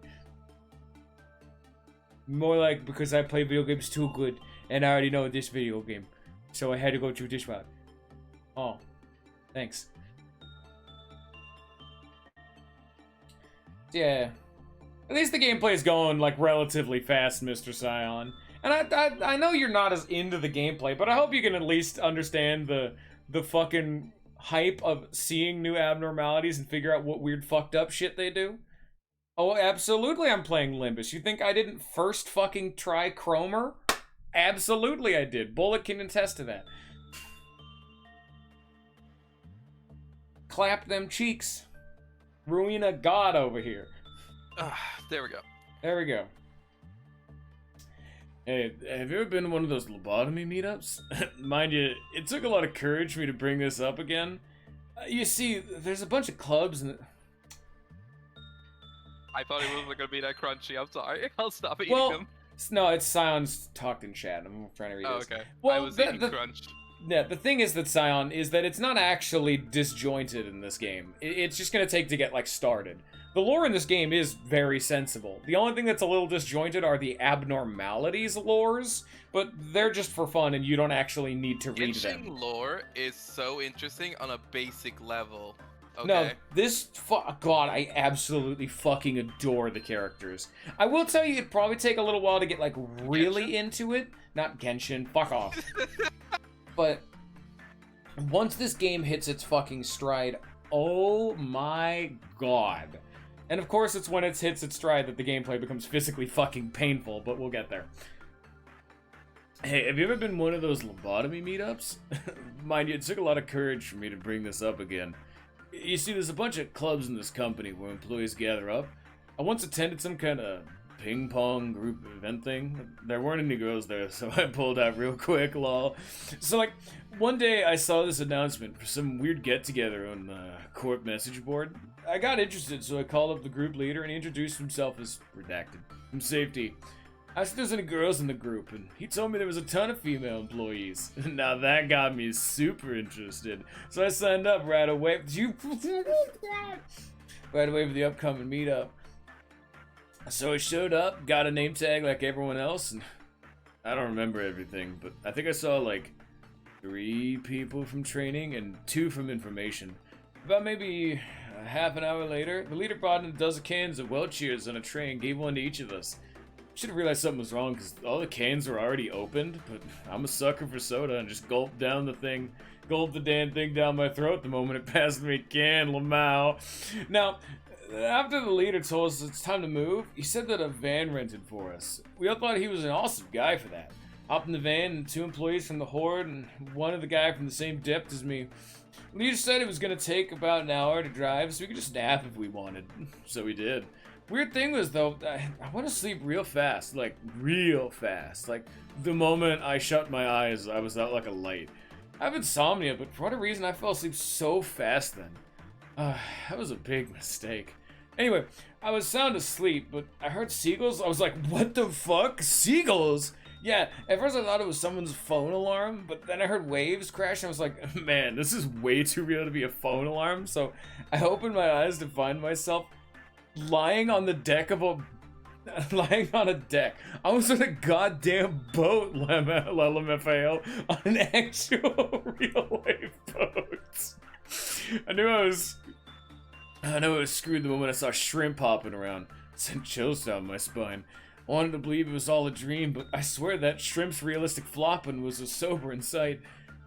More like because I play video games too good, and I already know this video game. So I had to go through this route. Oh, thanks. Yeah. At least the gameplay is going, like, relatively fast, Mr. Scion. And I know you're not as into the gameplay, but I hope you can at least understand the fucking hype of seeing new abnormalities and figure out what weird fucked up shit they do. Oh, absolutely I'm playing Limbus. You think I didn't first fucking try Chromer? Absolutely I did. Bullet can attest to that. Clap them cheeks. Ruina God over here. There we go. There we go. Hey, have you ever been to one of those lobotomy meetups? Mind you, it took a lot of courage for me to bring this up again. You see, there's a bunch of clubs and... I thought it wasn't gonna be that crunchy. I'm sorry. I'll stop eating Well, them. no, it's Scion's talked in chat. I'm trying to read Oh, this. okay. Well, I was eating crunch. Yeah, the thing is that Scion is that it's not actually disjointed in this game. It's just gonna take to get, like, started. The lore in this game is very sensible. The only thing that's a little disjointed are the abnormalities lores, but they're just for fun and you don't actually need to read them. Genshin lore is so interesting on a basic level. Okay. No, this... God, I absolutely fucking adore the characters. I will tell you, it'd probably take a little while to get, like, really into it. Not Genshin. Fuck off. But once this game hits its fucking stride, oh my god. And of course, it's when it hits its stride that the gameplay becomes physically fucking painful, but we'll get there. Hey, have you ever been one of those lobotomy meetups? Mind you, it took a lot of courage for me to bring this up again. You see, there's a bunch of clubs in this company where employees gather up. I once attended some kind of ping pong group event thing. There weren't any girls there, so I pulled out real quick, lol. So, like, one day I saw this announcement for some weird get-together on the corp message board. I got interested, so I called up the group leader and he introduced himself as redacted. From safety. I asked if there's any girls in the group, and he told me there was a ton of female employees. Now that got me super interested. So I signed up right away. Right away for the upcoming meetup. So I showed up, got a name tag like everyone else, and I don't remember everything, but I think I saw like 3 people from training and 2 from information. About maybe a half an hour later, the leader brought in a dozen cans of Well Cheers on a tray and gave one to each of us. Should have realized something was wrong because all the cans were already opened, but I'm a sucker for soda and just gulped down the thing, gulped the damn thing down my throat the moment it passed me. Can Lamau. Now, after the leader told us it's time to move, he said that a van rented for us. We all thought he was an awesome guy for that. Hopped in the van and 2 employees from the Horde and one of the guy from the same depth as me. The leader said it was going to take about an hour to drive, so we could just nap if we wanted. So we did. Weird thing was, though, I went to sleep real fast. Like, real fast. Like, the moment I shut my eyes, I was out like a light. I have insomnia, but for whatever reason, I fell asleep so fast then. That was a big mistake. Anyway, I was sound asleep, but I heard seagulls. I was like, what the fuck? Seagulls? Yeah, at first I thought it was someone's phone alarm, but then I heard waves crash and I was like, man, this is way too real to be a phone alarm. So I opened my eyes to find myself lying on the deck of a lying on a deck. I was on a goddamn boat, LMFAO, on an actual real life boat. I knew I was screwed the moment I saw shrimp hopping around. It sent chills down my spine. I wanted to believe it was all a dream, but I swear that shrimp's realistic flopping was a sobering sight.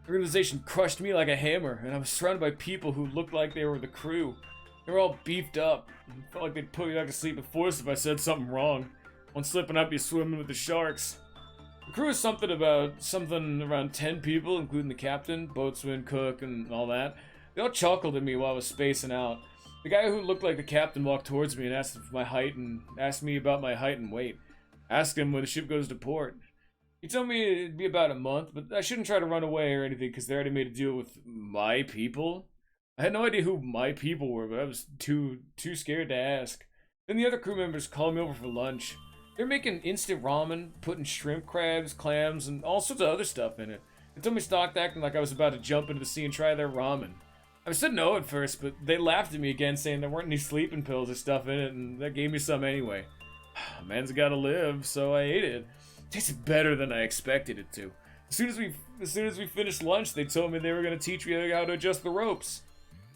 The realization crushed me like a hammer, and I was surrounded by people who looked like they were the crew. They were all beefed up. It felt like they'd put me back to sleep at force if I said something wrong. One slip and I'd be swimming with the sharks. The crew was something around 10 people, including the captain, boatswain, cook, and all that. They all chuckled at me while I was spacing out. The guy who looked like the captain walked towards me and asked me about my height and weight. Asked him when the ship goes to port. He told me it'd be about a month, but I shouldn't try to run away or anything because they already made a deal with my people. I had no idea who my people were, but I was too scared to ask. Then the other crew members called me over for lunch. They were making instant ramen, putting shrimp, crabs, clams, and all sorts of other stuff in it. They told me to stop acting like I was about to jump into the sea and try their ramen. I said no at first, but they laughed at me again, saying there weren't any sleeping pills or stuff in it, and that gave me some anyway. Man's gotta live, so I ate it. It tasted better than I expected it to. As soon as we finished lunch, they told me they were gonna teach me how to adjust the ropes.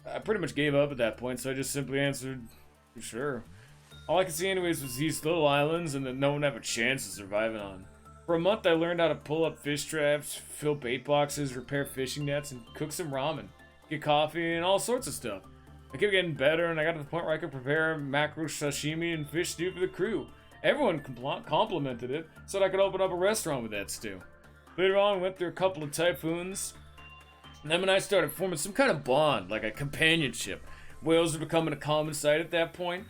I pretty much gave up at that point, so I just simply answered, sure. All I could see anyways was these little islands and that no one had a chance of surviving on. For a month I learned how to pull up fish traps, fill bait boxes, repair fishing nets, and cook some ramen. Get coffee and all sorts of stuff. I kept getting better and I got to the point where I could prepare mackerel sashimi and fish stew for the crew. Everyone complimented it, said I could open up a restaurant with that stew. Later on, we went through a couple of typhoons. Them and I started forming some kind of bond, like a companionship. Whales were becoming a common sight at that point.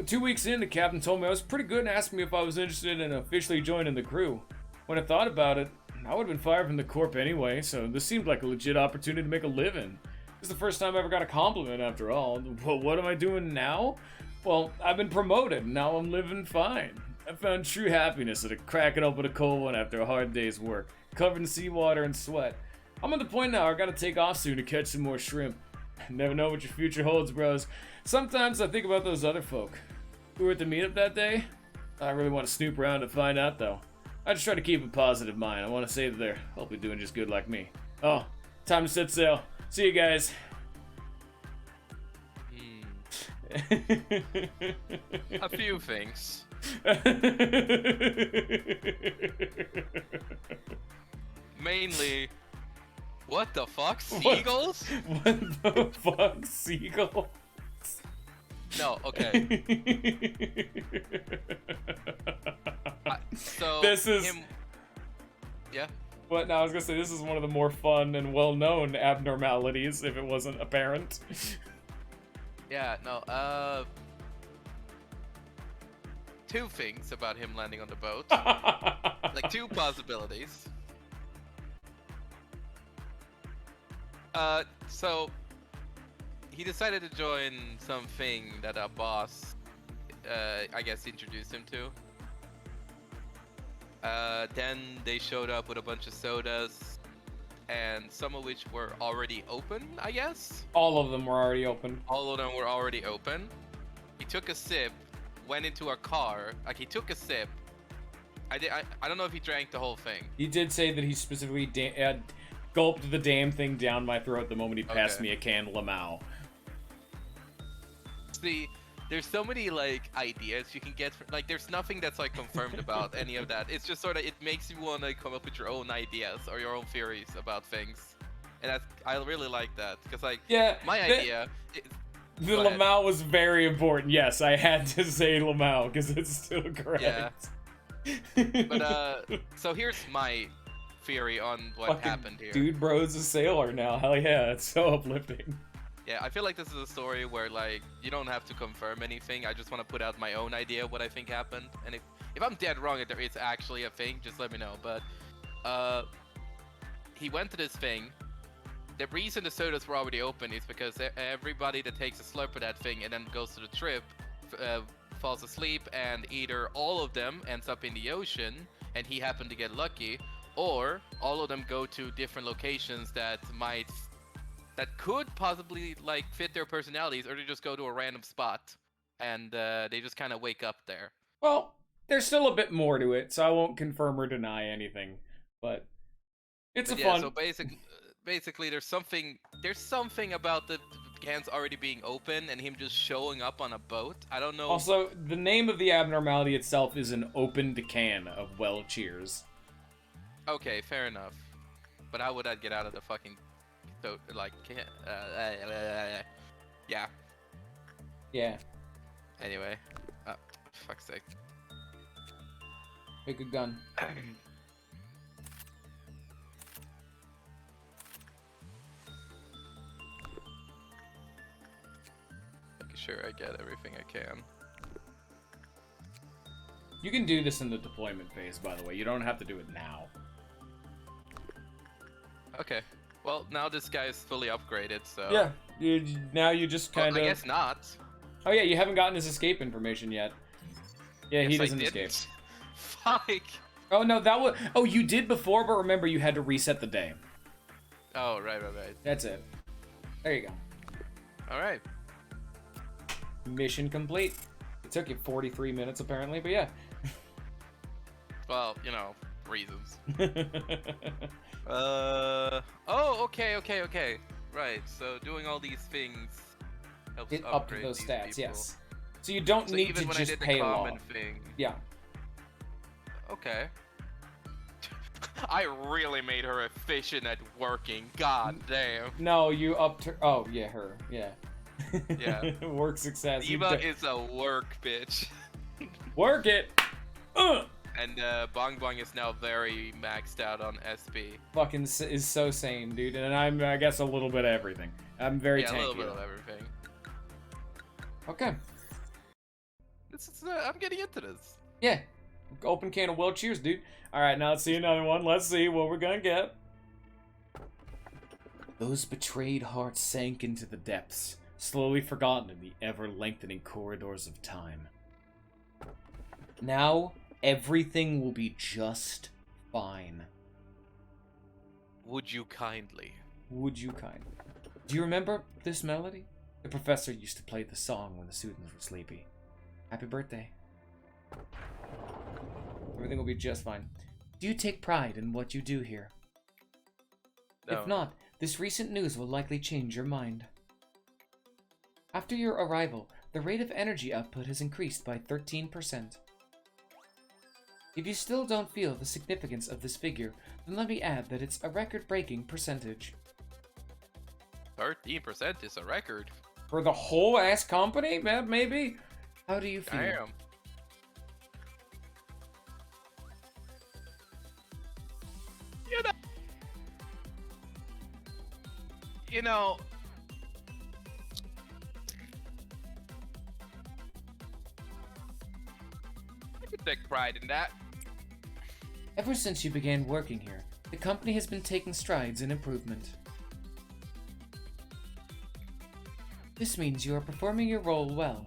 2 weeks in, the captain told me I was pretty good and asked me if I was interested in officially joining the crew. When I thought about it, I would have been fired from the Corp anyway, so this seemed like a legit opportunity to make a living. This is the first time I ever got a compliment after all. Well, what am I doing now? Well, I've been promoted, and now I'm living fine. I found true happiness at cracking open a cold one after a hard day's work, covered in seawater and sweat. I'm at the point now I gotta take off soon to catch some more shrimp. Never know what your future holds, bros. Sometimes I think about those other folk who were at the meetup that day. I really want to snoop around to find out, though. I just try to keep a positive mind. I want to say that they're hopefully doing just good like me. Oh, time to set sail. See you guys. A few things. Mainly, what the fuck? Seagulls? What the fuck? Seagulls? No, okay. So this is yeah. What? No, I was gonna say this is one of the more fun and well-known abnormalities, if it wasn't apparent. Yeah. No. Two things about him landing on the boat. Like two possibilities. So he decided to join something that a boss, I guess, introduced him to. Then they showed up with a bunch of sodas, and some of which were already open, I guess? All of them were already open. All of them were already open. He took a sip, went into a car, like he took a sip. I don't know if he drank the whole thing. He did say that he specifically gulped the damn thing down my throat the moment he passed me a can Lamau. See, there's so many like ideas you can get like there's nothing that's like confirmed about any of that. It's just sort of, it makes you want to come up with your own ideas or your own theories about things, and I really like that because like my idea the Lamau was very important. Yes, I had to say Lamau because it's still correct. Yeah. But so here's my theory on what fucking happened here. Dude bro's a sailor now. Hell yeah, it's so uplifting. Yeah, I feel like this is a story where like you don't have to confirm anything. I just want to put out my own idea of what I think happened, and if I'm dead wrong, if there is actually a thing, just let me know. But he went to this thing. The reason the sodas were already open is because everybody that takes a slurp of that thing and then goes to the trip falls asleep, and either all of them ends up in the ocean and he happened to get lucky, or all of them go to different locations that could possibly like fit their personalities, or they just go to a random spot and they just kind of wake up there. Well, there's still a bit more to it, so I won't confirm or deny anything. But it's a fun. So basically, there's something about the cans already being open and him just showing up on a boat. I don't know. Also, the name of the abnormality itself is an opened can of well cheers. Okay, fair enough. But how would I get out of the fucking yeah. Yeah. Anyway, fuck's sake. Pick a gun. Making sure I get everything I can. You can do this in the deployment phase, by the way. You don't have to do it now. Okay. Well, now this guy is fully upgraded, so... Yeah. Now you just kind of... I guess not. Oh yeah, you haven't gotten his escape information yet. Yeah, Yes, he doesn't escape. Fuck! Oh no, that was... Oh, you did before, but remember you had to reset the day. Oh, right. That's it. There you go. Alright. Mission complete. It took you 43 minutes apparently, but yeah. Well, you know, reasons. Oh, okay. Right, so doing all these things helps It up to upgrade those these stats, people. yes. So you don't So need even to when just I did pay the common along. thing. Yeah. Okay. I really made her efficient at working. God damn. No, you upped her. Oh, yeah, her. Yeah. Yeah. Work success. Eva is a work bitch. Work it. And Bongbong is now very maxed out on SB. Fucking is so sane, dude. And I'm, I guess, a little bit of everything. I'm very tanky. A little bit of everything. Okay. I'm getting into this. Yeah. Open can of well cheers, dude. Alright, now let's see another one. Let's see what we're gonna get. Those betrayed hearts sank into the depths, slowly forgotten in the ever-lengthening corridors of time. Now, everything will be just fine. Would you kindly? Would you kindly? Do you remember this melody? The professor used to play the song when the students were sleepy. Happy birthday. Everything will be just fine. Do you take pride in what you do here? No. If not, this recent news will likely change your mind. After your arrival, the rate of energy output has increased by 13%. If you still don't feel the significance of this figure, then let me add that it's a record-breaking percentage. 13% is a record. For the whole ass company, maybe? How do you feel? Damn. You know, I could take pride in that. Ever since you began working here, the company has been taking strides in improvement. This means you are performing your role well.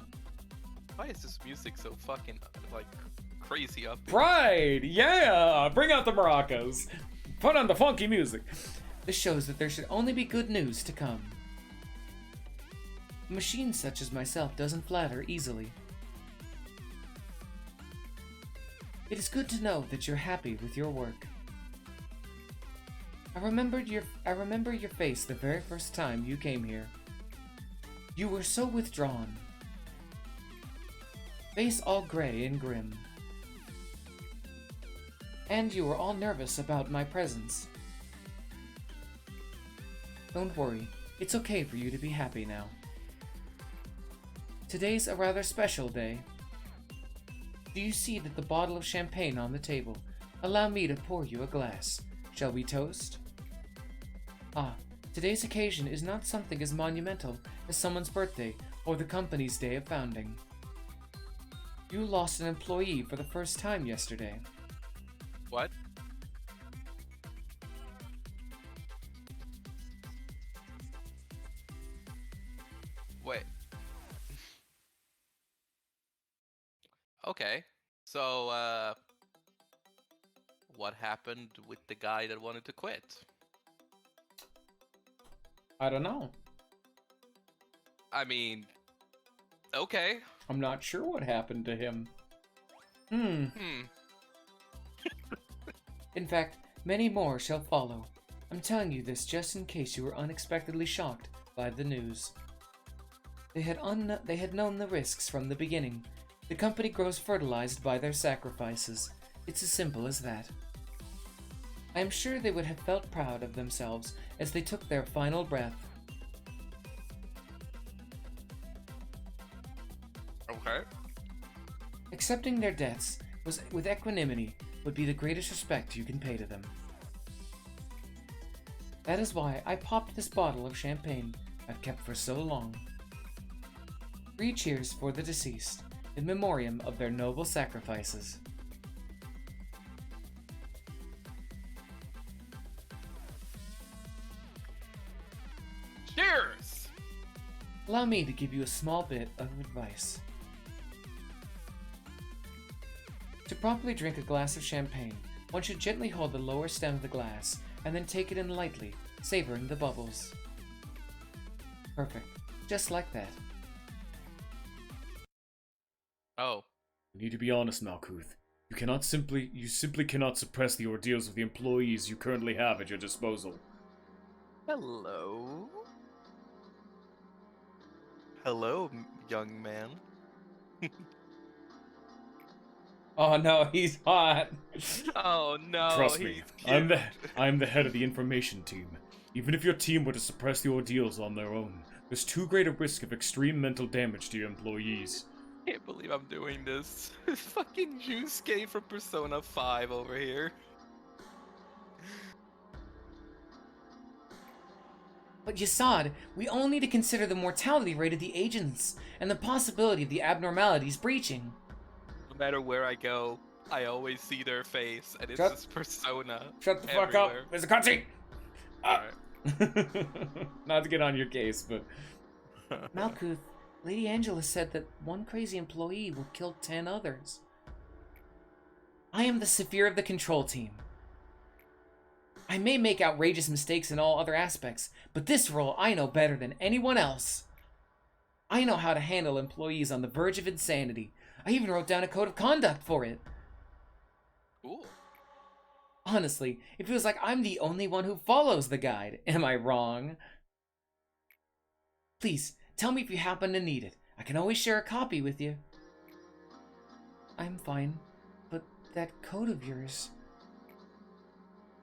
Why is this music so fucking, like, crazy up? Pride! Yeah! Bring out the maracas! Put on the funky music! This shows that there should only be good news to come. A machine such as myself doesn't flatter easily. It is good to know that you're happy with your work. I remember your face the very first time you came here. You were so withdrawn. Face all gray and grim. And you were all nervous about my presence. Don't worry, it's okay for you to be happy now. Today's a rather special day. Do you see that the bottle of champagne on the table? Allow me to pour you a glass. Shall we toast? Ah, today's occasion is not something as monumental as someone's birthday or the company's day of founding. You lost an employee for the first time yesterday. What? Wait. Okay. So, what happened with the guy that wanted to quit? I don't know. I mean, okay. I'm not sure what happened to him. Hmm. In fact, many more shall follow. I'm telling you this just in case you were unexpectedly shocked by the news. They had known the risks from the beginning. The company grows fertilized by their sacrifices. It's as simple as that. I am sure they would have felt proud of themselves as they took their final breath. Okay. Accepting their deaths was with equanimity would be the greatest respect you can pay to them. That is why I popped this bottle of champagne I've kept for so long. 3 cheers for the deceased, in memoriam of their noble sacrifices. Cheers! Allow me to give you a small bit of advice. To properly drink a glass of champagne, one should gently hold the lower stem of the glass and then take it in lightly, savoring the bubbles. Perfect. Just like that. Oh. You need to be honest, Malkuth. You simply cannot suppress the ordeals of the employees you currently have at your disposal. Hello? Hello, young man. Oh no, he's hot. Oh no, Trust me, I'm the head of the information team. Even if your team were to suppress the ordeals on their own, there's too great a risk of extreme mental damage to your employees. I can't believe I'm doing this. Fucking Jusuke from Persona 5 over here. But Yasad, we all need to consider the mortality rate of the agents and the possibility of the abnormalities breaching. No matter where I go, I always see their face, and it's this persona. Shut the fuck everywhere. up. There's a cutscene. Alright. Not to get on your case, but Malkuth, Lady Angela said that one crazy employee will kill 10 others. I am the Saphir of the control team. I may make outrageous mistakes in all other aspects, but this role I know better than anyone else. I know how to handle employees on the verge of insanity. I even wrote down a code of conduct for it. Cool. Honestly, it feels like I'm the only one who follows the guide. Am I wrong? Please, tell me if you happen to need it. I can always share a copy with you. I'm fine, but that code of yours...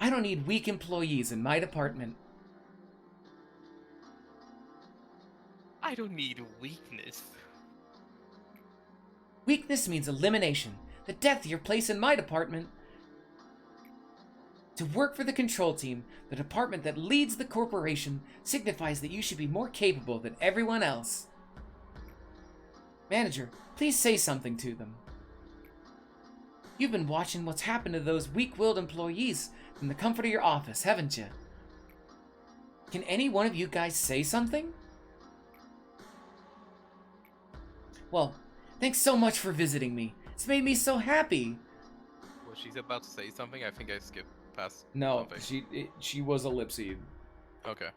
I don't need weak employees in my department. I don't need weakness. Weakness means elimination, the death of your place in my department. To work for the control team, the department that leads the corporation, signifies that you should be more capable than everyone else. Manager, please say something to them. You've been watching what's happened to those weak-willed employees from the comfort of your office, haven't you? Can any one of you guys say something? Well, thanks so much for visiting me. It's made me so happy. Was she about to say something? I think I skipped past No, something. she was ellipsed. Okay.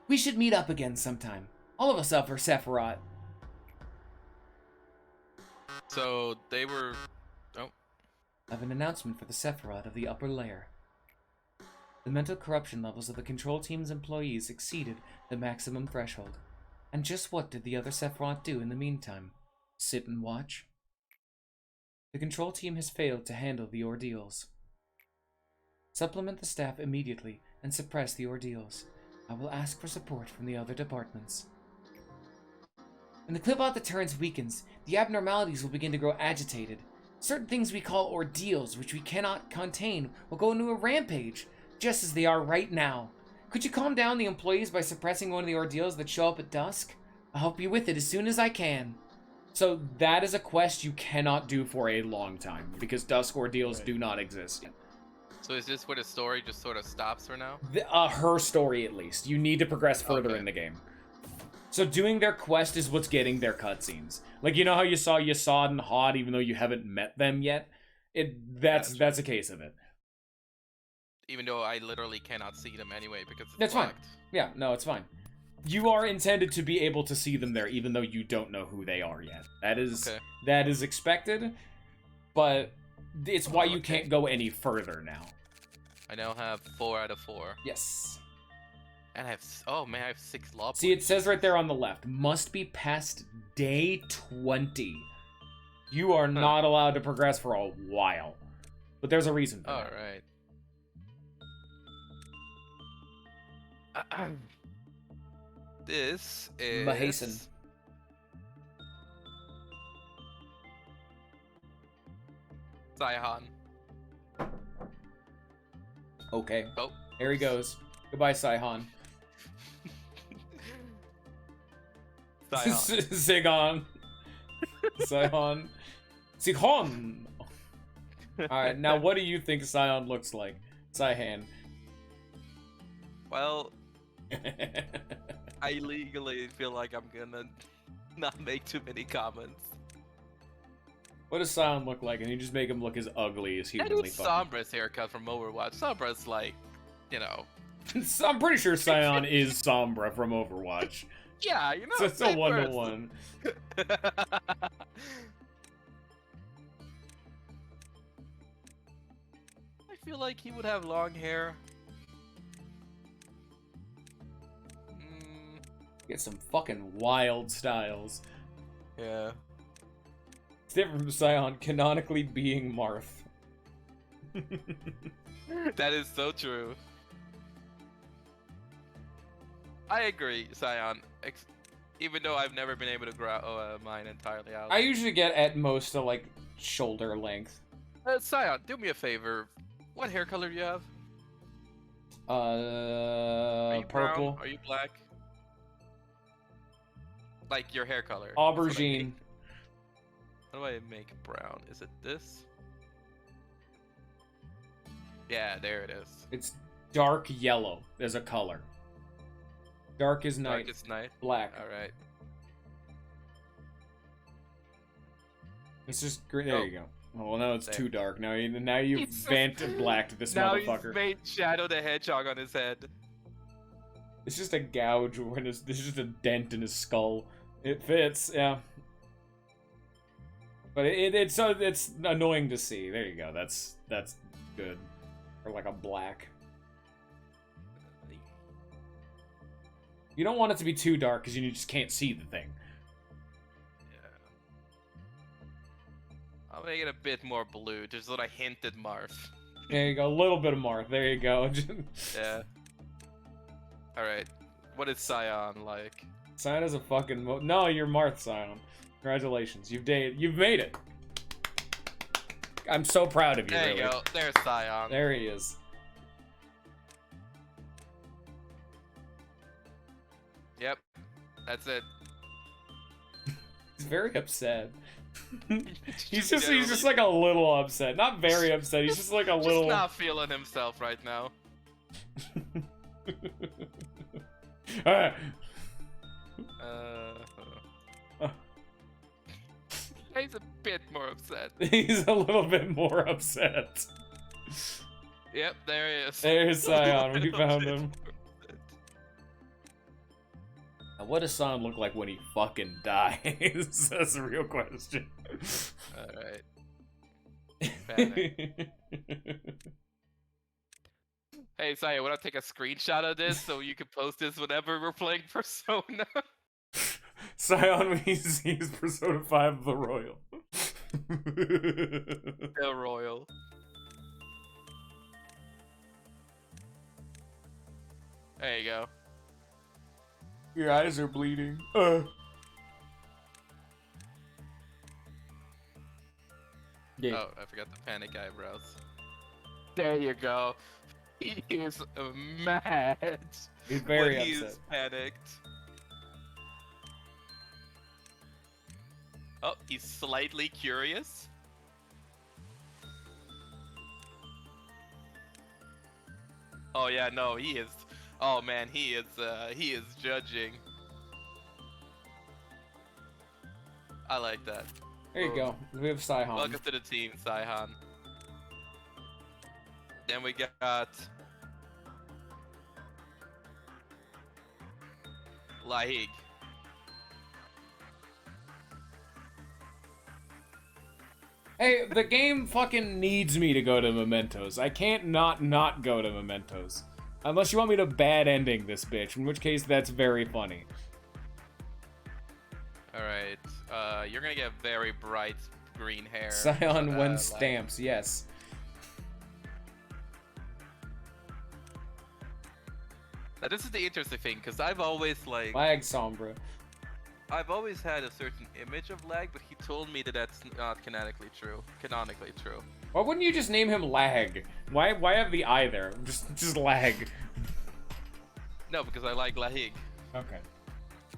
We should meet up again sometime. All of us up for Sephiroth. So they were... Oh. I have an announcement for the Sephiroth of the upper layer. The mental corruption levels of the control team's employees exceeded the maximum threshold. And just what did the other Sephiroth do in the meantime? Sit and watch? The control team has failed to handle the ordeals. Supplement the staff immediately and suppress the ordeals. I will ask for support from the other departments. When the Clipot that turns weakens, the abnormalities will begin to grow agitated. Certain things we call ordeals, which we cannot contain, will go into a rampage, just as they are right now. Could you calm down the employees by suppressing one of the ordeals that show up at dusk? I'll help you with it as soon as I can. So that is a quest you cannot do for a long time, because dusk ordeals do not exist. So is this where the story just sort of stops for now? Her story, at least. You need to progress further in the game. So doing their quest is what's getting their cutscenes. Like, you know how you saw Yasad and Hod, even though you haven't met them yet? That's a case of it. Even though I literally cannot see them anyway because it's That's blocked. fine. Yeah, no, it's fine. You are intended to be able to see them there, even though you don't know who they are yet. That is expected, but it's why you can't go any further now. I now have 4 out of 4. Yes. And I have, oh man, I have 6 law points. See, it says right there on the left, must be past day 20. You are not allowed to progress for a while. But there's a reason for that. Alright. This is... Mahason. Saihan. Okay. Oh. Here he goes. Goodbye, Saihan. Saihan. Zigon. Saihan. Zigon! Alright, now what do you think Saihan looks like? Saihan. Well, I legally feel like I'm gonna not make too many comments. What does Saiyan look like? And you just make him look as ugly as humanly possible. Sombra's haircut from Overwatch. Sombra's like, you know. I'm pretty sure Saiyan is Sombra from Overwatch. Yeah, you know. So it's a 1-to-1. I feel like he would have long hair. Get some fucking wild styles. Yeah. It's different from Saiyan canonically being Marth. That is so true. I agree, Saiyan. Even though I've never been able to grow mine entirely out. I usually get at most to like shoulder length. Saiyan, do me a favor. What hair color do you have? Are you purple. Brown? Are you black? Like your hair color. Aubergine. How do I make brown? Is it this? Yeah, there it is. It's dark yellow as a color. Dark is night. Dark is night. Black. Alright. It's just green. There you go. Oh, well, now it's too dark. Now you've vent blacked this motherfucker. Now he's made Shadow the Hedgehog on his head. It's just a gouge. There's just a dent in his skull. It fits, yeah. But it's annoying to see. There you go. That's good. Or like a black. You don't want it to be too dark because you just can't see the thing. Yeah. I'll make it a bit more blue, just so that I hinted Marth. There you go. A little bit of Marth. There you go. Yeah. Alright. What is Saiyan like? Saiyan is a fucking no, you're Marth, Saiyan. Congratulations. You've made it. I'm so proud of you, There really. you go. There's Saiyan. There he is. Yep. That's it. He's very upset. he's just like a little upset. Not very upset. He's just like a little. Just not feeling himself right now. He's a bit more upset. He's a little bit more upset. Yep, there he is. There's Saiyan. We found him. Now, what does Saiyan look like when he fucking dies? That's the real question. Alright. Hey, Saiyan, wanna take a screenshot of this so you can post this whenever we're playing Persona? Saiyan when he sees Persona 5 The Royal. The Royal. There you go. Your eyes are bleeding. Yeah. Oh, I forgot the panic eyebrows. There you go. He is mad. He's very when upset. He is panicked. Oh, he's slightly curious. Oh yeah, no, he is. Oh man, he is judging. I like that. There you go. We have Saihan. Welcome to the team, Saihan. Then we got Lahig. Hey, the game fucking needs me to go to Mementos. I can't not go to Mementos. Unless you want me to bad ending this bitch, in which case that's very funny. Alright, you're gonna get very bright green hair. Scion when stamps, yes. Now this is the interesting thing, because I've always, like... Lag Sombra. I've always had a certain image of Lag, but he told me that that's not canonically true. Why wouldn't you just name him Lag? Why have the I there? Just Lag. No, because I like Lahig. Okay.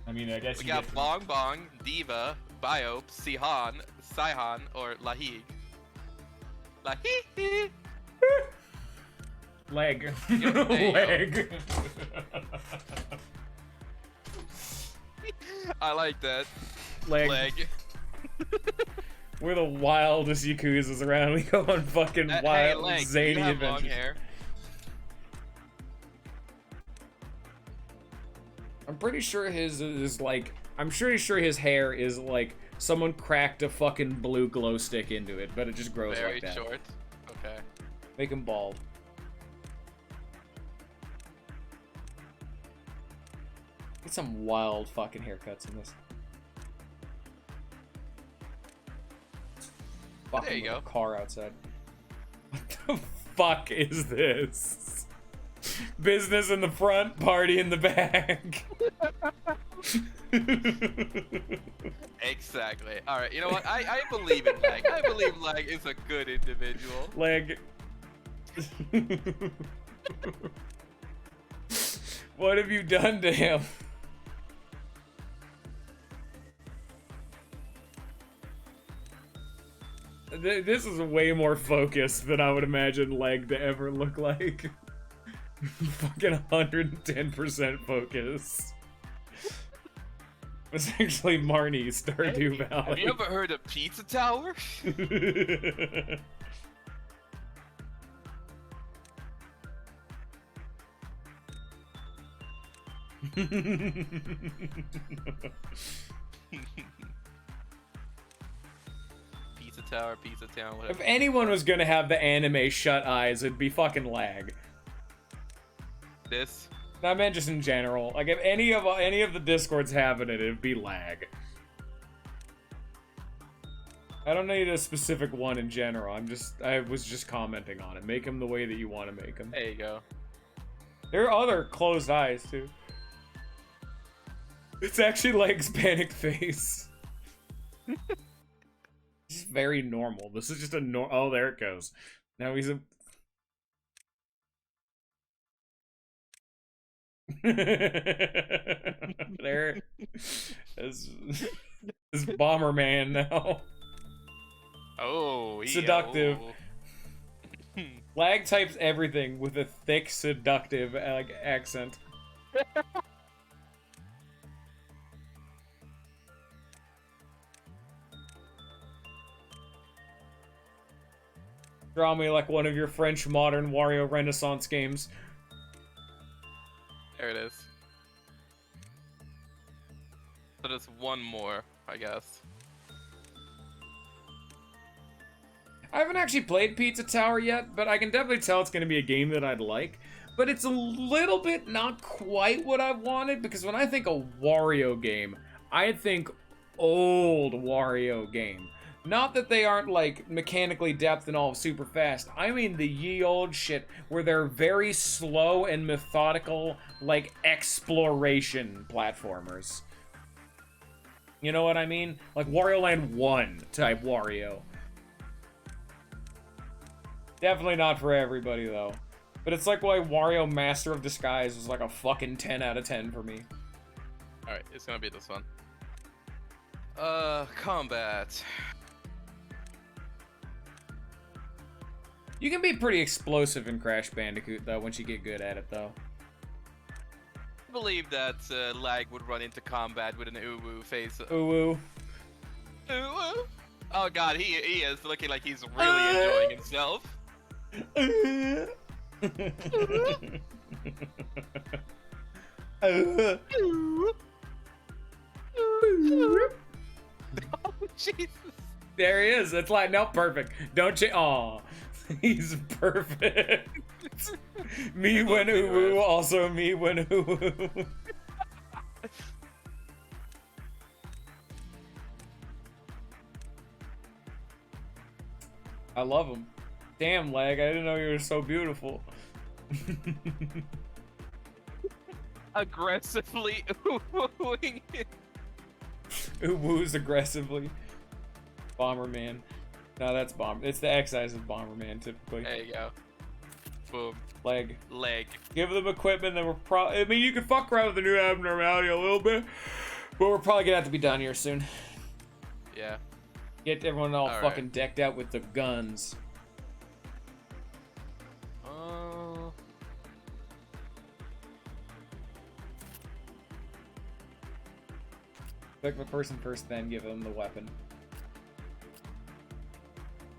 I mean, I guess we got Bongbong, Diva, Biope, Sihon, or Lahig. Lahig. Leg. Leg. I like that. Leg. We're the wildest Yakuzas around. We go on fucking wild, hey, zany you have adventures. Long hair. I'm pretty sure his is like. I'm pretty sure his hair is like someone cracked a fucking blue glow stick into it, but it just grows Very like that. short. Okay. Make him bald. Get some wild fucking haircuts in this. Fucking there you go. Car outside. What the fuck is this? Business in the front, party in the back. Exactly. All right. You know what? I believe in Lag. I believe Lag is a good individual. Leg. What have you done to him? This is way more focused than I would imagine Leg to ever look like. Fucking 110% focus. It's actually Marnie, Stardew Valley. Have you ever heard of Pizza Tower? Pizza Town, whatever. If anyone was gonna have the anime shut eyes, it'd be fucking Lag. This? No, I meant just in general. Like, if any of the Discords having it, it'd be Lag. I don't need a specific one in general. I was just commenting on it. Make him the way that you want to make him. There you go. There are other closed eyes too. It's actually Leg's panicked face. It's very normal. This is just a oh, there it goes. Now he's a. There is Bomberman now. Oh, Seductive. Lag types everything with a thick, seductive accent. Draw me like one of your French modern Wario Renaissance games. There it is. So there's one more, I guess. I haven't actually played Pizza Tower yet, but I can definitely tell it's going to be a game that I'd like. But it's a little bit not quite what I wanted, because when I think a Wario game, I think old Wario game. Not that they aren't, like, mechanically depth and all super fast. I mean the ye old shit where they're very slow and methodical, like, exploration platformers. You know what I mean? Like Wario Land 1 type Wario. Definitely not for everybody, though. But it's like why Wario Master of Disguise was like a fucking 10 out of 10 for me. Alright, it's gonna be this one. Combat. You can be pretty explosive in Crash Bandicoot, though, once you get good at it, though. I believe that Lag would run into combat with an uwu face. Ooh. Uwu? Oh god, he is looking like he's really enjoying himself. Oh, Jesus. There he is. It's like, nope, perfect. Don't you? Aw. He's perfect. Me when woo, also me when woo. I love him. Damn, Leg, I didn't know you were so beautiful. Aggressively wooing it. Who woos aggressively? Bomberman. No, that's Bomber. It's the X-Eyes of Bomberman, typically. There you go. Boom. Leg. Leg. Give them equipment that we're probably... I mean, you can fuck around with the new abnormality a little bit, but we're probably gonna have to be done here soon. Yeah. Get everyone all Alright. fucking decked out with the guns. Pick the person first, then give them the weapon.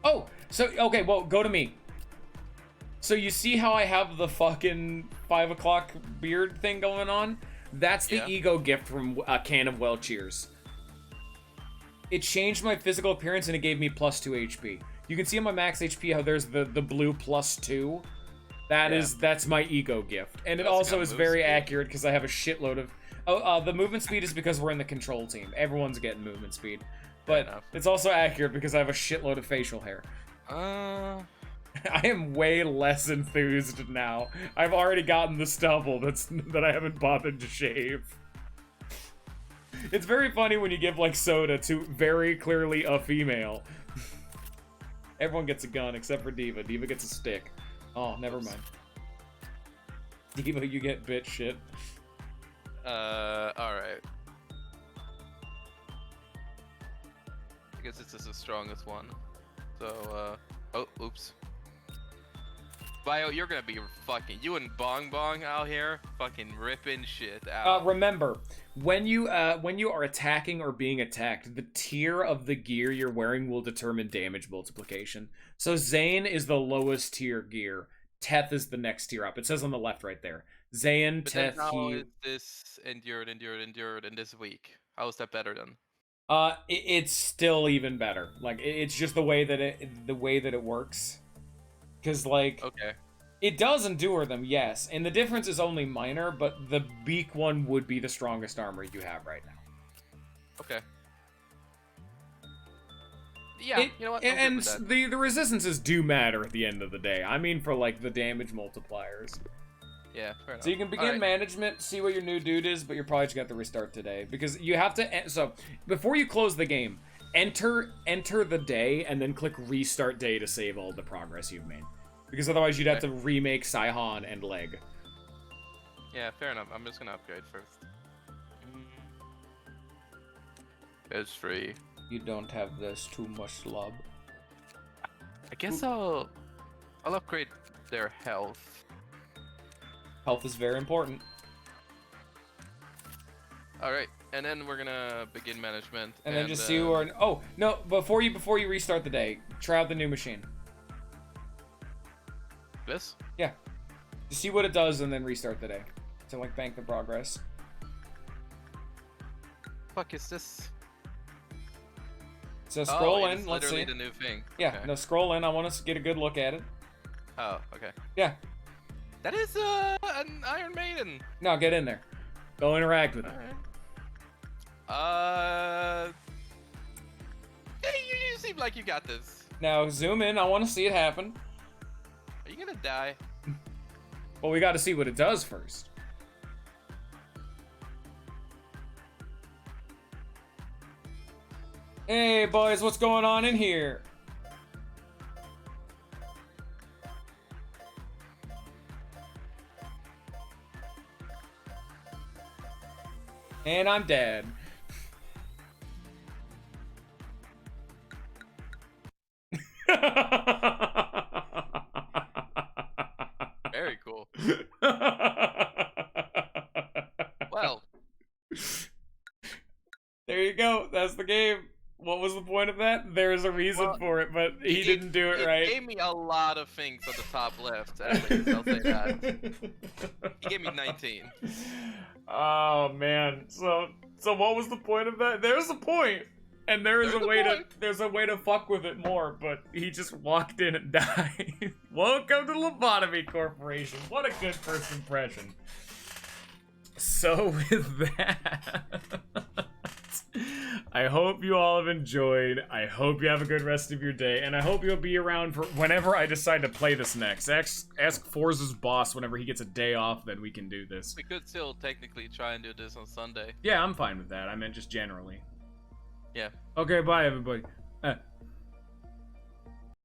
Oh! So, okay, well, go to me. So you see how I have the fucking 5 o'clock beard thing going on? That's the ego gift from a can of Well Cheers. It changed my physical appearance and it gave me plus 2 HP. You can see on my max HP how there's the blue plus 2. That's my ego gift. And it also is very accurate because I have a shitload of... the movement speed is because we're in the control team. Everyone's getting movement speed. But it's also accurate because I have a shitload of facial hair. I am way less enthused now. I've already gotten the stubble that I haven't bothered to shave. It's very funny when you give, like, soda to very clearly a female. Everyone gets a gun except for Diva. Diva gets a stick. Oh, never mind. Diva, you get bitch shit. Alright. I guess this is the strongest one. So, oh, oops. Bio, you're gonna be fucking... You and Bongbong out here fucking ripping shit out. Remember, when you are attacking or being attacked, the tier of the gear you're wearing will determine damage multiplication. So Zane is the lowest tier gear. Teth is the next tier up. It says on the left right there. Zayn, Teth, how is this endured, and this weak? How is that better then? It's still even better. Like, it's just the way that it works. Because, like, okay, it does endure them, yes, and the difference is only minor, but the beak one would be the strongest armor you have right now. Okay. Yeah, you know what? And the resistances do matter at the end of the day. I mean, for, like, the damage multipliers. Yeah, fair enough. So you can begin management, see what your new dude is, but you're probably just gonna have to restart today. Because you have to... So, before you close the game, enter the day, and then click restart day to save all the progress you've made. Because otherwise you'd have to remake Saihan and Leg. Yeah, fair enough. I'm just gonna upgrade first. It's free. You don't have this too much love. I guess I'll upgrade their health. Health is very important. Alright, and then we're gonna begin management. And then just see who are... Oh, no, before you restart the day, try out the new machine. This? Yeah. Just see what it does and then restart the day. To, like, bank the progress. Fuck is this? So scroll in, it's let's see. literally the new thing. Yeah, okay. no, scroll in. I want us to get a good look at it. Oh, okay. Yeah. That is an Iron Maiden. No, get in there. Go interact with it. Alright. Hey, you seem like you got this. Now, zoom in. I want to see it happen. Are you gonna die? Well, we got to see what it does first. Hey, boys, what's going on in here? And I'm dead. Very cool. Well. There you go. That's the game. What was the point of that? There is a reason for it, but he didn't do it right. He gave me a lot of things on the top left, at least, I'll say that. He gave me 19. Oh, man. So what was the point of that? There's a point. And there's a way to fuck with it more, but he just walked in and died. Welcome to Lobotomy Corporation. What a good first impression. So with that, I hope you all have enjoyed. I hope you have a good rest of your day, and I hope you'll be around for whenever I decide to play this next. Ask Forza's boss whenever he gets a day off, then we can do this. We could still technically try and do this on Sunday. Yeah, I'm fine with that. I meant just generally. Yeah. Okay, bye everybody.